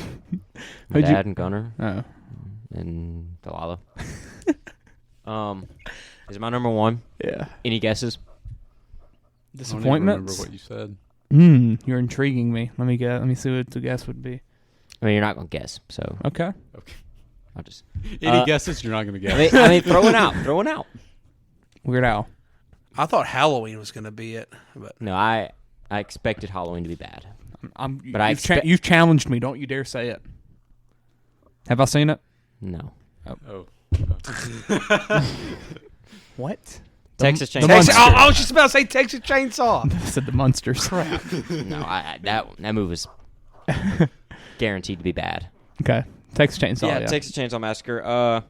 Huh? Who'd you- Dad and Gunner Oh. and Delilah. Is it my number one? Yeah. Any guesses? I don't even remember Disappointments? what you said. You're intriguing me. Let me guess. Let me see what the guess would be. I mean, you're not gonna guess, so Okay. Okay. I'll just. Any guesses? You're not gonna guess. I mean, throw it out. Throw it out. Weird Al. I thought Halloween was going to be it, but No, I expected Halloween to be bad. But I you've challenged me. Don't you dare say it. Have I seen it? No. Oh. What? Texas Chainsaw. Texas, I was just about to say Texas Chainsaw. I said the Munsters. No, that movie was guaranteed to be bad. Okay. Texas Chainsaw. Yeah. Texas Chainsaw Massacre.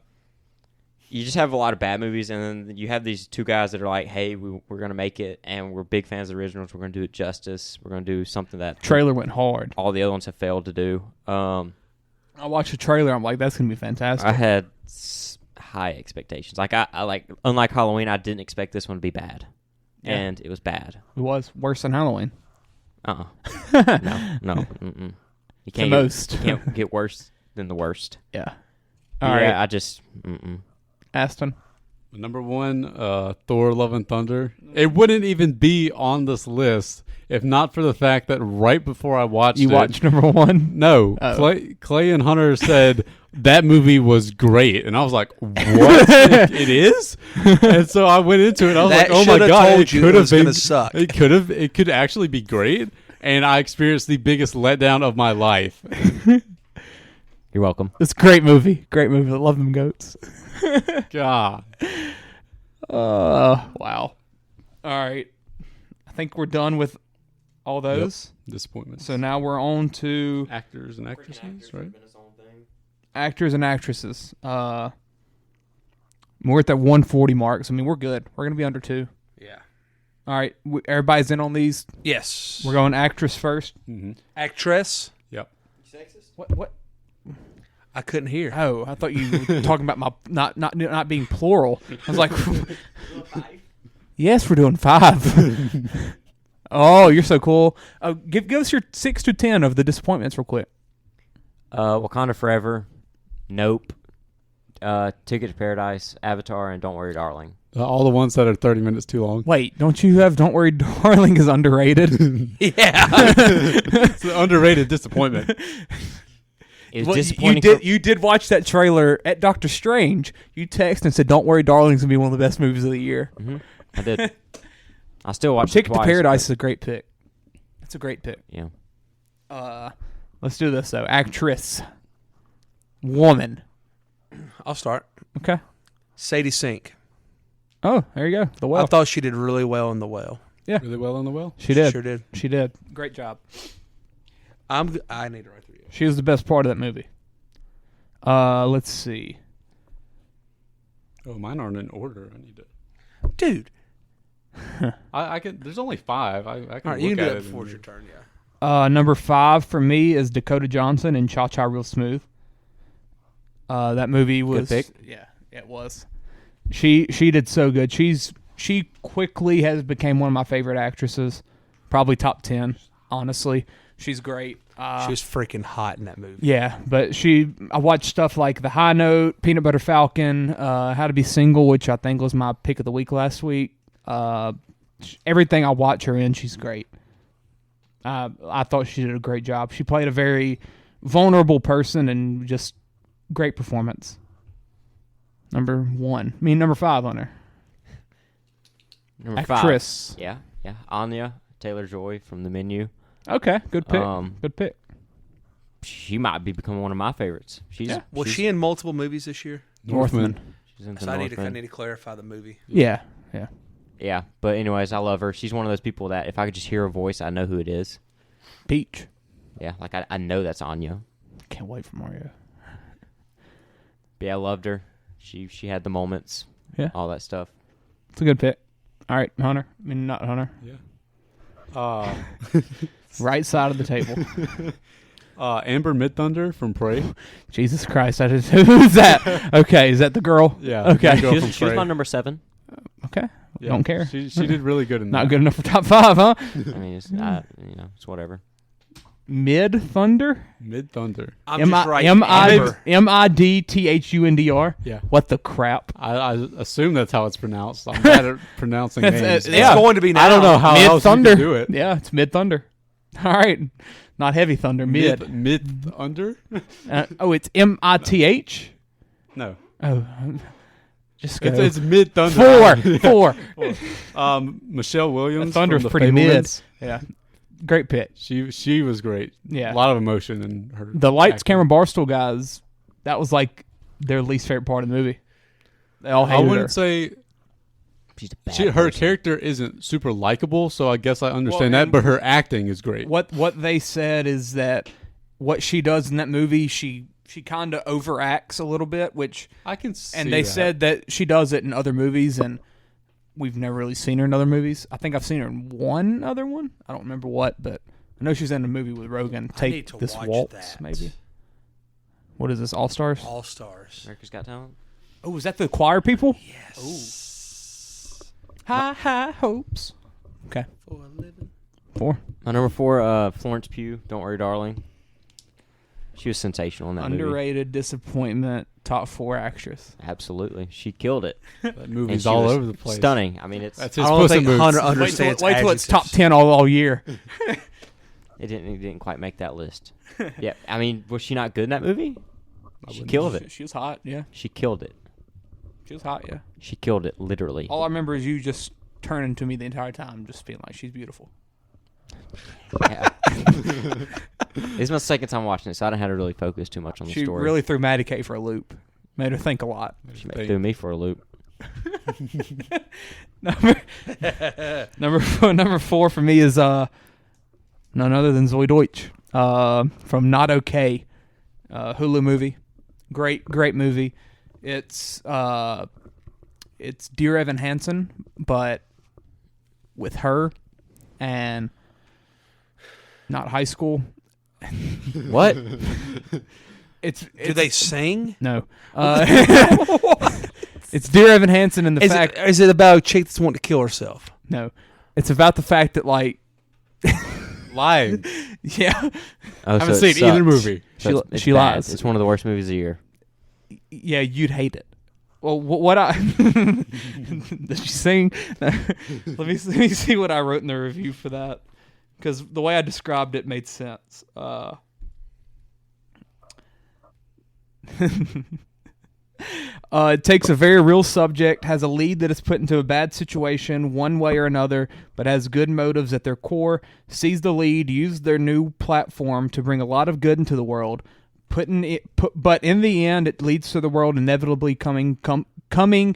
You just have a lot of bad movies, and then you have these two guys that are like, "Hey, we're gonna make it, and we're big fans of the originals. We're gonna do it justice. We're gonna do something that Trailer went hard. all the other ones have failed to do." I watched the trailer. I'm like, that's gonna be fantastic. I had high expectations. Like I like, unlike Halloween, I didn't expect this one to be bad, Yeah. and it was bad. It was worse than Halloween. No. Mm-mm. You can't most. You can't get worse than the worst. Yeah. All All right. right. I just. Aston. Number one, Thor: Love and Thunder. It wouldn't even be on this list if not for the fact that right before I watched You it, watched number one? No, Oh. Clay and Hunter said that movie was great, and I was like, "What? It is?" And so I went into it. I was That like, "Oh my shoulda god, told it you could it have was been gonna suck." It could actually be great." And I experienced the biggest letdown of my life. You're welcome. It's a great movie. Great movie. I love them goats. God. Wow. All right. I think we're done with all those. Disappointments. So now we're on to Actors and actresses, right? actors and actresses. We're at that 140 mark. So, I mean, we're good. We're going to be under 2. Yeah. All right. Everybody's in on these? Yes. We're going actress first. Mm-hmm. Actress. Yep. What? I couldn't hear. Oh, I thought you were talking about my not being plural. I was like, yes, we're doing 5. Oh, you're so cool. Give us your 6 to 10 of the disappointments real quick. Wakanda Forever, Nope, Ticket to Paradise, Avatar, and Don't Worry, Darling. All the ones that are 30 minutes too long. Wait, don't you have Don't Worry, Darling is underrated? Yeah. It's an underrated disappointment. It was Well, disappointing. you did watch that trailer at Doctor Strange. You texted and said, "Don't worry, Darling's gonna be one of the best movies of the year." I did. I still watched Ticket it to twice. Paradise is a great pick. It's a great pick. Yeah. Let's do this though. Actress, woman. I'll start. Okay. Sadie Sink. Oh, there you go. The Well. I thought she did really well in The Well. Yeah. Really well on the well? She did. Sure did. She did. Great job. I need to write through you. She was the best part of that movie. Let's see. Oh, mine aren't in order. I need to. Dude. I can. There's only 5. I can. All right, look you can do at it it before and- it's your turn, yeah. Number 5 for me is Dakota Johnson in Cha Cha Real Smooth. That movie was pick. Yeah, it was. She did so good. She quickly has became one of my favorite actresses, probably top 10. Honestly, she's great. She was freaking hot in that movie. Yeah, but I watched stuff like The High Note, Peanut Butter Falcon, How to Be Single, which I think was my pick of the week last week. Everything I watch her in, she's great. I thought she did a great job. She played a very vulnerable person and just great performance. Number 5 on her. Number Actress. 5. Yeah. Anya Taylor-Joy from The Menu. Okay, good pick. Good pick. She might be becoming one of my favorites. Was she in multiple movies this year? Northman. She's in the So I Northman. need to clarify the movie. Yeah. Yeah, but anyways, I love her. She's one of those people that if I could just hear her voice, I know who it is. Peach. Yeah, like I know that's Anya. Can't wait for Mario. But yeah, I loved her. She had the moments. Yeah. All that stuff. It's a good pick. All right, Hunter. I mean, not Hunter. Yeah. Right side of the table. Amber Midthunder from Prey. Jesus Christ. Who's that? Okay, is that the girl? Yeah. Okay. the girl from She was Prey. my number 7. Okay. Yeah. Don't care. She did really good in that. Not good enough for top 5, huh? I mean, it's it's whatever. Mid Thunder? Midthunder. I'm just right. Amber. Midthunder. Yeah. What the crap? I assume that's how it's pronounced. I'm bad at pronouncing names. It's going to be now. I don't know how Mid else you Thunder. could do it. Yeah, it's Mid Thunder. All right. Not Heavy Thunder. Mid. Midthunder? It's MITH? No. Oh. Just go. It's Midthunder. 4. Michelle Williams. Thunder's from The pretty mid. Fablemans. Yeah. Great pick. She was great. Yeah. A lot of emotion in her. The Lights, acting. Camera, Barstool guys, that was like their least favorite part of the movie. They all hated I wouldn't her. say She's a bad her person. character isn't super likable, so I guess I understand that, but her acting is great. What they said is that what she does in that movie, she kind of overacts a little bit, which I can see and they that. said that she does it in other movies, and we've never really seen her in other movies. I think I've seen her in one other one. I don't remember what, but I know she's in a movie with Rogan. need Take to This watch Waltz, that. maybe. What is this? All Stars? All Stars. America's Got Talent. Oh, is that the choir people? Yes. High hopes. Okay. For a living. 4. My number 4, Florence Pugh. Don't Worry, Darling. She was sensational in that movie. Underrated, disappointment, top 4 actress. Absolutely, she killed it. That And movie's she all was over the place. Stunning. I mean, it's That's I his don't Puss in think Boots. Hunter Wait till understands it's top adjectives. 10 all year. it didn't quite make that list. Yeah, I mean, was she not good in that movie? She killed it. She was hot, yeah. She killed it. She was hot, yeah. She killed it, literally. All I remember is you just turning to me the entire time, just feeling like she's beautiful. Yeah. This is my second time watching it, so I didn't have to really focus too much on the She story. really threw Maddie K for a loop. Made her think a lot. She threw me for a loop. Number 4 for me is none other than Zoe Deutsch from Not Okay, Hulu movie. Great movie. It's Dear Evan Hansen, but with her and not high school. What? Do they sing? No. It's Dear Evan Hansen and the fact. Is it about a chick that's wanting to kill herself? No. It's about the fact that, like. Lying. Yeah. Oh, Haven't so it seen either sucks. movie. So it's She bad. lies. It's one of the worst movies of the year. Yeah, you'd hate it. Well, what I did she sing? let me see what I wrote in the review for that, because the way I described it made sense. It takes a very real subject, has a lead that is put into a bad situation one way or another, but has good motives at their core, sees the lead, use their new platform to bring a lot of good into the world, but in the end, it leads to the world inevitably crumbling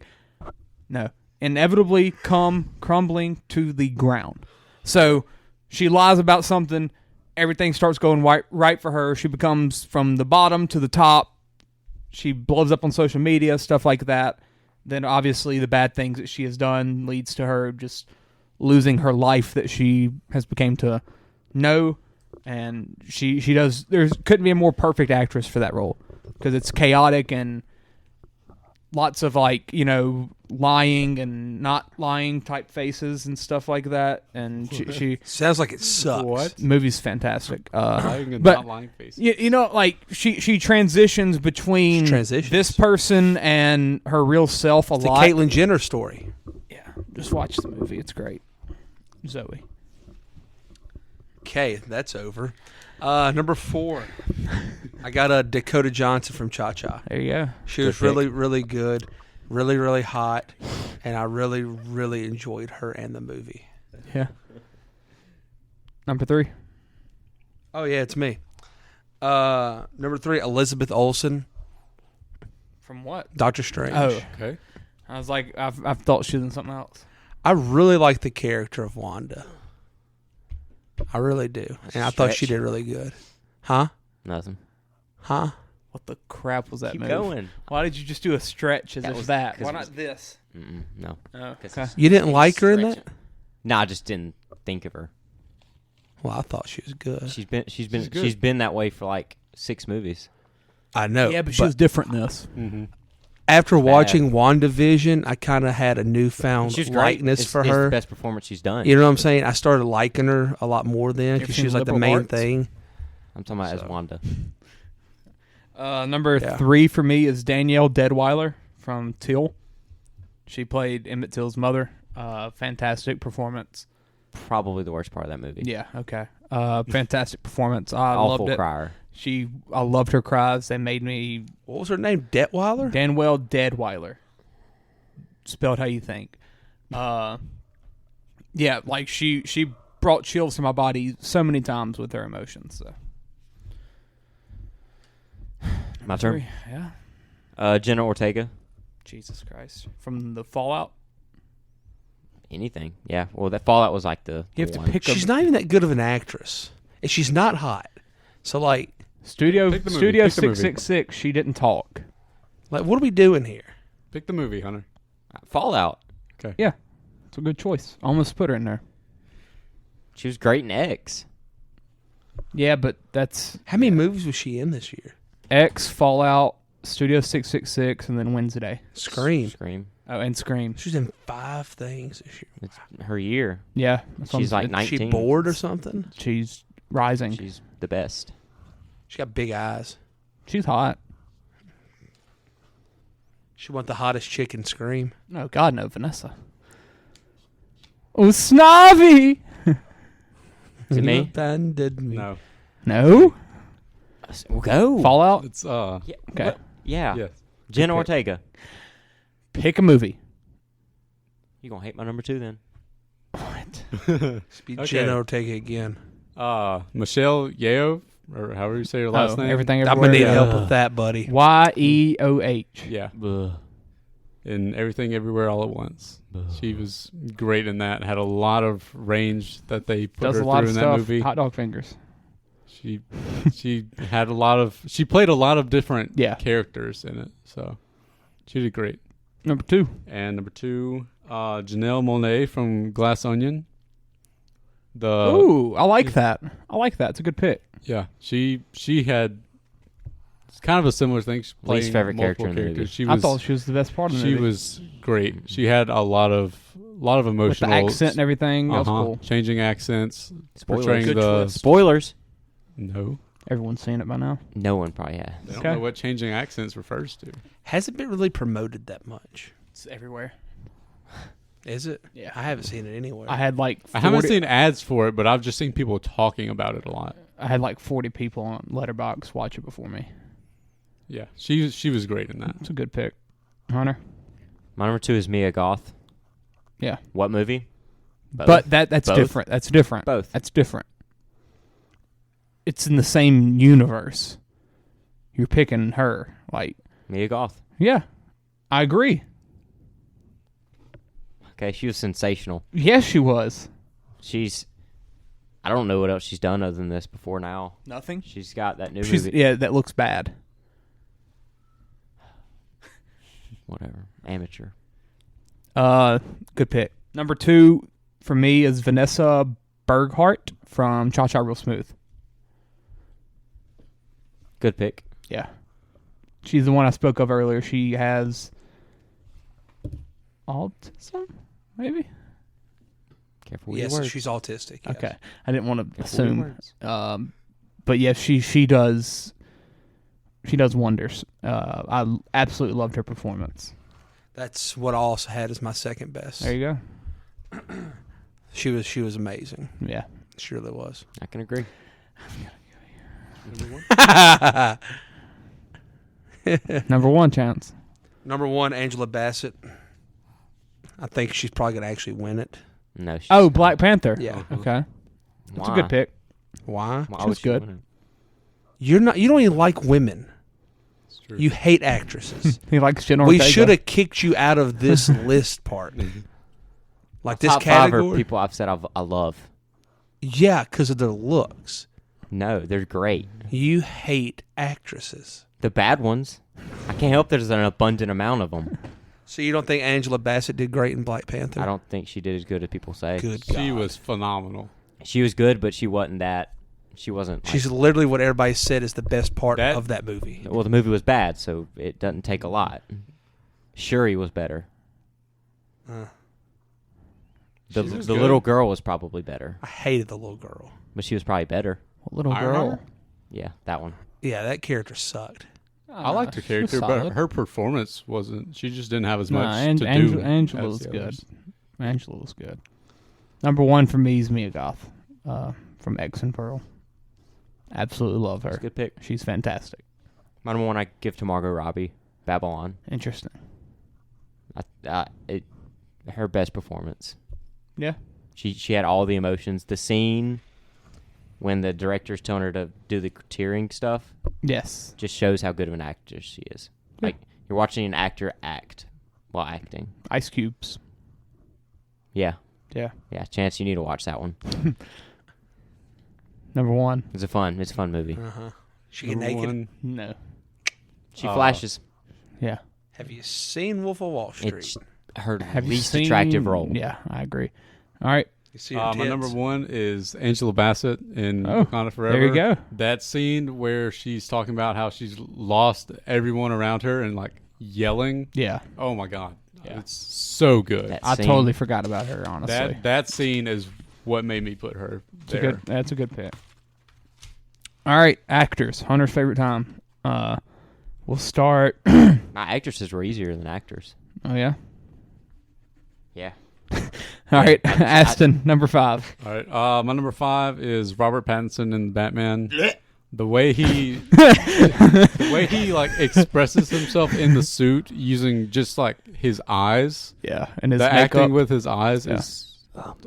to the ground. So she lies about something, everything starts going right for her. She becomes from the bottom to the top. She blows up on social media, stuff like that. Then obviously the bad things that she has done leads to her just losing her life that she has become to know. And she does. There couldn't be a more perfect actress for that role, because it's chaotic and lots of, like, lying and not lying type faces and stuff like that. And she sounds like it sucks. What? The movie's fantastic. Lying and but not lying faces. like she transitions between this person and her real self a It's lot. the Caitlyn Jenner story. Yeah, just watch the movie. It's great. Zoe. Okay, that's over. Number 4. I got Dakota Johnson from Cha Cha. There you go. She was really, really good. Really, really hot. and I really, really enjoyed her and the movie. Yeah. Number 3. Oh yeah, it's me. Number 3, Elizabeth Olsen, From what? Doctor Strange. Oh, Okay. I was like, I've thought she was in something else. I really like the character of Wanda. I really do, and I thought she Stretch. did really good. Huh? Nothing. Huh? What the crap was that Keep move? going. Why did you just do a stretch as That if was- that? 'cause Why it not was- this? No. Oh, 'Cause okay. it's- You didn't it's like her in stretching. that? No, I just didn't think of her. Well, I thought she was good. She's good. been that way for like 6 movies. I know. Yeah, but she was different in this. Mm-hmm. After watching WandaVision, I kind of had a newfound She's great. likeness It's for the her. best performance she's done. You know what I'm saying? I started liking her a lot more then You because ever she seen was like the Liberal main Arts? thing. I'm talking about as Wanda. Number 3 for me is Danielle Deadweiler from Till. She played Emmett Till's mother. Fantastic performance. Probably the worst part of that movie. Yeah, okay. Fantastic performance. I Awful loved it. crier. I loved her cries. They made me... What was her name? Detweiler? Danielle Deadweiler. Spelled how you think. Yeah, like she brought chills to my body so many times with her emotions. So. My turn. Yeah. Jenna Ortega. Jesus Christ. From the Fallout? Anything. Yeah. Well, that Fallout was like the You have to one. pick She's not even that good of an actress. And she's not hot. So, like... Studio Pick the movie. Studio Pick the movie. 666, she didn't talk. Like, what are we doing here? Pick the movie, Hunter. Fallout. Okay. Yeah. It's a good choice. Almost put her in there. She was great in X. Yeah, but that's How many movies was she in this year? X, Fallout, Studio 666, and then Wednesday. Scream. Scream. Oh, and Scream. She's in 5 things this year. It's her year. Yeah. that's what She's I'm- like 19. She bored or something? She's rising. She's the best. She got big eyes. She's hot. She want the hottest chick in Scream. No, God, no, Vanessa. Oh, Snobby! Is it me? Abandoned me. No. No? We'll go. Fallout? It's Yeah. Okay. what? Yeah. yes. Jenna Okay. Ortega. Pick a movie. You gonna hate my number 2 then? What? Be Okay. Jenna Ortega again. Michelle Yeoh, or however you say her last name. Everything I'm Everywhere. going to need help with that, buddy. Yeoh. Yeah. Ugh. In Everything Everywhere All at Once. She was great in that. Had a lot of range that they put Does her a lot through of in stuff. that movie. Hot dog fingers. She had a lot of. She played a lot of different Yeah. characters in it. So she did great. Number 2. And number 2, Janelle Monáe from Glass Onion. Ooh, I like that. I like that. It's a good pick. Yeah, she had. It's kind of a similar thing. She's Least playing favorite multiple character in the movie. characters. She I was. thought she was the best part of the She movie. was great. She had a lot of With the emotional accent and everything. That was uh-huh, cool. changing accents, Spoilers. portraying Good the twist. Spoilers. no. Everyone's seen it by now. No one probably has. They don't Okay. know what changing accents refers to. Hasn't been really promoted that much. It's everywhere. Is it? Yeah. I haven't seen it anywhere. I had like 40, I haven't seen ads for it, but I've just seen people talking about it a lot. I had like 40 people on Letterboxd watch it before me. Yeah, she was great in that. It's a good pick. Hunter? My number 2 is Mia Goth. Yeah. What movie? Both. But that's Both? different. That's different. Both. That's different. It's in the same universe. You're picking her. Like, Mia Goth. yeah. I agree. Okay, she was sensational. Yes, she was. I don't know what else she's done other than this before now. Nothing? She's got that new She's movie. Yeah, that looks bad. Whatever. Amateur. Good pick. Number 2 for me is Vanessa Berghart from Cha Cha Real Smooth. Good pick. Yeah. She's the one I spoke of earlier. She has autism, maybe? Careful with yes, your words. she's autistic. Yes. Okay. I didn't want to Careful with your assume. words. But yeah, she does wonders. I absolutely loved her performance. That's what I also had as my second best. There you go. She was amazing. Yeah. She really was. I can agree. Number 1, Chance. Number 1, Angela Bassett. I think she's probably going to actually win it. No. She's Oh, Black Panther. Yeah. Okay. That's a Why? good pick. Why? Why She would was she good. win it? You don't even like women. It's true. You hate actresses. He likes Jen We Ortega. should have kicked you out of this list part. Like this Top 5 category. are people I've said I love. Yeah, because of their looks. No, they're great. You hate actresses. The bad ones. I can't help there's an abundant amount of them. So you don't think Angela Bassett did great in Black Panther? I don't think she did as good as people say. Good She God. was phenomenal. She was good, but she wasn't that. She wasn't. Like, She's literally what everybody said is the best part of that movie. well, the movie was bad, so it doesn't take a lot. Shuri was better. The was little good. girl was probably better, I hated the little girl. but she was probably better. What little Ironheart? girl. Yeah, that one. Yeah, that character sucked. I liked her she was character, but solid. her performance wasn't. She just didn't have as much Nah, to do. Angela as was the good. others. Angela was good. Number 1 for me is Mia Goth from X and Pearl. Absolutely love her. That's a good pick. She's fantastic. My number 1 I give to Margot Robbie, Babylon. Interesting. Her best performance. Yeah. She had all the emotions. The scene when the director's telling her to do the tearing stuff Yes. just shows how good of an actress she is. Yeah. Like, you're watching an actor act while acting. Ice Cubes. Yeah. Yeah. Yeah, Chance, you need to watch that one. Number 1. It's a fun movie. She get Number naked. one, No. She flashes. Yeah. Have you seen Wolf of Wall Street? It's her Have you least seen, attractive role. Yeah, I agree. All right. You see her my tits? number 1 is Angela Bassett in Wakanda Forever. there you go. That scene where she's talking about how she's lost everyone around her and like yelling. Yeah. Oh my God, Yeah. it's so good. That I scene. totally forgot about her, honestly. That scene is what made me put her there. That's a good pick. All right, actors. Hunter's favorite time. We'll start. My actresses were easier than actors. Oh, yeah? Yeah. All right, Aston, number 5. All right, my number 5 is Robert Pattinson in Batman. The way he, like expresses himself in the suit using just like his eyes. Yeah, and his The makeup. acting with his eyes is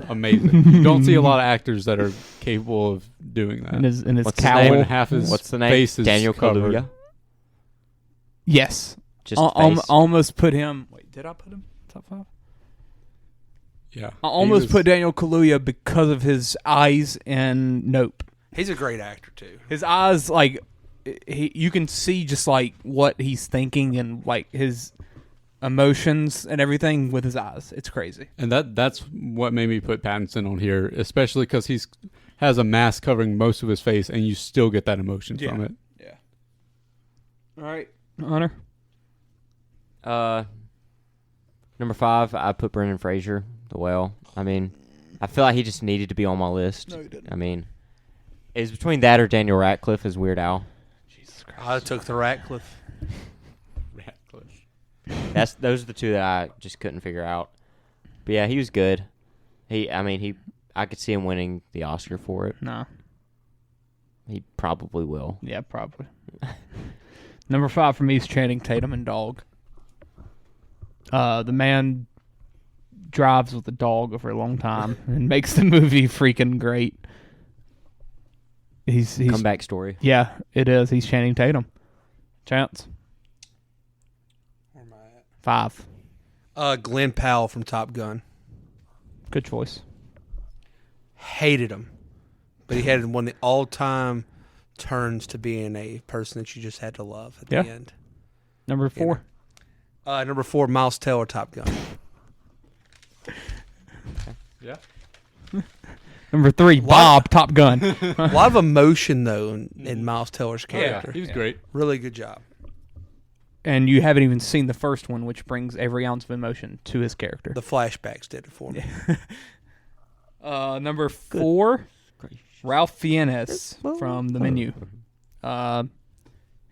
amazing. You don't see a lot of actors that are capable of doing that. And his What's cowl. his name? When half his What's the name? face is Daniel covered. Kaluuya. Yes. Just face. Almost put him. Wait, did I put him top 5? Yeah, I almost put Daniel Kaluuya because of his eyes in Nope. He's a great actor too. His eyes, like, you can see just like what he's thinking and like his emotions and everything with his eyes. It's crazy. And that's what made me put Pattinson on here, especially because he's has a mask covering most of his face, and you still get that emotion from it. Yeah. All right, Hunter. Number 5, I put Brendan Fraser. The Whale. I mean, I feel like he just needed to be on my list. No, he didn't. I mean, it's between that or Daniel Radcliffe as Weird Al. Jesus Christ. I took the Ratcliffe. Those are the two that I just couldn't figure out. But yeah, he was good. I could see him winning the Oscar for it. No. He probably will. Yeah, probably. Number 5 for me is Channing Tatum and Dog. The man drives with a dog over a long time and makes the movie freaking great. He's Comeback story. Yeah, it is. He's Channing Tatum. Chance. Where am I 5. Glenn Powell from Top Gun. Good choice. Hated him, but he had one of the all-time turns to being a person that you just had to love at the end. Number 4. Number 4, Miles Teller, Top Gun. Yeah. Number 3, Bob, Top Gun. A lot of emotion though in Miles Teller's character. Yeah, he was great. Really good job. And you haven't even seen the first one, which brings every ounce of emotion to his character. The flashbacks did it for me. Number 4, Ralph Fiennes from The Menu.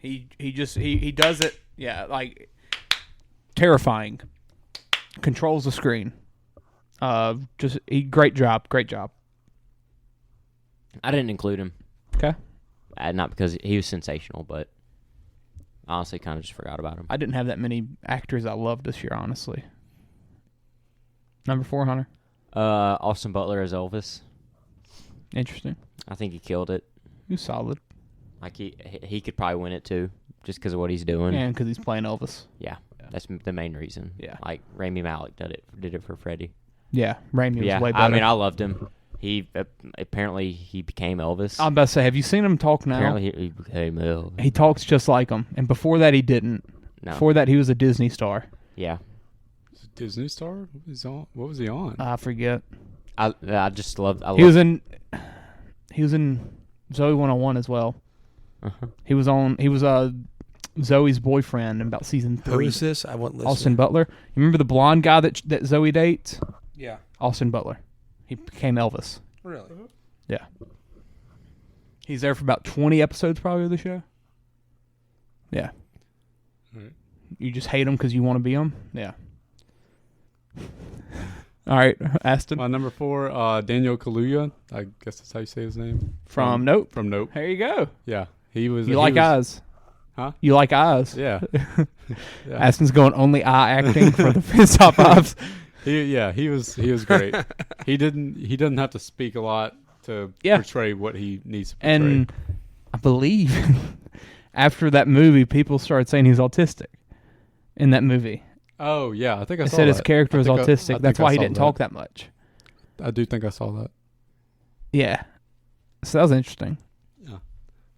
He does it. Yeah, like terrifying. Controls the screen. Great job. I didn't include him. Okay. Not because he was sensational, but honestly kind of just forgot about him. I didn't have that many actors I loved this year, honestly. Number 4, Hunter. Austin Butler as Elvis. Interesting. I think he killed it. He's solid. Like he could probably win it too, just because of what he's doing. And because he's playing Elvis. Yeah, that's the main reason. Yeah. Like Rami Malek did it for Freddie. Yeah, Raimi was way better. I mean, I loved him. He apparently he became Elvis. I'm about to say, have you seen him talk now? Apparently he became Elvis. He talks just like him, and before that he didn't. No. Before that he was a Disney star. Yeah. Disney star? What was he on? I forget. I just loved. He was in Zoe 101 as well. Uh-huh. He was Zoe's boyfriend in about season 3. Who is this? I won't listen. Austin Butler. You remember the blonde guy that Zoe dates? Yeah. Austin Butler. He became Elvis. Really? Yeah. He's there for about 20 episodes probably of the show. Yeah. Right. You just hate him because you want to be him? Yeah. All right, Aston. My number 4, Daniel Kaluuya. I guess that's how you say his name. From Nope. From Nope. There you go. Yeah. He was. You like eyes. Huh? You like eyes. Yeah. Yeah. Aston's going only eye acting for the top 5s. He was great. He doesn't have to speak a lot to portray what he needs to portray. And I believe after that movie, people started saying he's autistic in that movie. Oh yeah, I think I They saw said that. his character was autistic. That's why he didn't talk that much. I do think I saw that. Yeah. So that was interesting. Yeah.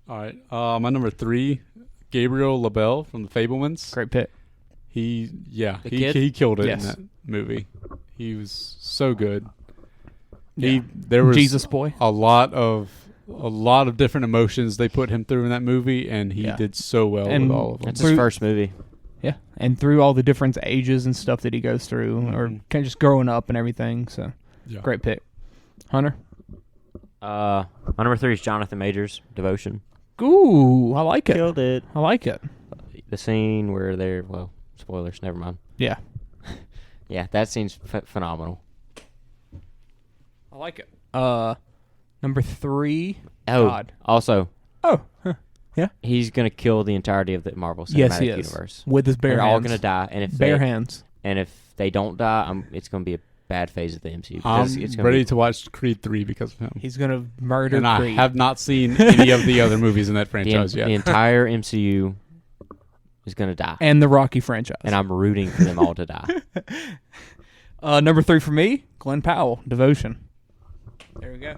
All right. My number 3, Gabriel LaBelle from The Fabelmans. Great pick. He kid? killed it Yes. in that movie. He was so good. Yeah. There was Jesus boy. a lot of different emotions they put him through in that movie, and he did so well And with all of them. That's his first movie. Yeah. And through all the different ages and stuff that he goes through, or kind of just growing up and everything. So, great pick. Hunter? My number 3 is Jonathan Majors, Devotion. Ooh, I like it. Killed it. I like it. The scene where they're, well, spoilers, never mind. Yeah. Yeah, that scene's phenomenal. I like it. Number 3. Oh, God. also. Oh, huh. Yeah. He's gonna kill the entirety of the Marvel Cinematic Yes, he is. Universe With his bare They're hands. all gonna die, and if bare hands. And if they don't die, it's gonna be a bad phase of the MCU. I'm It's gonna ready be, to watch Creed 3 because of him. He's gonna murder and I Creed. have not seen any of the other movies in that franchise yet. The entire MCU is gonna die, and the Rocky franchise. and I'm rooting for them all to die. Number 3 for me, Glenn Powell, Devotion. There we go.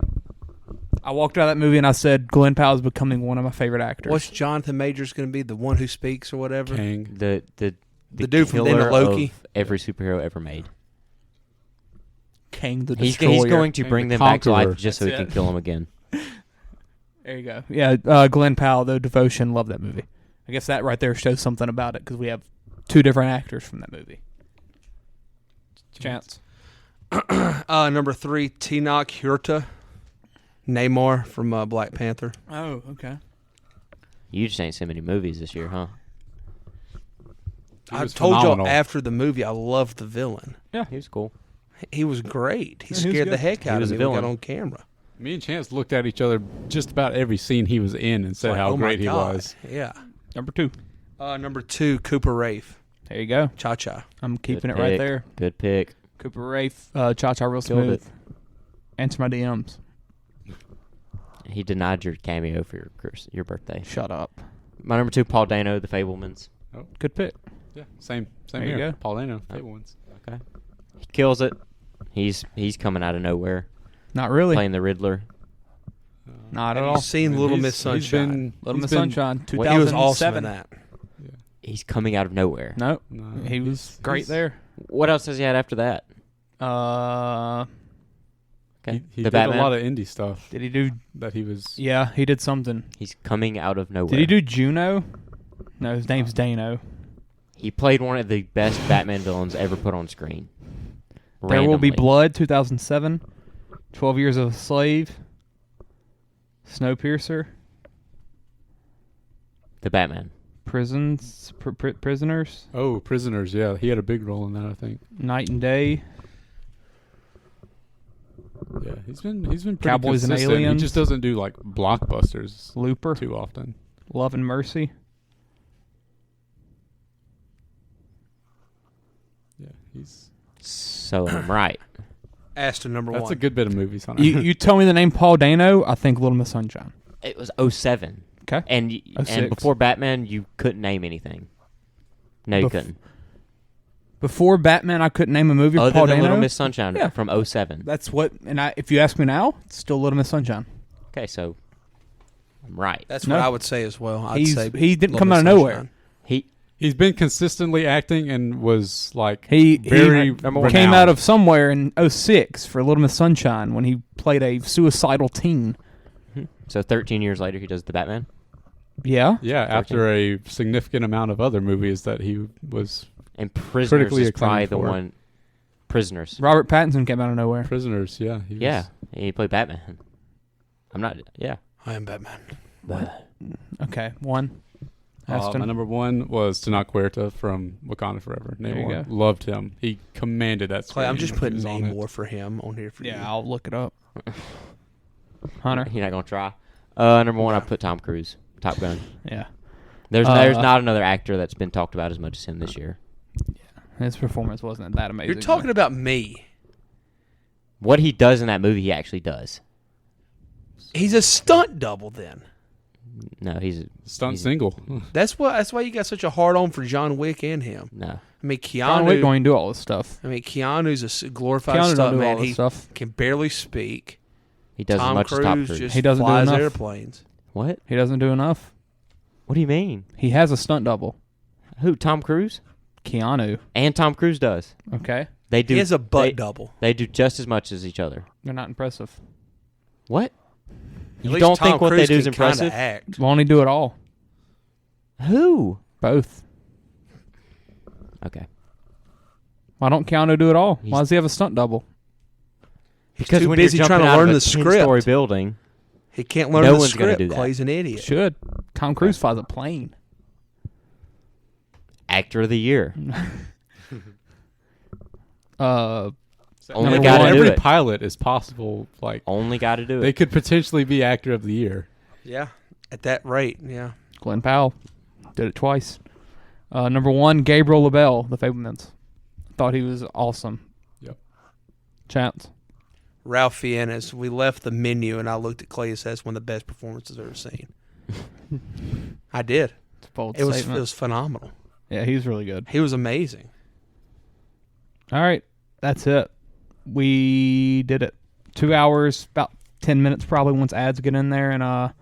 I walked out of that movie and I said Glenn Powell is becoming one of my favorite actors. What's Jonathan Majors going to be? The one who speaks or whatever? Kang. The dude from the end of killer Loki? of every superhero ever made. Kang the He's Destroyer. going to Kang bring the them back to Conqueror. life just so he can kill them again. There you go. Yeah, Glenn Powell, though, Devotion, love that movie. I guess that right there shows something about it because we have 2 different actors from that movie. Chance. Number 3, Tenoch Huerta, Namor from Black Panther. Oh, okay. You just ain't seen many movies this year, huh? I was told phenomenal. y'all after the movie I loved the villain. Yeah. He was cool. He was great. He Yeah, he was scared the good. heck He out was of a me when we got villain. on camera. Me and Chance looked at each other just about every scene he was in and said Like, how oh my great he God. was. Yeah. Number 2. Number 2, Cooper Rafe, There you go. Cha Cha. I'm keeping Good it right pick. there. Good pick. Cooper Rafe, Cha-Cha real Killed smooth. it. Answer my DMs. He denied your cameo for your birthday. Shut up. My number 2, Paul Dano, The Fablemans. Good pick. Yeah, same There you here. go. Paul Dano, Fable ones. Okay. He kills it. He's coming out of nowhere. Not really. Playing the Riddler. Not at Have all. you seen Little Miss Sunshine? Little Miss been- Sunshine, He was awesome 2007. in that. He's coming out of nowhere. Nope. No, He was great there. What else has he had after that? Okay. He The did Batman. a lot of indie stuff Did he do... that he was. Yeah, he did something. He's coming out of nowhere. Did he do Juno? No, his name's Dano. He played one of the best Batman villains ever put on screen. There Will Be Randomly. Blood, 2007. 12 Years of a Slave. Snowpiercer. The Batman. Prisons. Prisoners. Oh, Prisoners. Yeah, he had a big role in that. I think. Night and Day. Yeah, he's been pretty Cowboys and consistent. Aliens. He just doesn't do like blockbusters Looper. too often. Love and Mercy. Yeah, he's So I'm right. Aston number That's one. a good bit of movies, Hunter. You told me the name Paul Dano. I think Little Miss Sunshine. It was 07. Okay. And 06. before Batman, you couldn't name anything. No, you couldn't. Before Batman, I couldn't name a movie. Other Paul than Dano? Little Miss Sunshine from 07. That's what. And if you ask me now, it's still Little Miss Sunshine. Okay, so I'm right. That's what I would say as well. I'd say he didn't Little come Miss out of nowhere. Sunshine. He's been consistently acting and was like He very came out of somewhere in 06 for Little Miss Sunshine when he played a suicidal teen. So 13 years later, he does the Batman? Yeah. Yeah, after a significant amount of other movies that he was And Prisoners critically is probably acclaimed the for. one. Prisoners. Robert Pattinson came out of nowhere. Prisoners, yeah. He played Batman. I'm not, I am Batman. Okay, one. Aston. My number one was Tenoch Huerta from Wakanda Forever. There you Namor. go. Loved him. He commanded that Clay, I'm screen just when he putting was on it. Namor for him on here for you. Yeah, I'll look it up. Hunter. You're not going to try? Number one, I put Tom Cruise. Top Gun. Yeah. There's not another actor that's been talked about as much as him this year. His performance wasn't that amazing. You're talking about me. What he does in that movie, he actually does. He's a stunt double then. No, he's Stunt single. That's why you got such a hard on for John Wick and him. No. I mean, Keanu. John Wick don't even do all this stuff. I mean, Keanu's a glorified Keanu don't stunt do all man. this He stuff. can barely speak. He does Tom as much Cruise as Tom Cruise. just He doesn't do flies enough. airplanes. What? He doesn't do enough. What do you mean? He has a stunt double. Who? Tom Cruise? Keanu. And Tom Cruise does. Okay. They do. He has a butt double. They do just as much as each other. They're not impressive. What? At You least don't Tom think what they Cruise do is can kinda impressive? act. Why don't he do it all? Who? Both. Okay. Why don't Keanu do it all? Why does he have a stunt double? Because too when busy you're trying jumping to out learn of a the script. 10-story building, He can't learn No the one's gonna script. do that. Clay's an idiot. Should. Tom Cruise flies a plane. actor of the year. Uh, Only number guy to one. do Every it. pilot is possible. Like Only got to do they it. could potentially be actor of the year. Yeah, at that rate, yeah. Glenn Powell did it twice. Number one, Gabriel LaBelle, The Fablemans. Thought he was awesome. Yep. Chance. Ralph Fiennes. We left the menu, and I looked at Clay and said, "That's one of the best performances I've ever seen." I did. It's a bold It statement. was phenomenal. Yeah, he was really good. He was amazing. All right, that's it. We did it. 2 hours, about 10 minutes probably once ads get in there, and I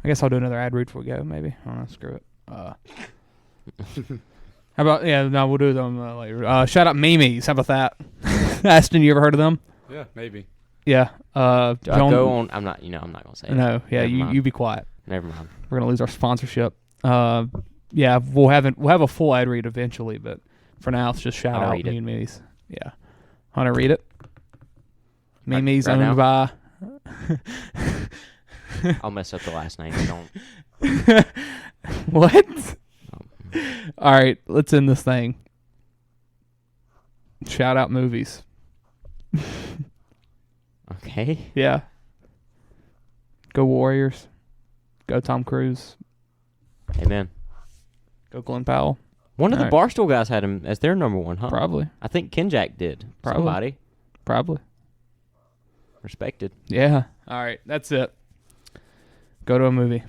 guess I'll do another ad read before we go. Maybe I don't know. Screw it. How about we'll do them later. Shout out Mimi's. How about that? Aston, you ever heard of them? Yeah, maybe. Yeah. Go on. I'm not going to say it. No. Yeah. Never mind. You be quiet. Never mind. We're gonna lose our sponsorship. Yeah, we'll have a full ad read eventually, but for now it's just shout I'll out read it. me and Mimi's. Yeah, Hunter, read it. Mimi's right owned by. I'll mess up the last name. Don't. What? All right, let's end this thing. Shout out movies. Okay. Yeah. Go Warriors. Go Tom Cruise. Amen. Go Glenn Powell. One of the All Barstool guys had him as their number one, huh? Probably. I think Kenjack did. Probably. Somebody. Probably. Respected. Yeah. All right, that's it. Go to a movie.